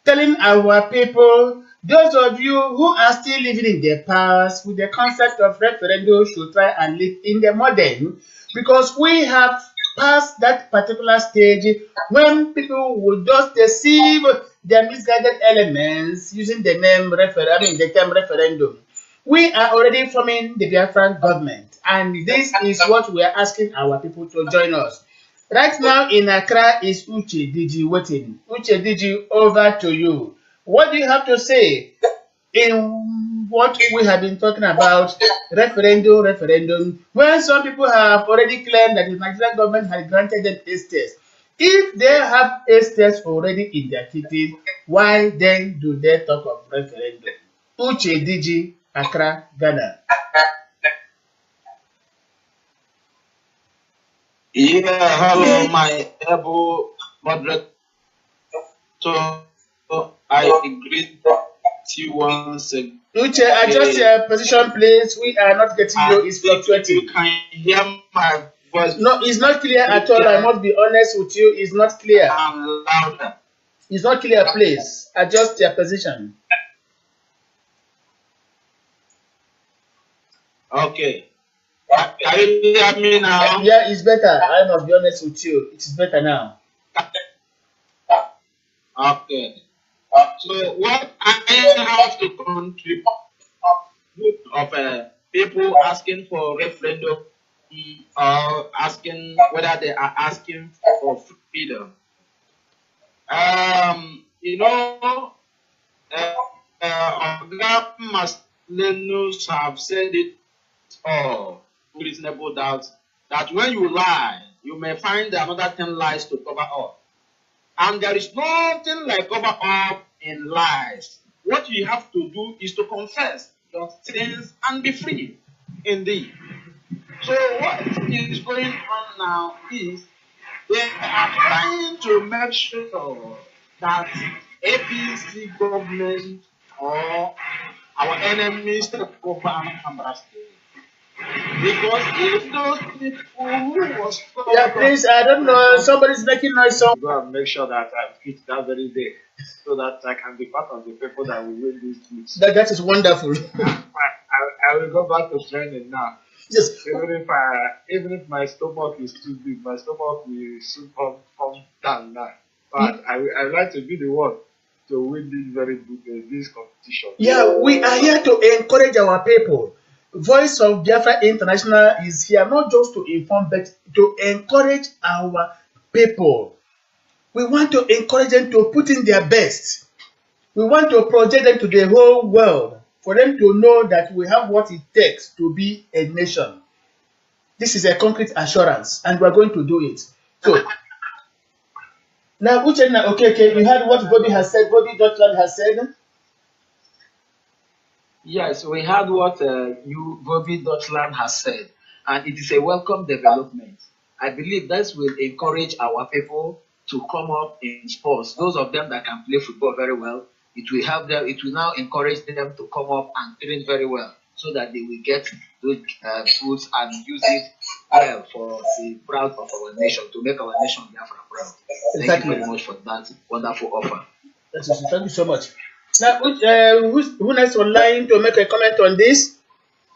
Speaker 1: telling our people, those of you who are still living in the past with the concept of referendum should try and live in the modern, because we have passed that particular stage when people will just deceive their misguided elements using the name the term referendum. We are already forming the Biafran government, and this is what we are asking our people to join us. Right now in Accra is Uche Diji waiting. Uche Diji, over to you. What do you have to say in what we have been talking about, referendum, when some people have already claimed that the Nigerian government has granted them estates? If they have estates already in their cities, why then do they talk of referendum? Uche Diji, Accra, Ghana.
Speaker 2: Yeah, hello, my able moderator. I agree with you once again.
Speaker 1: Uche, adjust your position, please. We are not getting you. It's fluctuating.
Speaker 2: You can hear my voice.
Speaker 1: No, it's not clear at all. I must be honest with you. It's not clear.
Speaker 2: Louder.
Speaker 1: It's not clear, please. Adjust your position.
Speaker 2: Okay. Can you hear me now?
Speaker 1: Yeah, it's better. I must be honest with you. It is better now.
Speaker 2: Okay. So what I have to contribute of people asking for referendum or asking whether they are asking for freedom. You know, Maslenus have said it all, reasonable doubt, that when you lie, you may find another 10 lies to cover up. And there is nothing like cover up in lies. What you have to do is to confess your sins and be free. Indeed. So what is going on now is they are trying to make sure that APC government or our enemies take over Anambra State. Because if those people who was
Speaker 1: yeah, please, I don't know, somebody's making noise. So
Speaker 3: go and make sure that I fit that very day, so that I can be part of the people that will win these boots.
Speaker 1: That is wonderful.
Speaker 3: I will go back to training now.
Speaker 1: Yes.
Speaker 3: Even if my stomach is too big, my stomach will soon come down now. But I would like to be the one to win this very good this competition.
Speaker 1: Yeah, we are here to encourage our people. Voice of Biafra International is here not just to inform, but to encourage our people. We want to encourage them to put in their best. We want to project them to the whole world for them to know that we have what it takes to be a nation. This is a concrete assurance, and we are going to do it. So, now, Uchenna, okay, you heard what Bobby has said, Bobby Dotland has said?
Speaker 8: Yes, we heard what Bobby Dotland has said, and it is a welcome development. I believe that will encourage our people to come up in sports. Those of them that can play football very well, it will help them. It will now encourage them to come up and train very well, so that they will get those foods and use it well for the proud of our nation, to make our nation Biafra proud. Thank you very much for that wonderful offer.
Speaker 1: Thank you so much. Now, who next online to make a comment on this?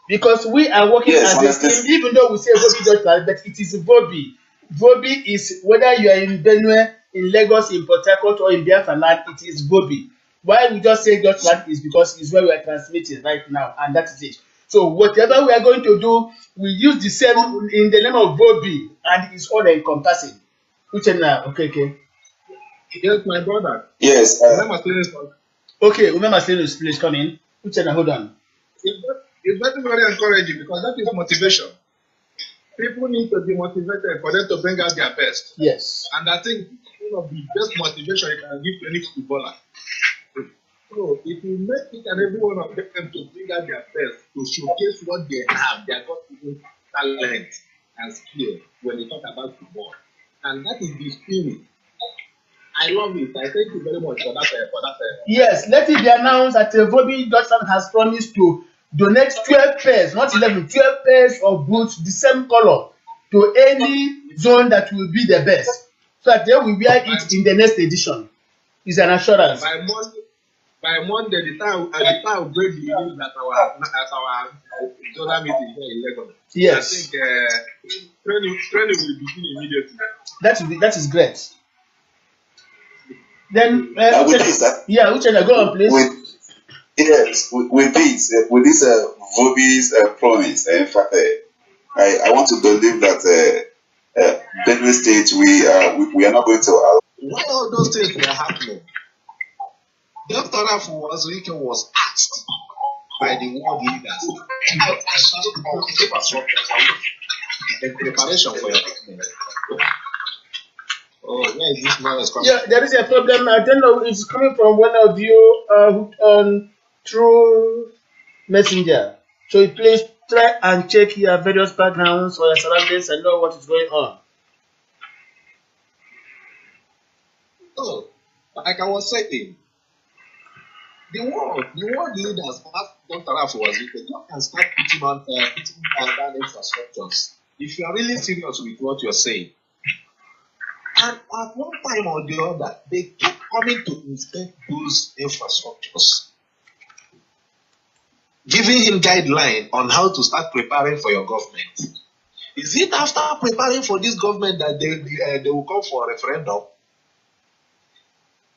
Speaker 1: Because we are working as a team, even though we say Bobby Dotland, but it is Bobby. Bobby is, whether you are in Benue, in Lagos, in Port Harcourt, or in Biafra land, it is Bobby. Why we just say Dotland is because it's where we are transmitting right now, and that is it. So whatever we are going to do, we use the same in the name of Bobby, and it's all encompassing. Okay.
Speaker 4: Yes, my brother.
Speaker 5: Yes.
Speaker 1: Okay, Umema Slenus, please come in. Uchenna, hold on.
Speaker 4: It's very encouraging, because that is motivation. People need to be motivated for them to bring out their best.
Speaker 1: Yes.
Speaker 4: And I think one of the best motivation you can give to any footballer. So if you make each and every one of them to bring out their best, to showcase what they have, their God-given talent and skill when they talk about football. And that is the spirit. I love it. I thank you very much for that.
Speaker 1: Yes, let it be announced that Bobby Dotland has promised to donate 12 pairs, not 11, 12 pairs of boots, the same color, to any zone that will be the best. so that they will wear it in the next edition. It's an assurance.
Speaker 4: By Monday, the time break the news at our donor meeting here in Lagos.
Speaker 1: Yes.
Speaker 4: I think training will begin immediately.
Speaker 1: That is great. Then
Speaker 5: with this,
Speaker 1: Uchenna, go on, please.
Speaker 5: With this Vobi's promise, in fact, I want to believe that Benue State we are not going to allow.
Speaker 4: Why all those things were happening? Dr. Afuwazurike was asked by the world leaders in preparation for your government. Oh, where is this noise coming?
Speaker 1: Yeah, there is a problem. I don't know. It's coming from one of you on through Messenger. So please try and check your various backgrounds or your surroundings and know what is going on.
Speaker 4: Oh, like I was saying, the world leaders asked Dr. Afuwazurike, you can start putting down infrastructures if you are really serious with what you're saying. And at one time or the other, they kept coming to inspect those infrastructures, giving him guidelines on how to start preparing for your government. Is it after preparing for this government that they will come for a referendum?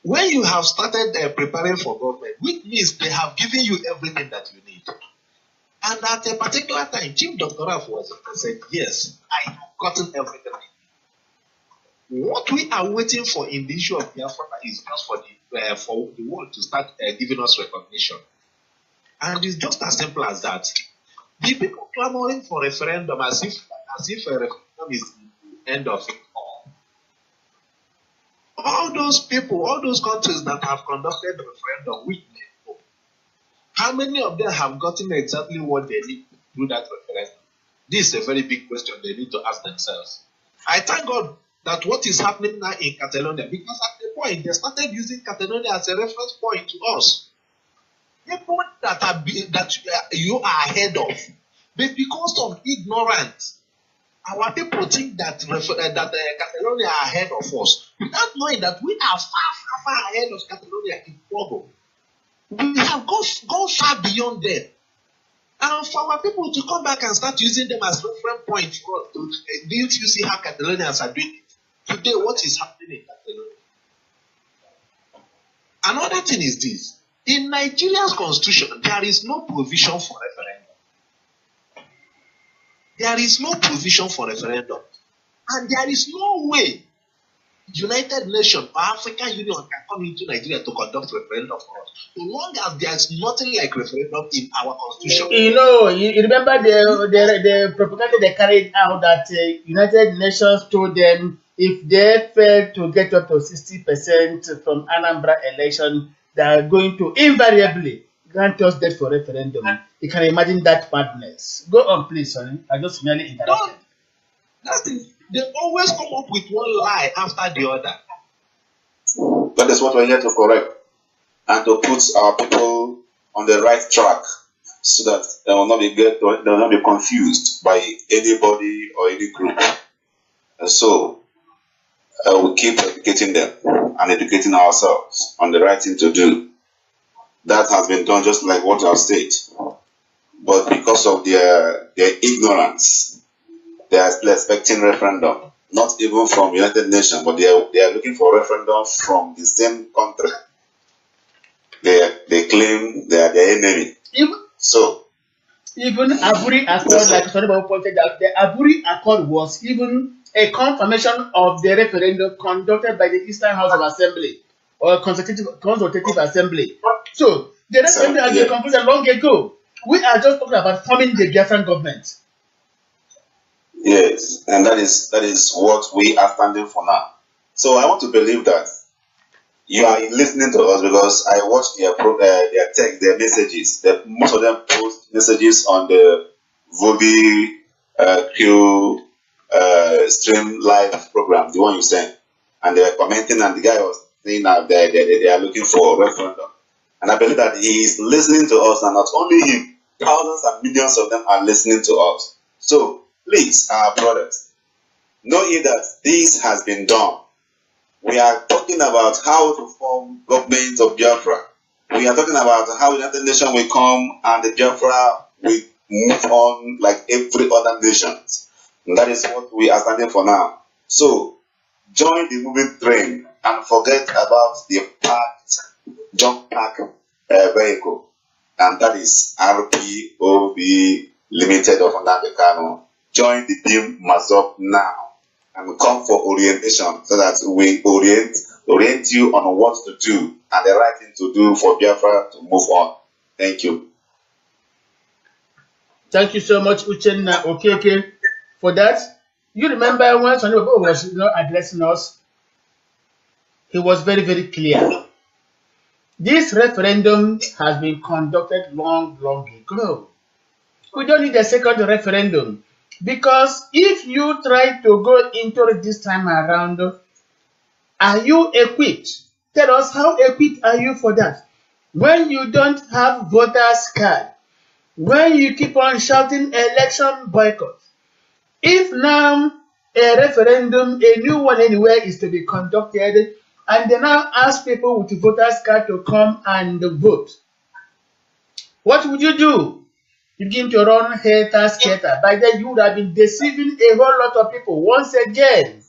Speaker 4: When you have started preparing for government, which means they have given you everything that you need. And at a particular time, Chief Dr. Afuwazurike said, yes, I have gotten everything. What we are waiting for in the issue of Biafra is just for the world to start giving us recognition. And it's just as simple as that. The people clamoring for referendum as if a referendum is the end of it all. All those people, all those countries that have conducted the referendum, which they know, how many of them have gotten exactly what they need to do that referendum? This is a very big question they need to ask themselves. I thank God that what is happening now in Catalonia, because at the point they started using Catalonia as a reference point to us. People that you are ahead of, but because of ignorance, our people think that Catalonia are ahead of us, without knowing that we are far ahead of Catalonia in trouble. We have gone far beyond them. And for our people to come back and start using them as reference point for us, didn't you see how Catalonians are doing it? Today, what is happening in Catalonia? Another thing is this. In Nigeria's constitution, there is no provision for referendum. There is no provision for referendum. And there is no way United Nations or African Union can come into Nigeria to conduct referendum for us. So long as there is nothing like referendum in our constitution.
Speaker 1: You remember the propaganda they carried out that United Nations told them if they fail to get up to 60% from Anambra election, they are going to invariably grant us that for referendum. You can imagine that madness. Go on, please, Sonny. I just merely interrupted.
Speaker 4: That's it. They always come up with one lie after the other.
Speaker 5: That is what we're here to correct and to put our people on the right track so that they will not be confused by anybody or any group. And so we keep educating them and educating ourselves on the right thing to do. That has been done just like what I've said. But because of their ignorance, they are still expecting referendum, not even from United Nations, but they are looking for referendum from the same country. They claim they are the enemy.
Speaker 1: Even Aburi Accord, like Sonny pointed out, the Aburi Accord was even a confirmation of the referendum conducted by the Eastern House of Assembly or Consultative Assembly. So the referendum has been concluded long ago. We are just talking about forming the Biafran government.
Speaker 5: Yes, and that is what we are standing for now. So I want to believe that you are listening to us because I watched their text, their messages. Most of them post messages on the Vobi Q stream live program, the one you sent, and they were commenting, and the guy was saying that they are looking for a referendum. And I believe that he is listening to us, and not only him, thousands and millions of them are listening to us. So please, our brothers, know ye that this has been done We are talking about how to form government of Biafra. We are talking about how the United Nations will come and the Biafra will move on like every other nation. And that is what we are standing for now. So, join the moving train and forget about the junk pack vehicle. And that is RPOB Limited of Anambra. Join the beam Mazop now and come for orientation so that we orient you on what to do and the right thing to do for Biafra to move on. Thank you.
Speaker 1: Thank you so much, Uchenna Okeke, for that. You remember when Sonny Bobo was addressing us, he was very, very clear. This referendum has been conducted long ago. We don't need a second referendum because if you try to go into it this time around, are you equipped? Tell us, how equipped are you for that? When you don't have voters' card, when you keep on shouting election boycott, if now a referendum, a new one anywhere, is to be conducted, and they now ask people with voters' card to come and vote, what would you do? You begin to run hater. By then, you would have been deceiving a whole lot of people. Once again,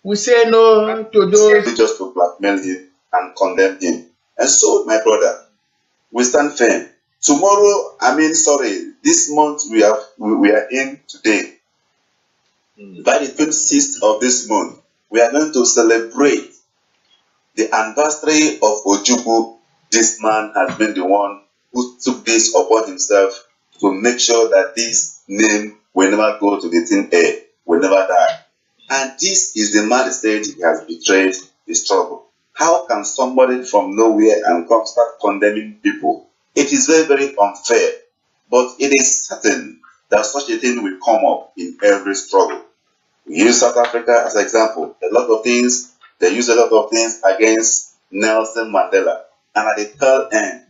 Speaker 1: we say no to those.
Speaker 5: Just to blackmail him and condemn him. And so, my brother, we stand firm. Tomorrow, this month we are in today. By the 26th of this month, we are going to celebrate the anniversary of Ojukwu. This man has been the one who took this upon himself to make sure that this name will never go to the thin air, will never die. And this is the man that said he has betrayed the struggle. How can somebody from nowhere and come start condemning people? It is very, very unfair. But it is certain that such a thing will come up in every struggle. We use South Africa as an example. They use a lot of things against Nelson Mandela. And at the tail end,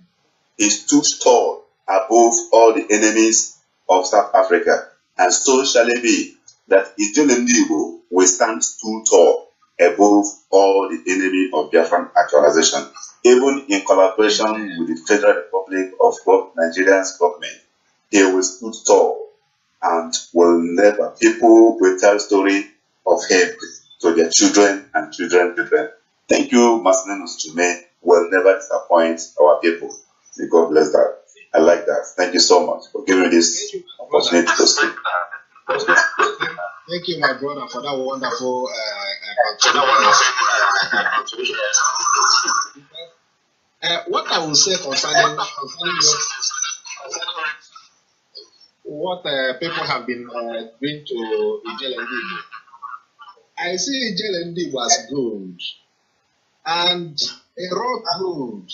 Speaker 5: he stood tall above all the enemies of South Africa. And so shall it be that ENUGU will stand stood tall above all the enemy of Biafran actualization. Even in collaboration with the Federal Republic of Nigeria's government, he will stood tall and will never, people will tell story of him to their children and children. Thank you, Marcelinus Chume, will never disappoint our people. May God bless that. I like that. Thank you so much for giving me this opportunity to speak.
Speaker 4: Thank you, my brother, for that wonderful contribution. What I will say concerning what people have been doing to Ijelendi, I see Ijelendi was good, and a raw gold.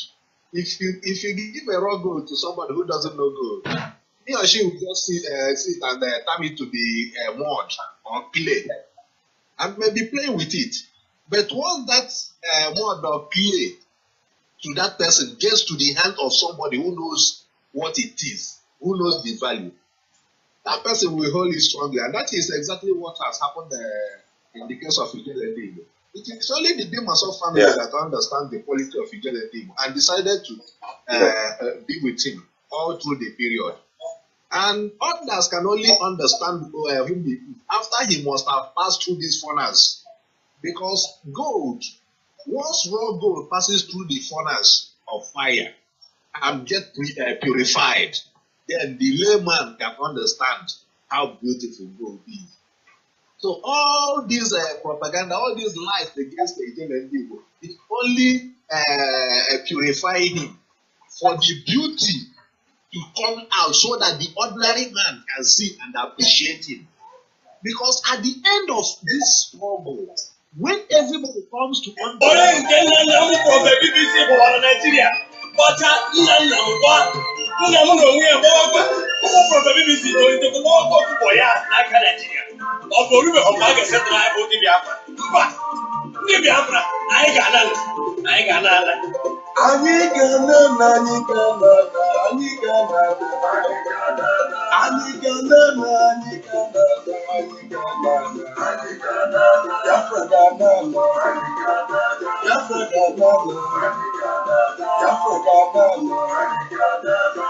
Speaker 4: If you give a raw gold to somebody who doesn't know gold, he or she will just sit and turn it to the mud or clay and maybe play with it. But once that mud or clay to that person gets to the hand of somebody who knows what it is, who knows the value, that person will hold it strongly. And that is exactly what has happened in the case of Ijelendi. It is only the Dimaso family that understand the quality of Ijelendi and decided to be with him all through the period. And others can only understand him after he must have passed through these furnace. Because gold, once raw gold passes through the furnace of fire and get purified, then the layman can understand how beautiful gold is. So all this propaganda, all these lies against the Ijelendi, it only purifying him for the beauty to come out so that the ordinary man can see and appreciate him. Because at the end of this struggle, when everybody comes to understand,
Speaker 9: Biafra Ghana, Biafra Ghana, Biafra Ghana,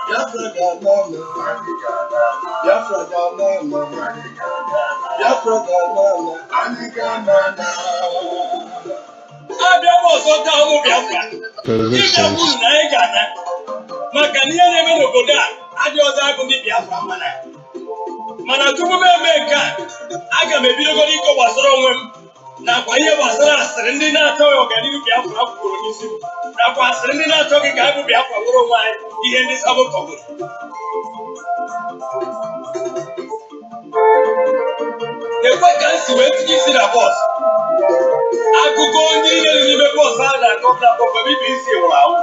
Speaker 9: Biafra Ghana, Biafra Ghana, Biafra Ghana, Ani Ghana.
Speaker 10: Abia ọzọ taa ụmụ Biafra. Ịbịa kwuru na anyị ga-ana. Maka na ihe na-eme n'obodo a adị ọzọ abụ ndị Biafra mana tupu m eme nke a, aga m ebidogoro ịkọ gbasara onwe m nakwa ihe gbasara asịrị ndị na-achọghị ọganihu Biafra kwuru n'isi m nakwa asịrị ndị na-achọghị ka abụ Biafra bụrụ onwe anyị ihe ndị Sabo kọbụrụ. Ekwe ka m si wee tinye isi na bọs. Akụkọ ndị niile dị n'ime bọs ahụ na-akọ na pọpọ BBC nwụrụ anwụ.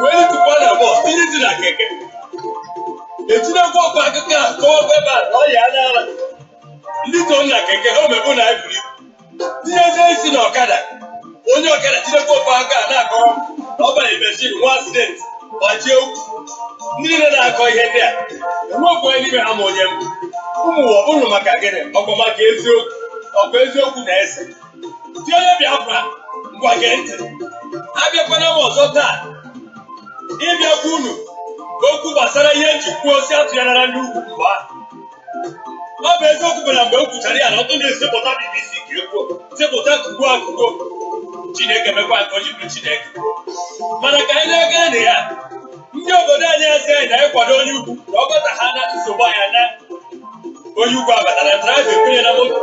Speaker 10: Wee tụkwa na bọs tinye isi na keke. Etinyekwa ọkwa akụkọ a kọwakwa ebe a na ọya n'ala. Ndị so na keke ha omebu na eburu ibu. Tinyezie isi na ọkada. Onye ọkada tinyekwa ọkwa aka a na-akọrọ na ọ banye meshin nwa asidenti gbajie ukwu. Ndị niile na-akọ ihe ndị a enwekwa n'ime ha ma onye mbụ. Ụmụ ụwa bụrụ maka gịnị ọkwa maka eziokwu ọkwa eziokwu na-ese. Dị onye Biafra ngwa gee ntị. Abịakwana m ọzọ taa ịbịakwa unu okwu gbasara ihe njikwa osi atụgharịra ndị ugwu mgbe ahụ. Ọ bụ eziokwu bụ na mgbe o kwuchara ya na ọtụ na-esepụta BBC ka ekwuo sepụta kugbuo akụgo Chineke mekwa nke o ji bụrụ Chineke. Mana ka anyị na-egere na ya ndị obodo anyị asị anyị na-ekwado onye ugwu na ọgọta ha na nsogbu anyị na onye ugwu abatara draiva ekwunye na moto.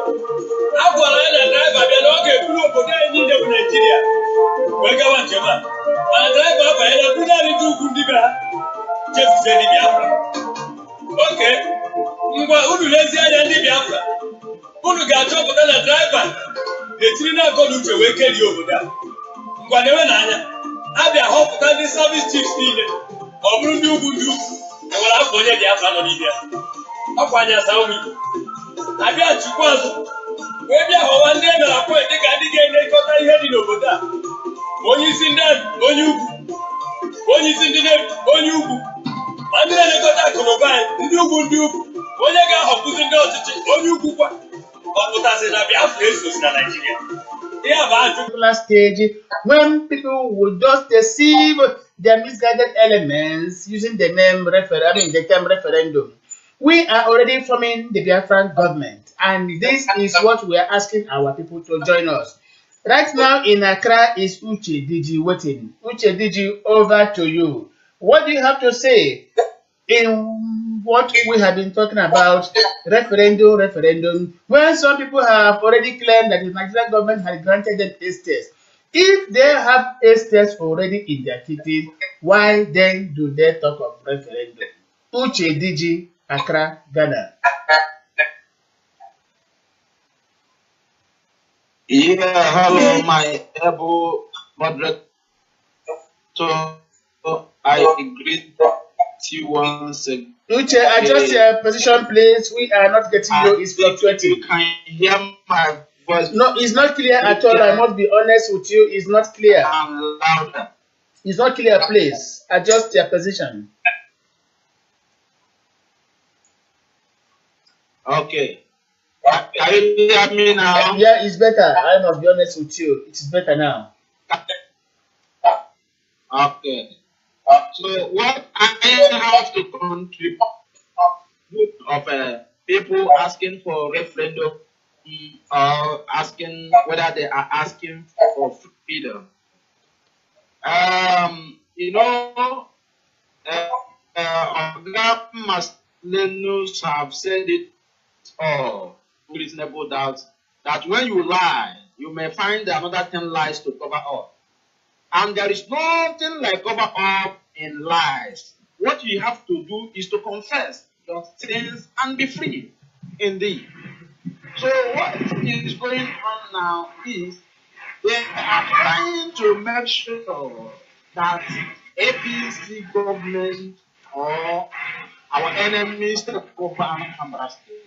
Speaker 10: A gwara ya na draiva bịa na ọ ga-eburu obodo anyị niile bụ Naijiria wee gawa njem a, mana draiva abanyela bụ naanị ndị ugwu ndị be ha chefuzie ndị Biafra. Oke, ngwa unu lezie anya ndị Biafra, unu ga-achọpụta na draiva na-etiri na-akọ n'uche wee kerie obodo a. Ngwa na-enwe n'anya abịa họpụta ndị service chiefs niile ọ bụrụ ndị ugwu enwere afọ onye Biafra nọ n'ime ya. Ọkwa anya asa ụmụ Igbo abịa chukwu azụ wee bịa họwa ndị e mere apọịnt dịka ndị ga-elekọta ihe dị n'obodo a. Onye isi ndị onye ugwu, onye isi ndị onye ugwu, ma ndị na-elekọta akụnụba anyị ndị ugwu onye ga-ahọpụzi ndị ọchịchị onye ugwu kwa ọ pụtasị na Biafra esosi na Nigeria. Ihe a bụ
Speaker 1: particular stage when people would just deceive their misguided elements using the name the term referendum. We are already forming the Biafran government, and this is what we are asking our people to join us. Right now in Accra is Uche Diji waiting. Uche Diji, over to you. What do you have to say in what we have been talking about, referendum, when some people have already claimed that the Nigerian government had granted them estates? If they have estates already in their cities, why then do they talk of referendum? Uche Diji, Accra, Ghana.
Speaker 2: Yeah, hello, my able moderator. I agree with you once again.
Speaker 1: Uche, adjust your position, please. We are not getting you. It's fluctuating.
Speaker 2: You can hear my voice.
Speaker 1: No, it's not clear at all. I must be honest with you. It's not clear.
Speaker 2: Louder.
Speaker 1: It's not clear, please. Adjust your position.
Speaker 2: Okay. Can you hear me now?
Speaker 1: Yeah, it's better. I must be honest with you. It is better now.
Speaker 2: Okay. So what I have to contribute of people asking for referendum or asking whether they are asking for freedom. You know, Maslenus have said it all, reasonable doubt, that when you lie, you may find another 10 lies to cover up. And there is nothing like cover up in lies. What you have to do is to confess your sins and be free. Indeed. So what is going on now is they are trying to make sure that APC government or our enemies take over Anambra State.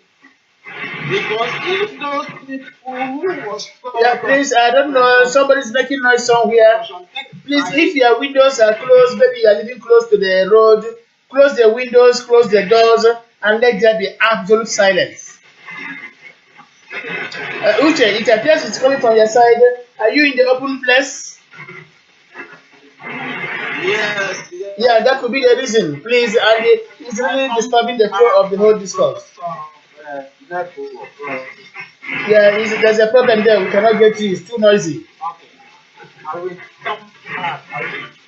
Speaker 2: Because if those people who was...
Speaker 1: Yeah, please, I don't know, somebody's making noise somewhere. Please, if your windows are closed, maybe you are living close to the road, close the windows, close the doors, and let there be absolute silence. Uche, it appears it's coming from your side. Are you in the open place?
Speaker 2: Yes.
Speaker 1: Yeah, that could be the reason. Please, and it's really disturbing the flow of the whole discourse. Yeah, there's a problem there. We cannot get you. It's too noisy.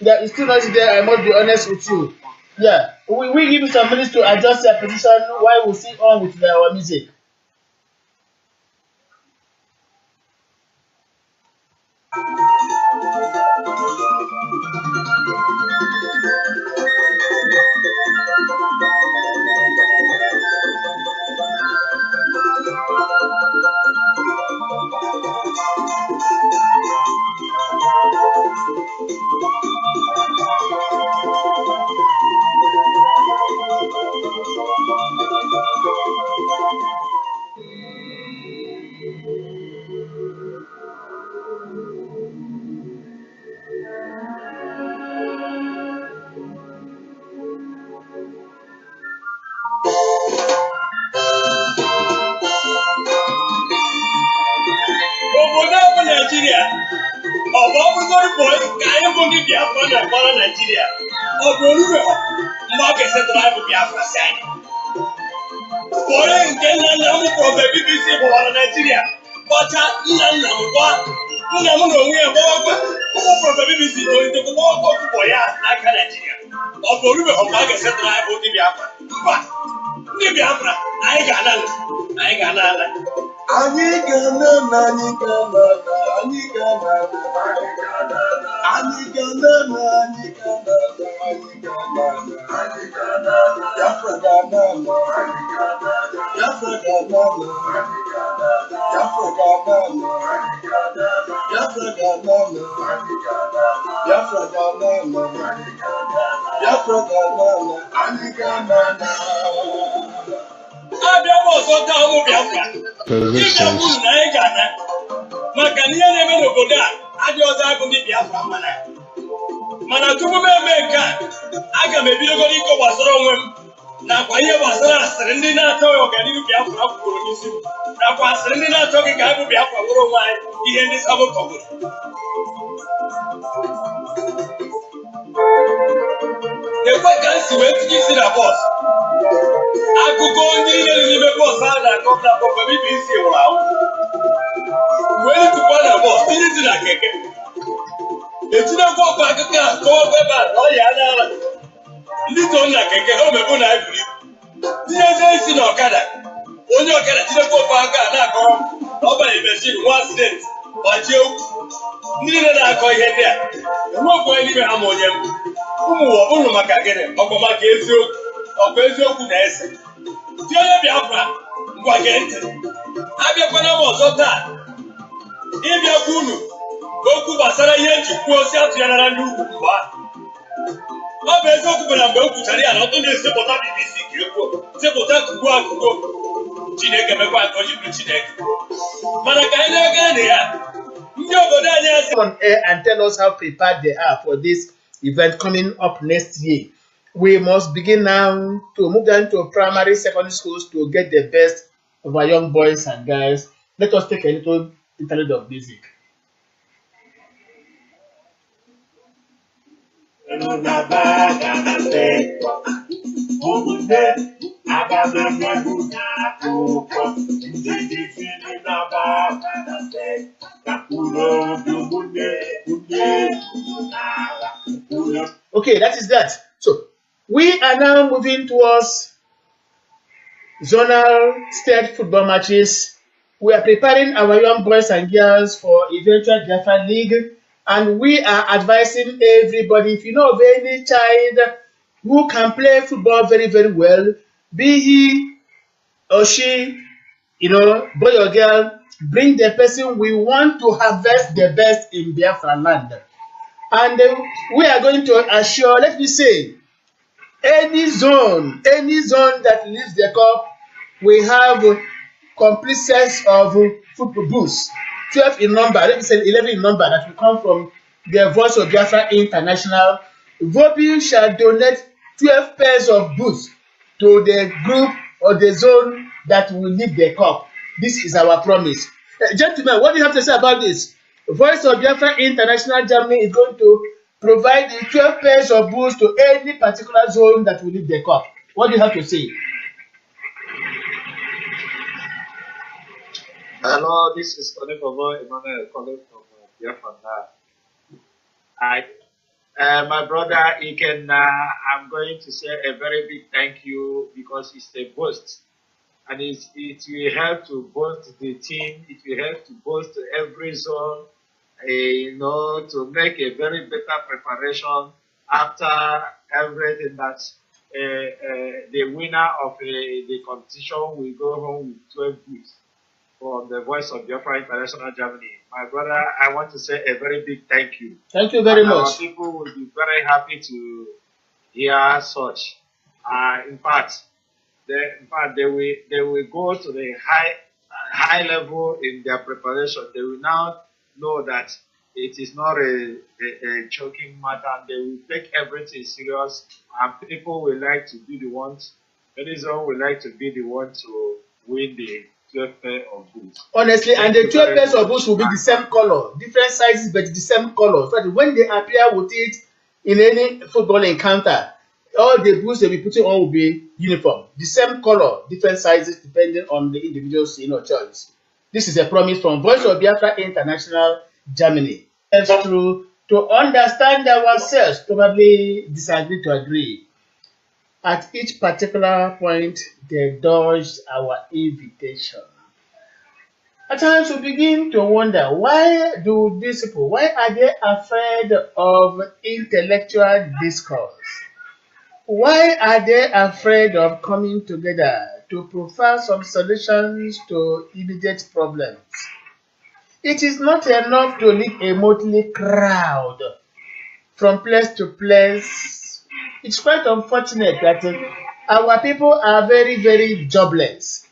Speaker 1: Yeah, it's too noisy there. I must be honest with you. Yeah, we give you some minutes to adjust your position while we see on with our music.
Speaker 10: Obodo bụ Naijiria. Ọ bụ ọbụgoro bụ ka anyị bụ ndị Biafra na-agbara Naijiria. Ọ bụ orubeghị mgbe ọ ga-esetụrụ anyị bụ Biafra si anyị. Onye nke nna nna m kwụrụ mgbe BBC gbawara Naijiria kpọcha nna nna m gwa nna m na onwe ya gbawakwa ụmụ kwụrụ mgbe BBC tolitekwa gbawakwa ọkụkọ ya n'aka Naijiria. Ọ bụ orubeghị mgbe a ga-esetụrụ anyị bụ ndị Biafra. Mba, ndị Biafra anyị ga-ana ala. Anyị ga-ana ala.
Speaker 9: Anyị ga-ana na anyị ga-ana na anyị ga-ana na anyị ga-ana na anyị ga-ana na anyị ga-ana na anyị ga-ana na Biafra ga-ana na anyị ga-ana na Biafra ga-ana na anyị ga-ana na Biafra ga-ana na anyị ga-ana na Biafra ga-ana na anyị ga-ana na Biafra ga-ana na anyị ga-ana na Biafra ga-ana na anyị ga-ana na
Speaker 10: abịa bụ ọzọ taa ụmụ Biafra ịbịa kwuru na anyị ga-ana maka na ihe na-eme n'obodo a adị ọzọ abụ ndị Biafra mana tupu m eme nke a aga m ebidogoro ịkọwasara onwe m nakwa ihe gbasara asịrị ndị na-achọghị ọganihu Biafra kwugoro n'isi m nakwa asịrị ndị na-achọghị ka anyị bụ Biafra nwere onwe anyị ihe ndị Sabo kọgoro. Ekwe ka m si wee tinye isi na bọs akụkọ onye niile dị n'ime bọs ahụ na-akọpụta akọpụta BBC nwụrụ anwụ wee tụkwa na bọs tinye isi na keke etinyekwa ọkwa akụkọ ahụ kọwakwa ebe a na ọya n'ala ndị so na keke ha omebu na eburu ibu tinyezie isi na ọkada onye ọkada tinyekwa ọkwa aka a na-akọrọ na ọ banyere meshin nwa asidenti gbajie ukwu ndị niile na-akọ ihe ndị a enwekwa onye n'ime ha ma onye mbụ ụmụ ụwa ụlọ maka gịnị ọkwa maka eziokwu ọkwa eziokwu na-ese dị onye Biafra ngwa gee ntị abịakwana m ọzọ taa ịbịakwa unu okwu gbasara ihe njikwa osi atụgharịra ndị ugwu mgbe ọ bụ eziokwu bụ na mgbe o kwuchara ya na ọtụ na-esepụta BBC ka ekwuo sepụta kugbu akụgo Chineke mekwa nke o ji bụrụ Chineke mana ka anyị na-egere na ya ndị obodo anyị asị
Speaker 1: on air and tell us how prepared they are for this event coming up next year. We must begin now to move down to primary, secondary schools to get the best of our young boys and girls. Let us take a little interlude of music. Okay, that is that. So we are now moving towards zonal state football matches. We are preparing our young boys and girls for eventual Biafra League, and we are advising everybody, if you know of any child who can play football very, very well, be he or she, boy or girl, bring the person. We want to harvest the best in Biafra land. And we are going to assure, let me say, any zone that leaves the cup, we have complete sets of football booths, 12 in number, let me say 11 in number, that will come from the Voice of Biafra International. Vobi shall donate 12 pairs of boots to the group or the zone that will lead the cup. This is our promise. Gentlemen, what do you have to say about this? Voice of Biafra International Germany is going to provide the 12 pairs of boots to any particular zone that will leave the cup. What do you have to say?
Speaker 3: Hello, this is Onekovo Emmanuel calling from Biafra. My brother Iken, I'm going to say a very big thank you because it's a boost. And it will help to boost the team, it will help to boost every zone, to make a very better preparation after everything that the winner of the competition will go home with 12 boots from the Voice of Biafra International Germany. My brother, I want to say a very big thank you.
Speaker 1: Thank you very much.
Speaker 3: Our people will be very happy to hear such. In fact, they will go to the high level in their preparation. They will now know that it is not a joking matter. They will take everything serious, and people will like to be the ones. Anyone will like to be the one to win the 12 pair of boots.
Speaker 1: Honestly, and the 12 pairs of boots will be the same color, different sizes, but the same color. So that when they appear with it in any football encounter, all the boots they'll be putting on will be uniform, the same color, different sizes depending on the individual's choice. This is a promise from Voice of Biafra International Germany. It's true to understand ourselves, probably disagree to agree. At each particular point, they dodged our invitation. At times we begin to wonder, why do these people, why are they afraid of intellectual discourse? Why are they afraid of coming together to provide some solutions to immediate problems? It is not enough to lead a motley crowd from place to place. It's quite unfortunate that our people are very, very jobless.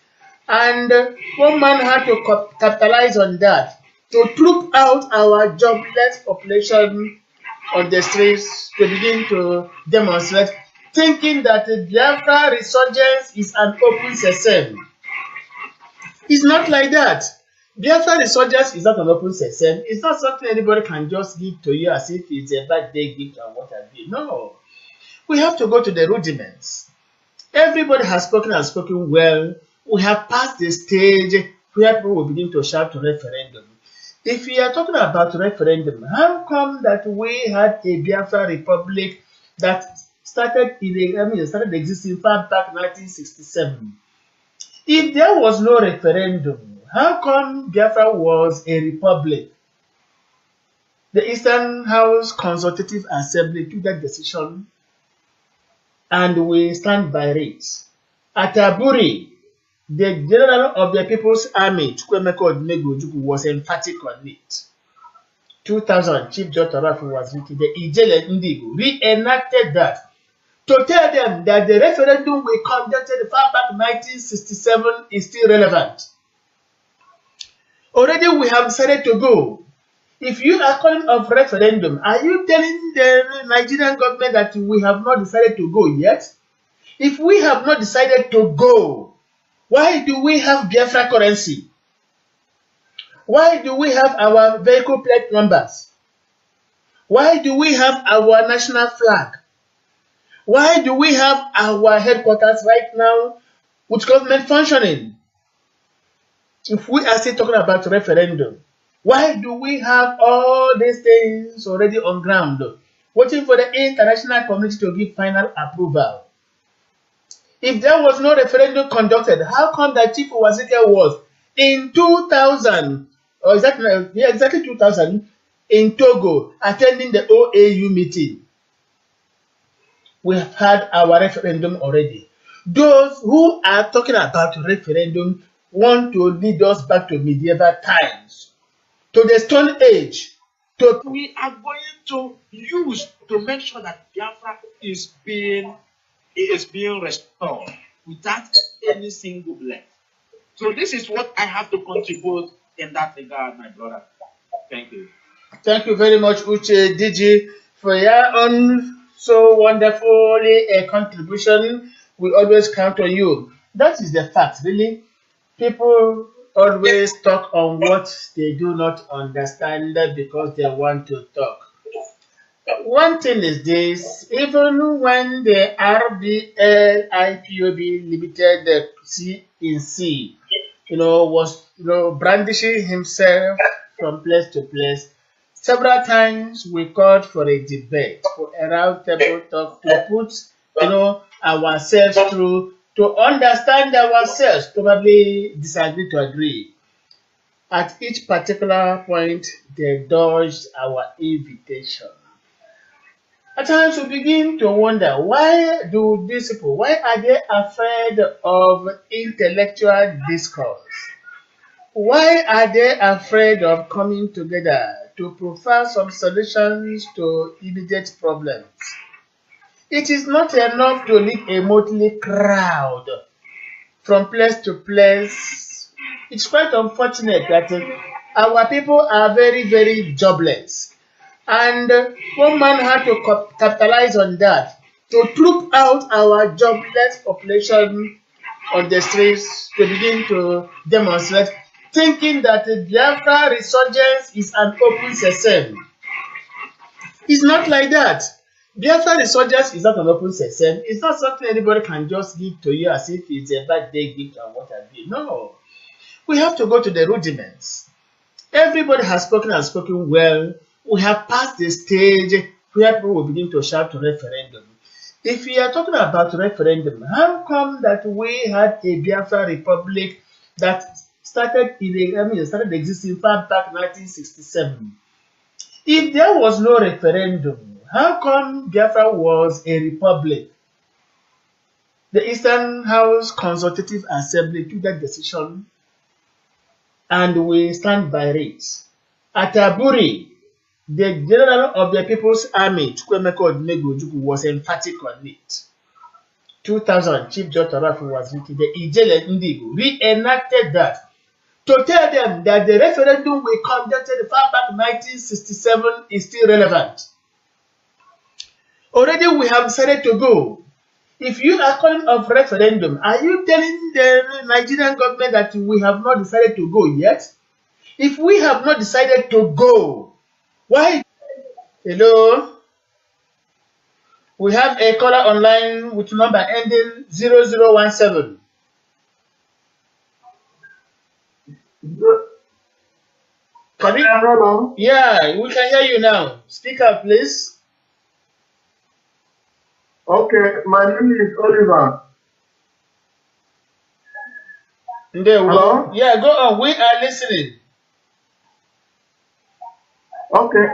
Speaker 1: And one man had to capitalize on that to troop out our jobless population on the streets to begin to demonstrate, thinking that the Biafra resurgence is an open sesame. It's not like that. Biafra resurgence is not an open sesame. It's not something anybody can just give to you as if it's a birthday gift or what have you. No. We have to go to the rudiments. Everybody has spoken and spoken well. We have passed the stage where people will begin to shout to referendum. If we are talking about referendum, how come that we had a Biafra Republic that started existing far back 1967? If there was no referendum, how come Biafra was a republic? The Eastern House Consultative Assembly took that decision, and we stand by it. At Aburi, the general of the People's Army, Chukwemeka Odumegwu, was emphatic on it. 2000, Chief Judge Rafu was written. The Ijele Ndigo reenacted that to tell them that the referendum we conducted far back 1967 is still relevant. Already we have decided to go. If you are calling of referendum, are you telling the Nigerian government that we have not decided to go yet? If we have not decided to go, why do we have Biafra currency? Why do we have our vehicle plate numbers? Why do we have our national flag? Why do we have our headquarters right now with government functioning? If we are still talking about referendum, why do we have all these things already on ground, waiting for the international community to give final approval? If there was no referendum conducted, how come that Chief Wazika was in 2000, or exactly 2000, in Togo, attending the OAU meeting? We have had our referendum already. Those who are talking about referendum want to lead us back to medieval times, to the Stone Age.
Speaker 8: We are going to use to make sure that Biafra is being restored without any single blame. So this is what I have to contribute in that regard, my brother. Thank you.
Speaker 1: Thank you very much, Uche Digi, for your own so wonderful contribution. We always count on you. That is the fact, really. People always talk on what they do not understand because they want to talk. One thing is this, even when the RBL IPOB Limited CNC, was brandishing himself from place to place, several times we called for a debate, for a round table talk to put ourselves through, to understand ourselves, probably disagree to agree. At each particular point, they dodged our invitation. At times we begin to wonder, why do these people, why are they afraid of intellectual discourse? Why are they afraid of coming together to provide some solutions to immediate problems? It is not enough to lead a motley crowd from place to place. It's quite unfortunate that our people are very, very jobless. And one man had to capitalize on that to troop out our jobless population on the streets to begin to demonstrate, thinking that the Biafra resurgence is an open sesame. It's not like that. Biafra resurgence is not an open sesame. It's not something anybody can just give to you as if it's a birthday gift and what have you. No. We have to go to the rudiments. Everybody has spoken and spoken well. We have passed the stage where people will begin to shout to referendum. If we are talking about referendum, how come that we had a Biafra Republic that started existing far back 1967? If there was no referendum, how come Biafra was a republic? The Eastern House Consultative Assembly took that decision and we stand by it. At Aburi, the general of the People's Army, Chukwemeka Odumegwu, was emphatic on it. 2000, Chief Judge Tarafu was written. The Ijele Ndigo reenacted that to tell them that the referendum we conducted far back in 1967 is still relevant. Already we have decided to go. If you are calling of referendum, are you telling the Nigerian government that we have not decided to go yet? If we have not decided to go, why? Hello? We have a caller online with number ending 0017.
Speaker 6: Hello?
Speaker 1: Yeah, we can hear you now. Speak up, please.
Speaker 6: Okay, my name is Oliver. Hello?
Speaker 1: Yeah, go on. We are listening.
Speaker 6: Okay.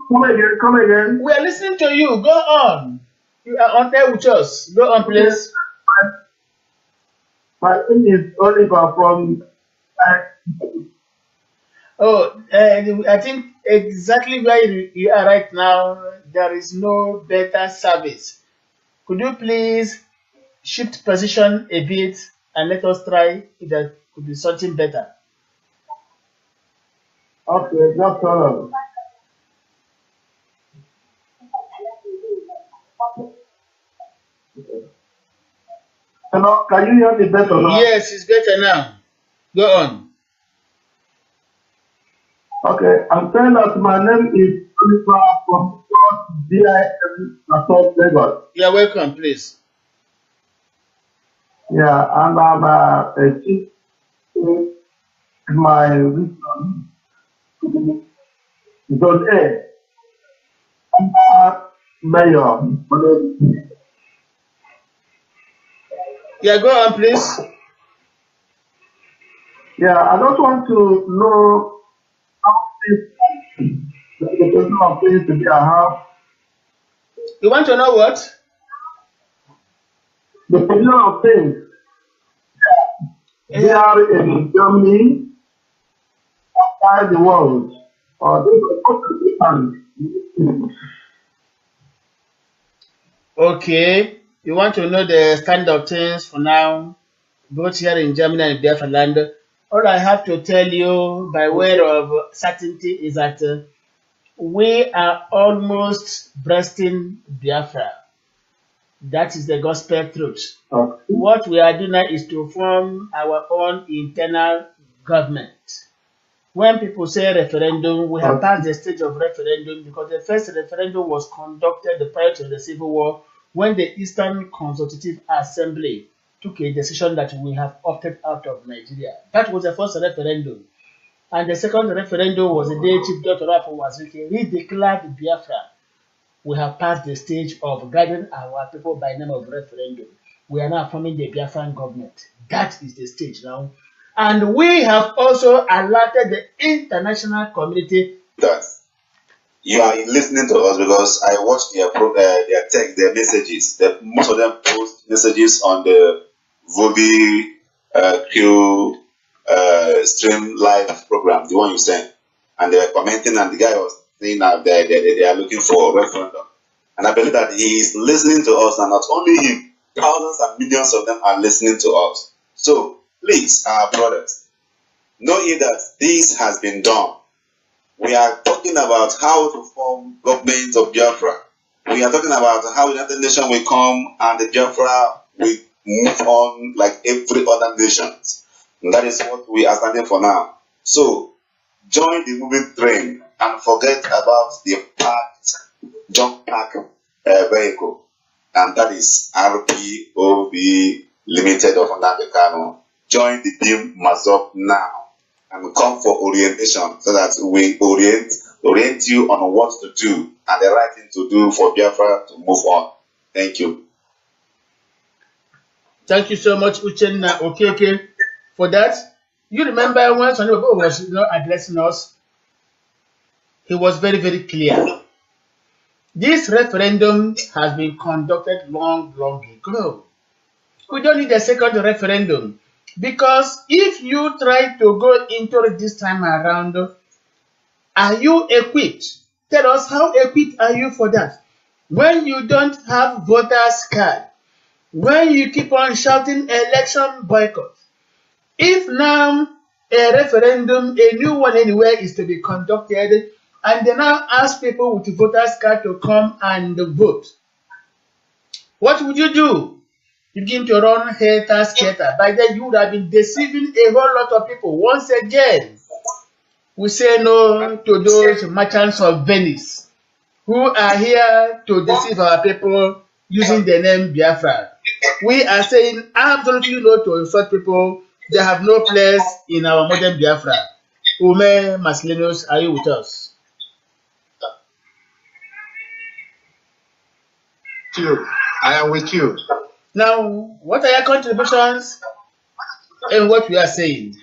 Speaker 6: Come again.
Speaker 1: We are listening to you. Go on. You are on there with us. Go on, please.
Speaker 6: My name is Oliver from.
Speaker 1: I think exactly where you are right now, there is no better service. Could you please shift position a bit and let us try if there could be something better?
Speaker 6: Okay, no problem. Hello, can you hear me better now?
Speaker 1: Yes, it's better now. Go on.
Speaker 6: Okay, I'm saying that my name is Oliver from DIM Assault Lagos.
Speaker 1: You're welcome, please.
Speaker 6: Yeah, and I'm a chief in my region, Zone A, Mayor.
Speaker 1: Yeah, go on, please.
Speaker 6: Yeah, I just want to know how the position of things to be I have.
Speaker 1: You want to know what?
Speaker 6: The position of things. They are in Germany, outside the world, or they are.
Speaker 1: Okay. You want to know the stand of things for now, both here in Germany and Biafra land. All I have to tell you by way of certainty is that we are almost breasting Biafra. That is the gospel truth.
Speaker 6: Okay.
Speaker 1: What we are doing now is to form our own internal government. When people say referendum, we have passed the stage of referendum because the first referendum was conducted prior to the Civil War when the Eastern Consultative Assembly took a decision that we have opted out of Nigeria. That was the first referendum. And the second referendum was the day Chief Dr. Rapo Wazuke redeclared Biafra. We have passed the stage of guiding our people by name of referendum. We are now forming the Biafran government. That is the stage now. And we have also alerted the international community
Speaker 5: that you are listening to us because I watched their text, their messages. Most of them post messages on the Vobi Q stream live program, the one you sent, and they were commenting, and the guy was saying that they are looking for a referendum. And I believe that he is listening to us, and not only him, thousands and millions of them are listening to us. So please, our brothers, know ye that this has been done. We are talking about how to form government of Biafra. We are talking about how the United Nations will come and the Biafra will move on like every other nation. And that is what we are standing for now. So join the moving train and forget about the junk pack vehicle. And that is RPOB Limited of Anambra. Join the team Mazop now and come for orientation so that we orient you on what to do and the right thing to do for Biafra to move on. Thank you.
Speaker 1: Thank you so much, Uchenna Okeke, for that. You remember when Sonny Bobo was addressing us, he was very, very clear. This referendum has been conducted long ago. We don't need a second referendum. Because if you try to go into it this time around, are you equipped? Tell us, how equipped are you for that? When you don't have voters' card, when you keep on shouting election boycott, if now a referendum, a new one anywhere, is to be conducted, and they now ask people with voters' card to come and vote, what would you do? You begin to run hater. By then, you would have been deceiving a whole lot of people. Once again, we say no to those merchants of Venice who are here to deceive our people using the name Biafra. We are saying absolutely no to such people. They have no place in our modern Biafra. Ume Maslinos, are you with us?
Speaker 4: I am with you.
Speaker 1: Now, what are your contributions in what we are saying?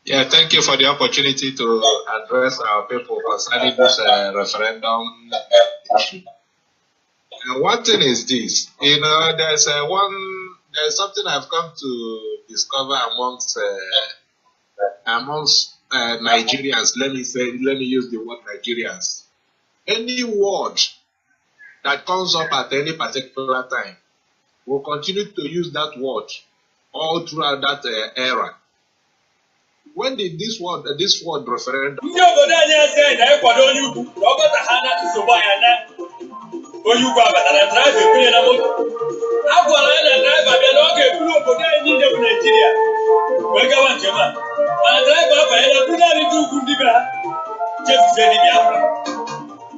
Speaker 4: Yeah, thank you for the opportunity to address our people concerning this referendum issue. And one thing is this, there's something I've come to discover amongst Nigerians. Let me use the word Nigerians. Any word that comes up at any particular time, we'll continue to use that word all throughout that era. When did this word referendum?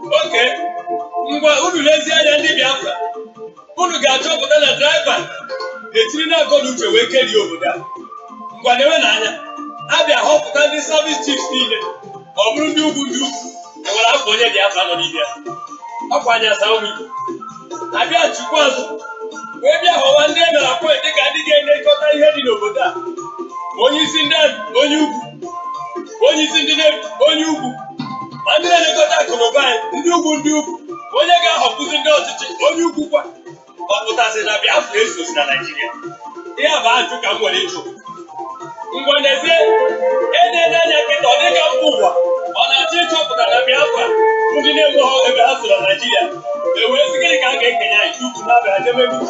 Speaker 10: Okay. Ngwa unu lezi anya ndị Biafra. Unu ga-achọpụta na driver etiri na akọ n'uche wee kelie obodo a. Ngwa na-enwe n'anya. Abịa họpụta ndị service chiefs niile. Ọ bụrụ ndị ugwu. Enwere afọ onye Biafra nọ n'ime ya. Ọkwa anya asa ụmụ Igbo. Abịa chukwu azụ. Wee bịa họwa ndị emere apọịnt dịka ndị ga-elekọta ihe dị n'obodo a. Onye isi ndị onye ugwu. Onye isi ndị onye ugwu. Ma ndị na-elekọta akụnụba anyị, ndị ugwu, onye ga-ahọpụzi ndị ọchịchị, onye ugwu kwa, ọ pụtasị na Biafra esosi na Naịjirịa. Ihe a bụ ajụ ka m nwere ịjụ. Ngwa n'ezie, na-ene anya kịta ọ dịka mba ụwa, ọ na-achọ ịchọpụta na Biafra ndị na-enweghị ebe ha so na Naịjirịa. Ewee sị gịnị ka a ga-ekenye anyị ugwu na-abịa Edemegbu.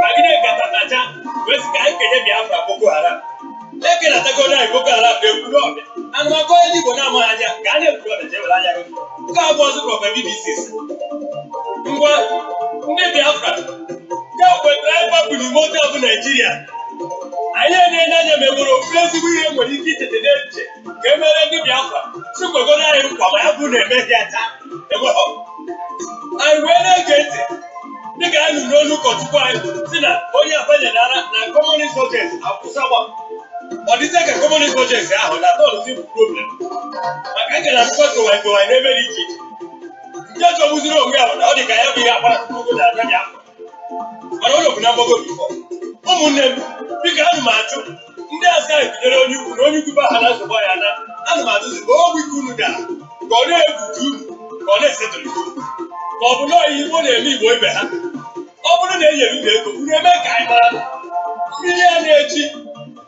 Speaker 10: Ka gịnị ekatatacha wee sị ka anyị kenye Biafra Boko Haram. Ekenatagoro anyị Boko Haram na-ekwu n'ọbịa. And my boy, you go now, Maya, Ghana, the Jebelaya. God was from a BBC. Biafra. That was driver to the motor of Nigeria. I didn't know place we when you get to the day. Came out of Biafra. So we're going to have my own and when I get it, the guy who don't look at the Sina, when you find another communist soldiers, or the second communist soldiers, that's all the problem. I can afford to I never reach it. Just what we know, we have all the guy we have to go to the I don't know if I'm going before. Big animal. In that side, you go back and boy, and animal is all we could do. Go there to go there settle. Go below you want to leave way back. Open the year, you never kind of million.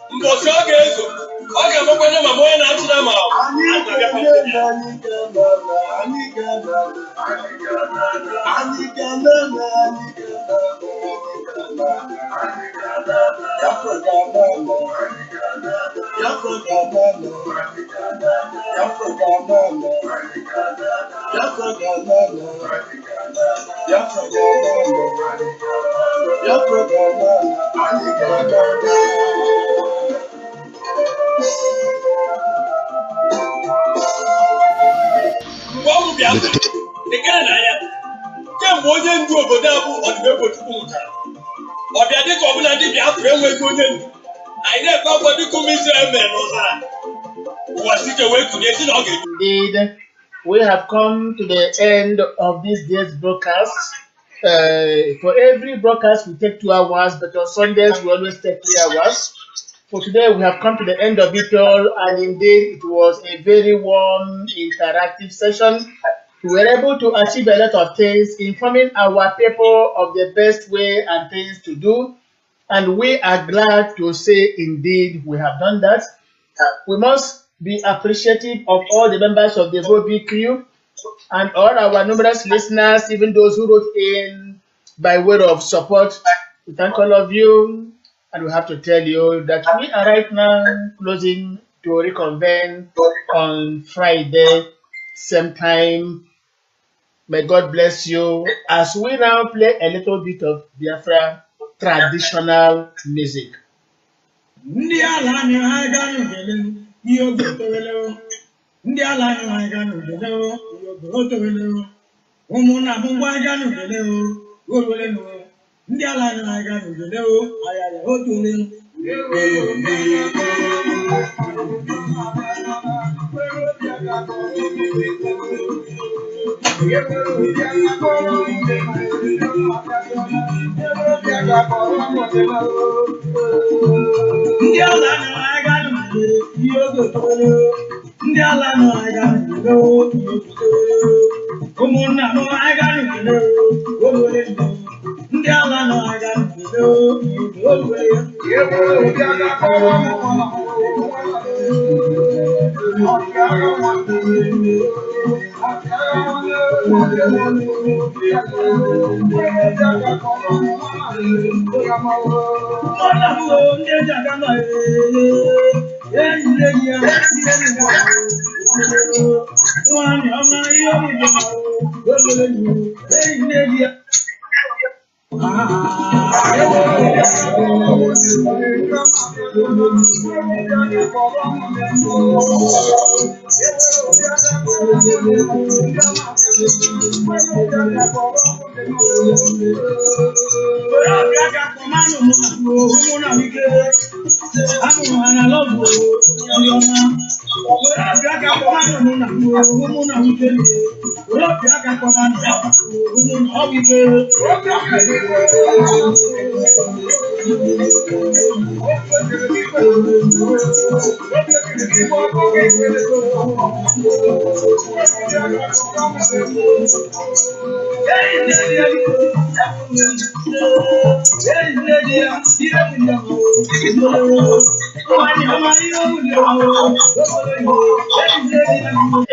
Speaker 10: Because I guess I can open up my boy and answer them out. The Canada, can more than do over there on the way to Puta. Or the other government did have to I never got the commission was it away to the
Speaker 1: Indeed, we have come to the end of this day's broadcast. For every broadcast, we take 2 hours, but on Sundays, we always take 3 hours. For today, we have come to the end of it all, and indeed, it was a very warm, interactive session. We were able to achieve a lot of things, informing our people of the best way and things to do, and we are glad to say, indeed, we have done that. We must be appreciative of all the members of the VOB crew and all our numerous listeners, even those who wrote in by way of support. We thank all of you, and we have to tell you that we are right now closing to reconvene on Friday, same time. May God bless you as we now play a little bit of Biafra traditional music.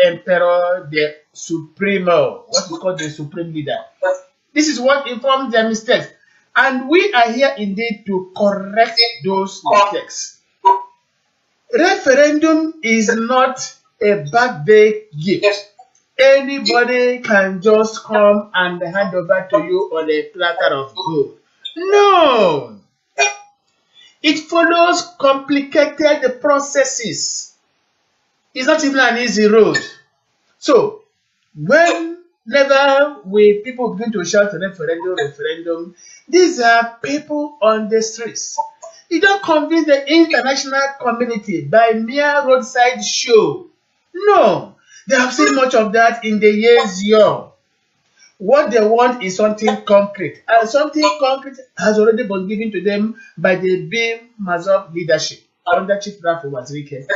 Speaker 1: Emperor, the Supremo, what is called the Supreme Leader. This is what informs their mistakes. And we are here indeed to correct those mistakes. Referendum is not a birthday gift. Anybody can just come and hand over to you on a platter of gold. No! It follows complicated processes. It's not even an easy road. So, whenever people begin to shout referendum, these are people on the streets. You don't convince the international community by mere roadside show. No, they have seen much of that in the years young. What they want is something concrete, and something concrete has already been given to them by the Bim Mazov leadership under Chief Rafo Wazirike.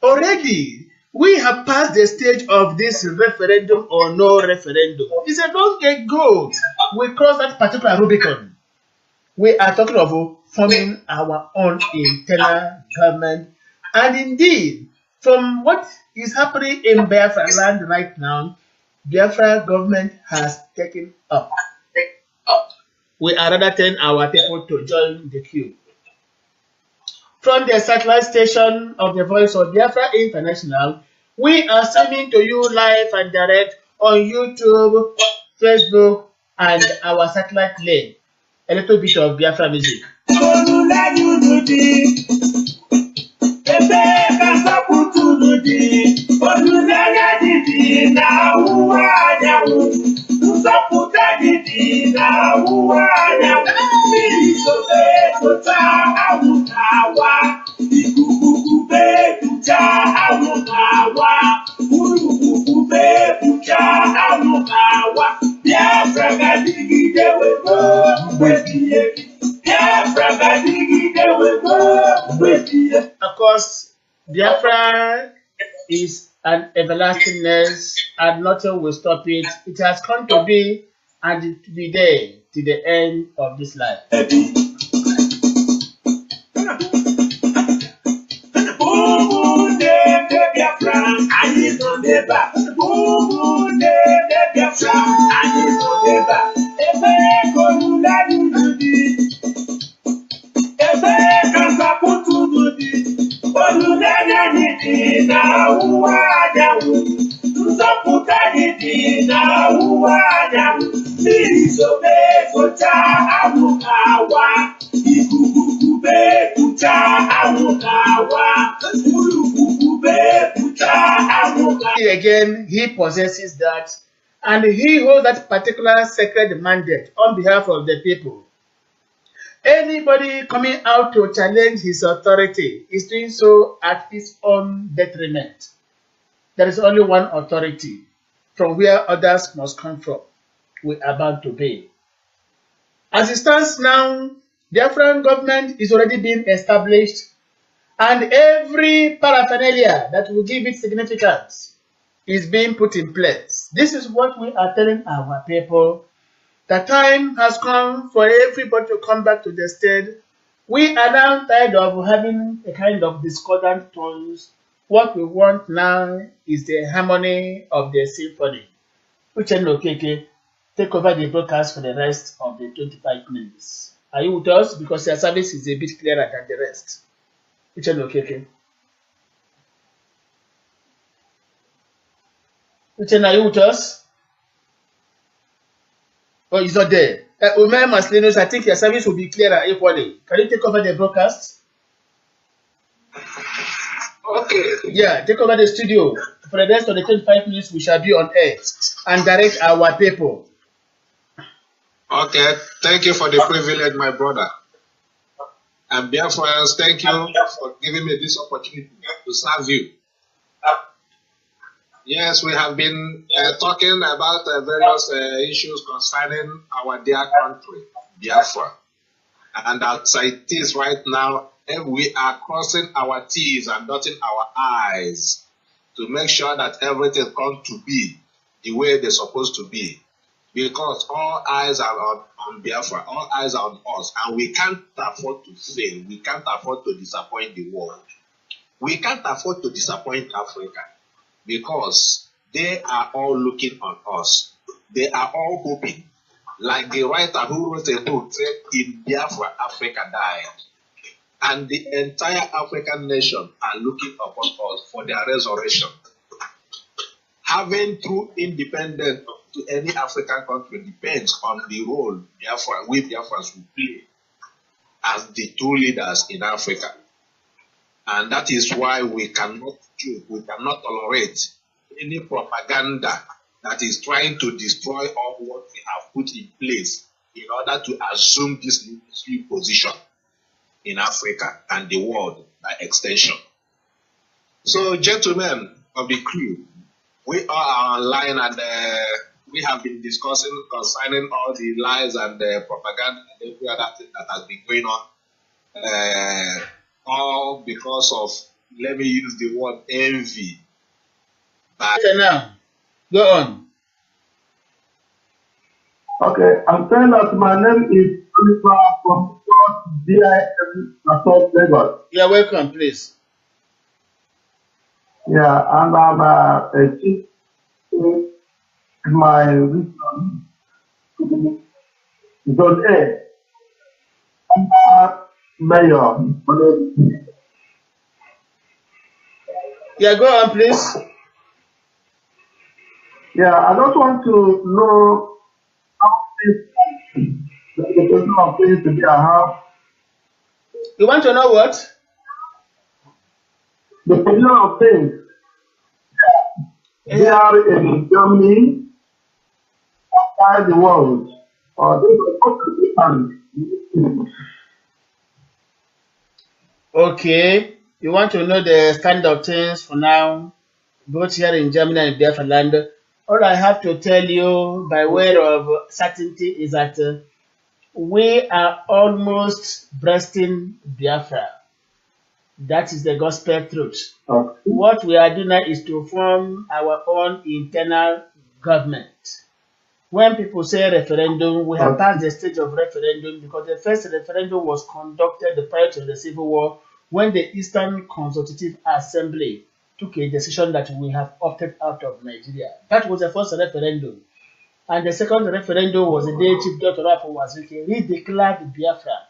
Speaker 1: Already, we have passed the stage of this referendum or no referendum. It's a long ago. We crossed that particular Rubicon. We are talking of forming our own internal government. And indeed, from what is happening in Biafra land right now, Biafra government has taken up. We are rather telling our people to join the queue. From the satellite station of the Voice of Biafra International, we are streaming to you live and direct on YouTube, Facebook, and our satellite link. A little bit of Biafra music. Of course, Biafra is an everlastingness and nothing will stop it. It has come to be and it will be there to the end of this life. Again, he possesses that, and he holds that particular sacred mandate on behalf of the people. Anybody coming out to challenge his authority is doing so at his own detriment. There is only one authority, from where others must come from. We are bound to obey. As it stands now, the Biafran government is already being established, and every paraphernalia that will give it significance is being put in place. This is what we are telling our people. The time has come for everybody to come back to the state. We are now tired of having a kind of discordant tones. What we want now is the harmony of the symphony. Uchenna Okeke, take over the broadcast for the rest of the 25 minutes. Are you with us? Because your service is a bit clearer than the rest. Uchenna Okeke. Uchenna, are you with us? Oh, he's not there. Omer Maslinos, I think your service will be clearer equally. Can you take over the broadcast?
Speaker 4: Okay.
Speaker 1: Yeah, take over the studio. For the rest of the 25 minutes, we shall be on air and direct our people.
Speaker 4: Okay. Thank you for the privilege, my brother. And Biafrans, thank you for giving me this opportunity to serve you. Yes, we have been talking about various issues concerning our dear country, Biafra. And as it is right now, we are crossing our T's and dotting our I's to make sure that everything comes to be the way they're supposed to be. Because all eyes are on Biafra, all eyes are on us, and we can't afford to fail. We can't afford to disappoint the world. We can't afford to disappoint Africa. Because they are all looking on us. They are all hoping. Like the writer who wrote a book said, in Biafra, Africa died. and the entire African nation are looking upon us for their resurrection. Having true independence to any African country depends on the role we Biafrans will play as the true leaders in Africa. And that is why we cannot tolerate any propaganda that is trying to destroy all what we have put in place in order to assume this leadership position in Africa and the world by extension. So, gentlemen of the crew, we are online and we have been discussing concerning all the lies and propaganda and every other thing that has been going on, all because of, let me use the word, envy.
Speaker 1: Now, go on.
Speaker 6: Okay, I'm saying that my name is Oliver from BIM Assault Lagos.
Speaker 1: You're welcome, please.
Speaker 6: Yeah, and I'm a chief in my region, Zone A, Mayor.
Speaker 1: Yeah, go on, please.
Speaker 6: Yeah, I just want to know how the position of things to be I have.
Speaker 1: You want to know what?
Speaker 6: The position of things. They are in Germany, outside the world, or they are.
Speaker 1: Okay. You want to know the stand of things for now, both here in Germany and Biafra land. All I have to tell you by way of certainty is that we are almost breasting Biafra. That is the gospel truth.
Speaker 6: Okay.
Speaker 1: What we are doing now is to form our own internal government. When people say referendum, we have passed the stage of referendum because the first referendum was conducted prior to the Civil War when the Eastern Consultative Assembly took a decision that we have opted out of Nigeria. That was the first referendum. And the second referendum was the day Chief Dr. Rafa Wazirike redeclared Biafra.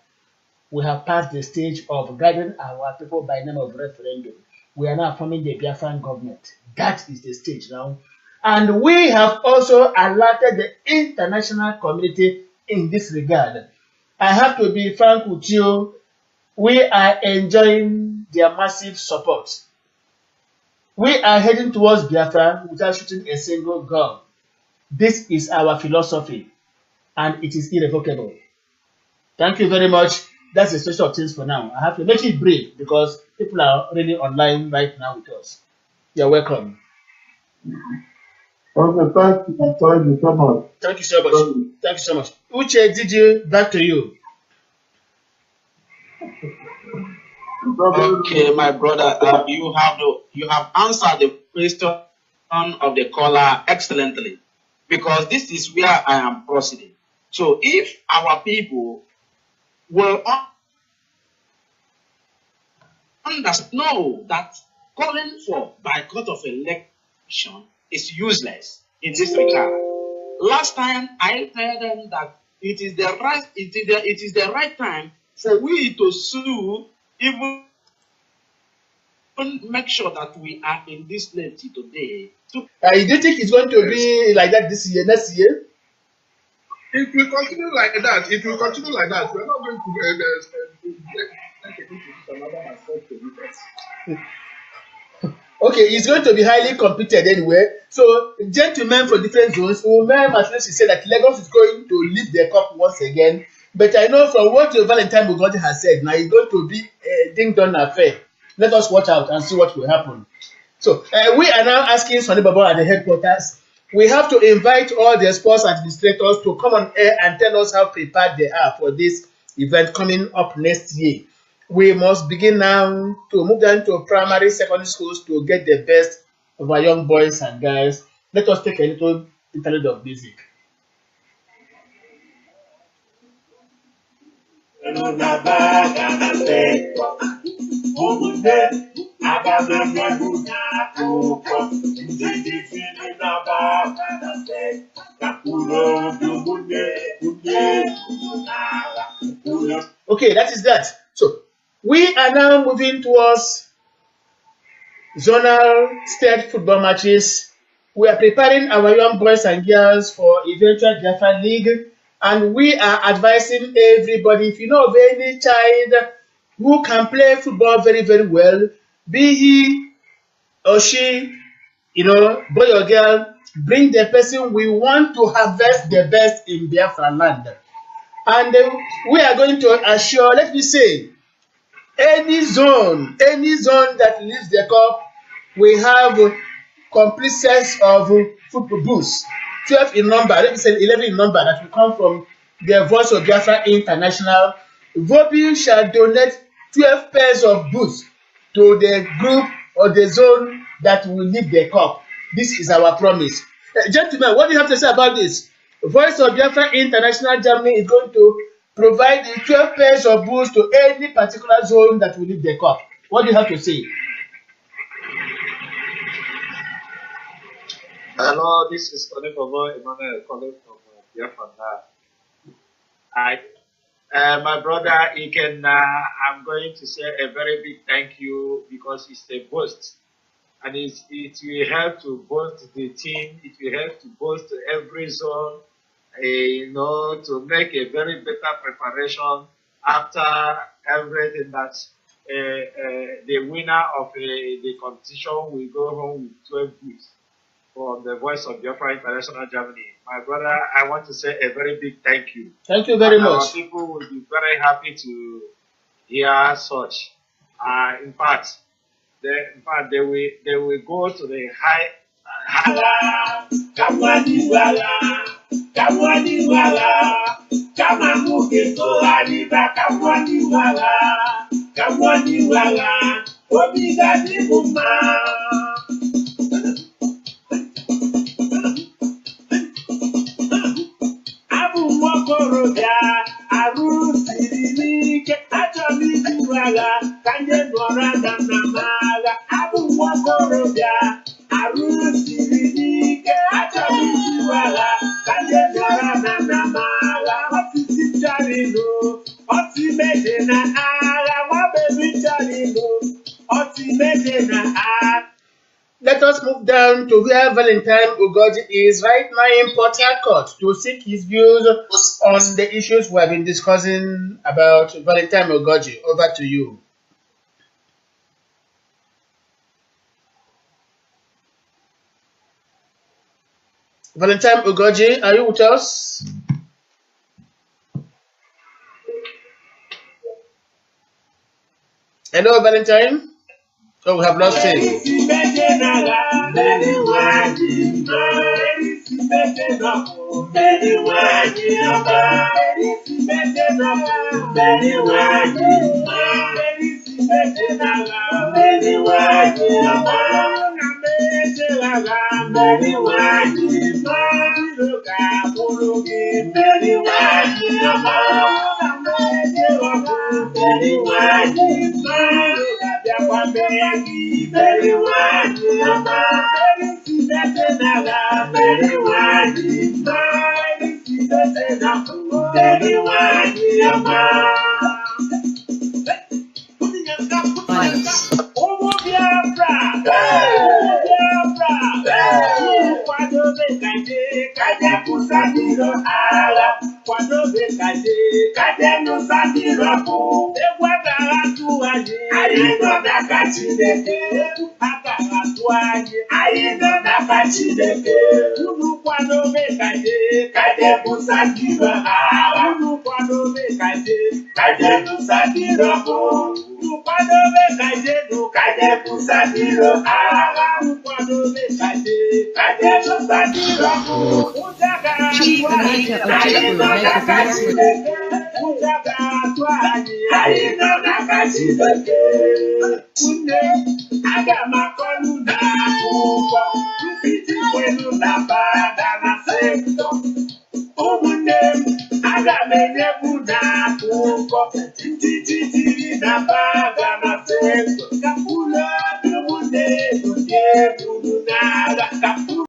Speaker 1: We have passed the stage of guiding our people by name of referendum. We are now forming the Biafran government. That is the stage now. And we have also alerted the international community in this regard. I have to be frank with you, we are enjoying their massive support. We are heading towards Biafra without shooting a single gun. This is our philosophy, and it is irrevocable. Thank you very much. That's the special of things for now. I have to make it brief because people are really online right now with us. You're welcome.
Speaker 6: Okay, thank you so much.
Speaker 1: Thank you so much. Thank you so much. Uche, did you? Back to you.
Speaker 2: Okay, my brother, you have answered the question of the caller excellently, because this is where I am proceeding. So, if our people will know that calling for boycott of election is useless in this regard. Last time I told them that it is the right time for we to sue, even make sure that we are in this plenty today.
Speaker 1: Do you think it's going to be like that this year, next year?
Speaker 4: If we continue like that, we're not going to
Speaker 1: Okay, it's going to be highly competed anyway. So, gentlemen from different zones, Umar Matresi said that Lagos is going to lift the cup once again. But I know from what Valentine Bugatti has said, now it's going to be a ding-dong affair. Let us watch out and see what will happen. So, we are now asking Sonny Baba at the headquarters. We have to invite all the sports administrators to come on air and tell us how prepared they are for this event coming up next year. We must begin now to move down to primary, secondary schools to get the best of our young boys and girls. Let us take a little interlude of music. Okay, that is that. So, We are now moving towards zonal state football matches. We are preparing our young boys and girls for eventual Biafra League, and we are advising everybody, if you know of any child who can play football very, very well, be he or she, boy or girl, bring the person. We want to harvest the best in Biafra land. And we are going to assure, let me say, any zone that leaves the cup, we have complete sets of football booths, 12 in number, let me say 11 in number, that will come from the Voice of Biafra International. VOBI shall donate 12 pairs of boots to the group or the zone that will lead the cup. This is our promise. Gentlemen, what do you have to say about this? Voice of Biafra International Germany is going to provide the 12 pairs of boots to any particular zone that will lead the cup. What do you have to say?
Speaker 3: Hello, this is Onekovo Emmanuel calling from Biafra. My brother Iken, I'm going to say a very big thank you because it's a boost. And it will help to boost the team, it will help to boost every zone, to make a very better preparation after everything that the winner of the competition will go home with 12 boots from the Voice of Biafra International Germany. My brother, I want to say a very big thank you.
Speaker 1: Thank you very much.
Speaker 3: Our people will be very happy to hear such. In fact, they will go to the high.
Speaker 1: Let us move down to where Valentine Ugoji is right now in Port Harcourt to seek his views on the issues we have been discussing about Valentine Ugoji. Over to you. Valentine Ugoji, are you with us? Hello, Valentine. Oh, we have lost him.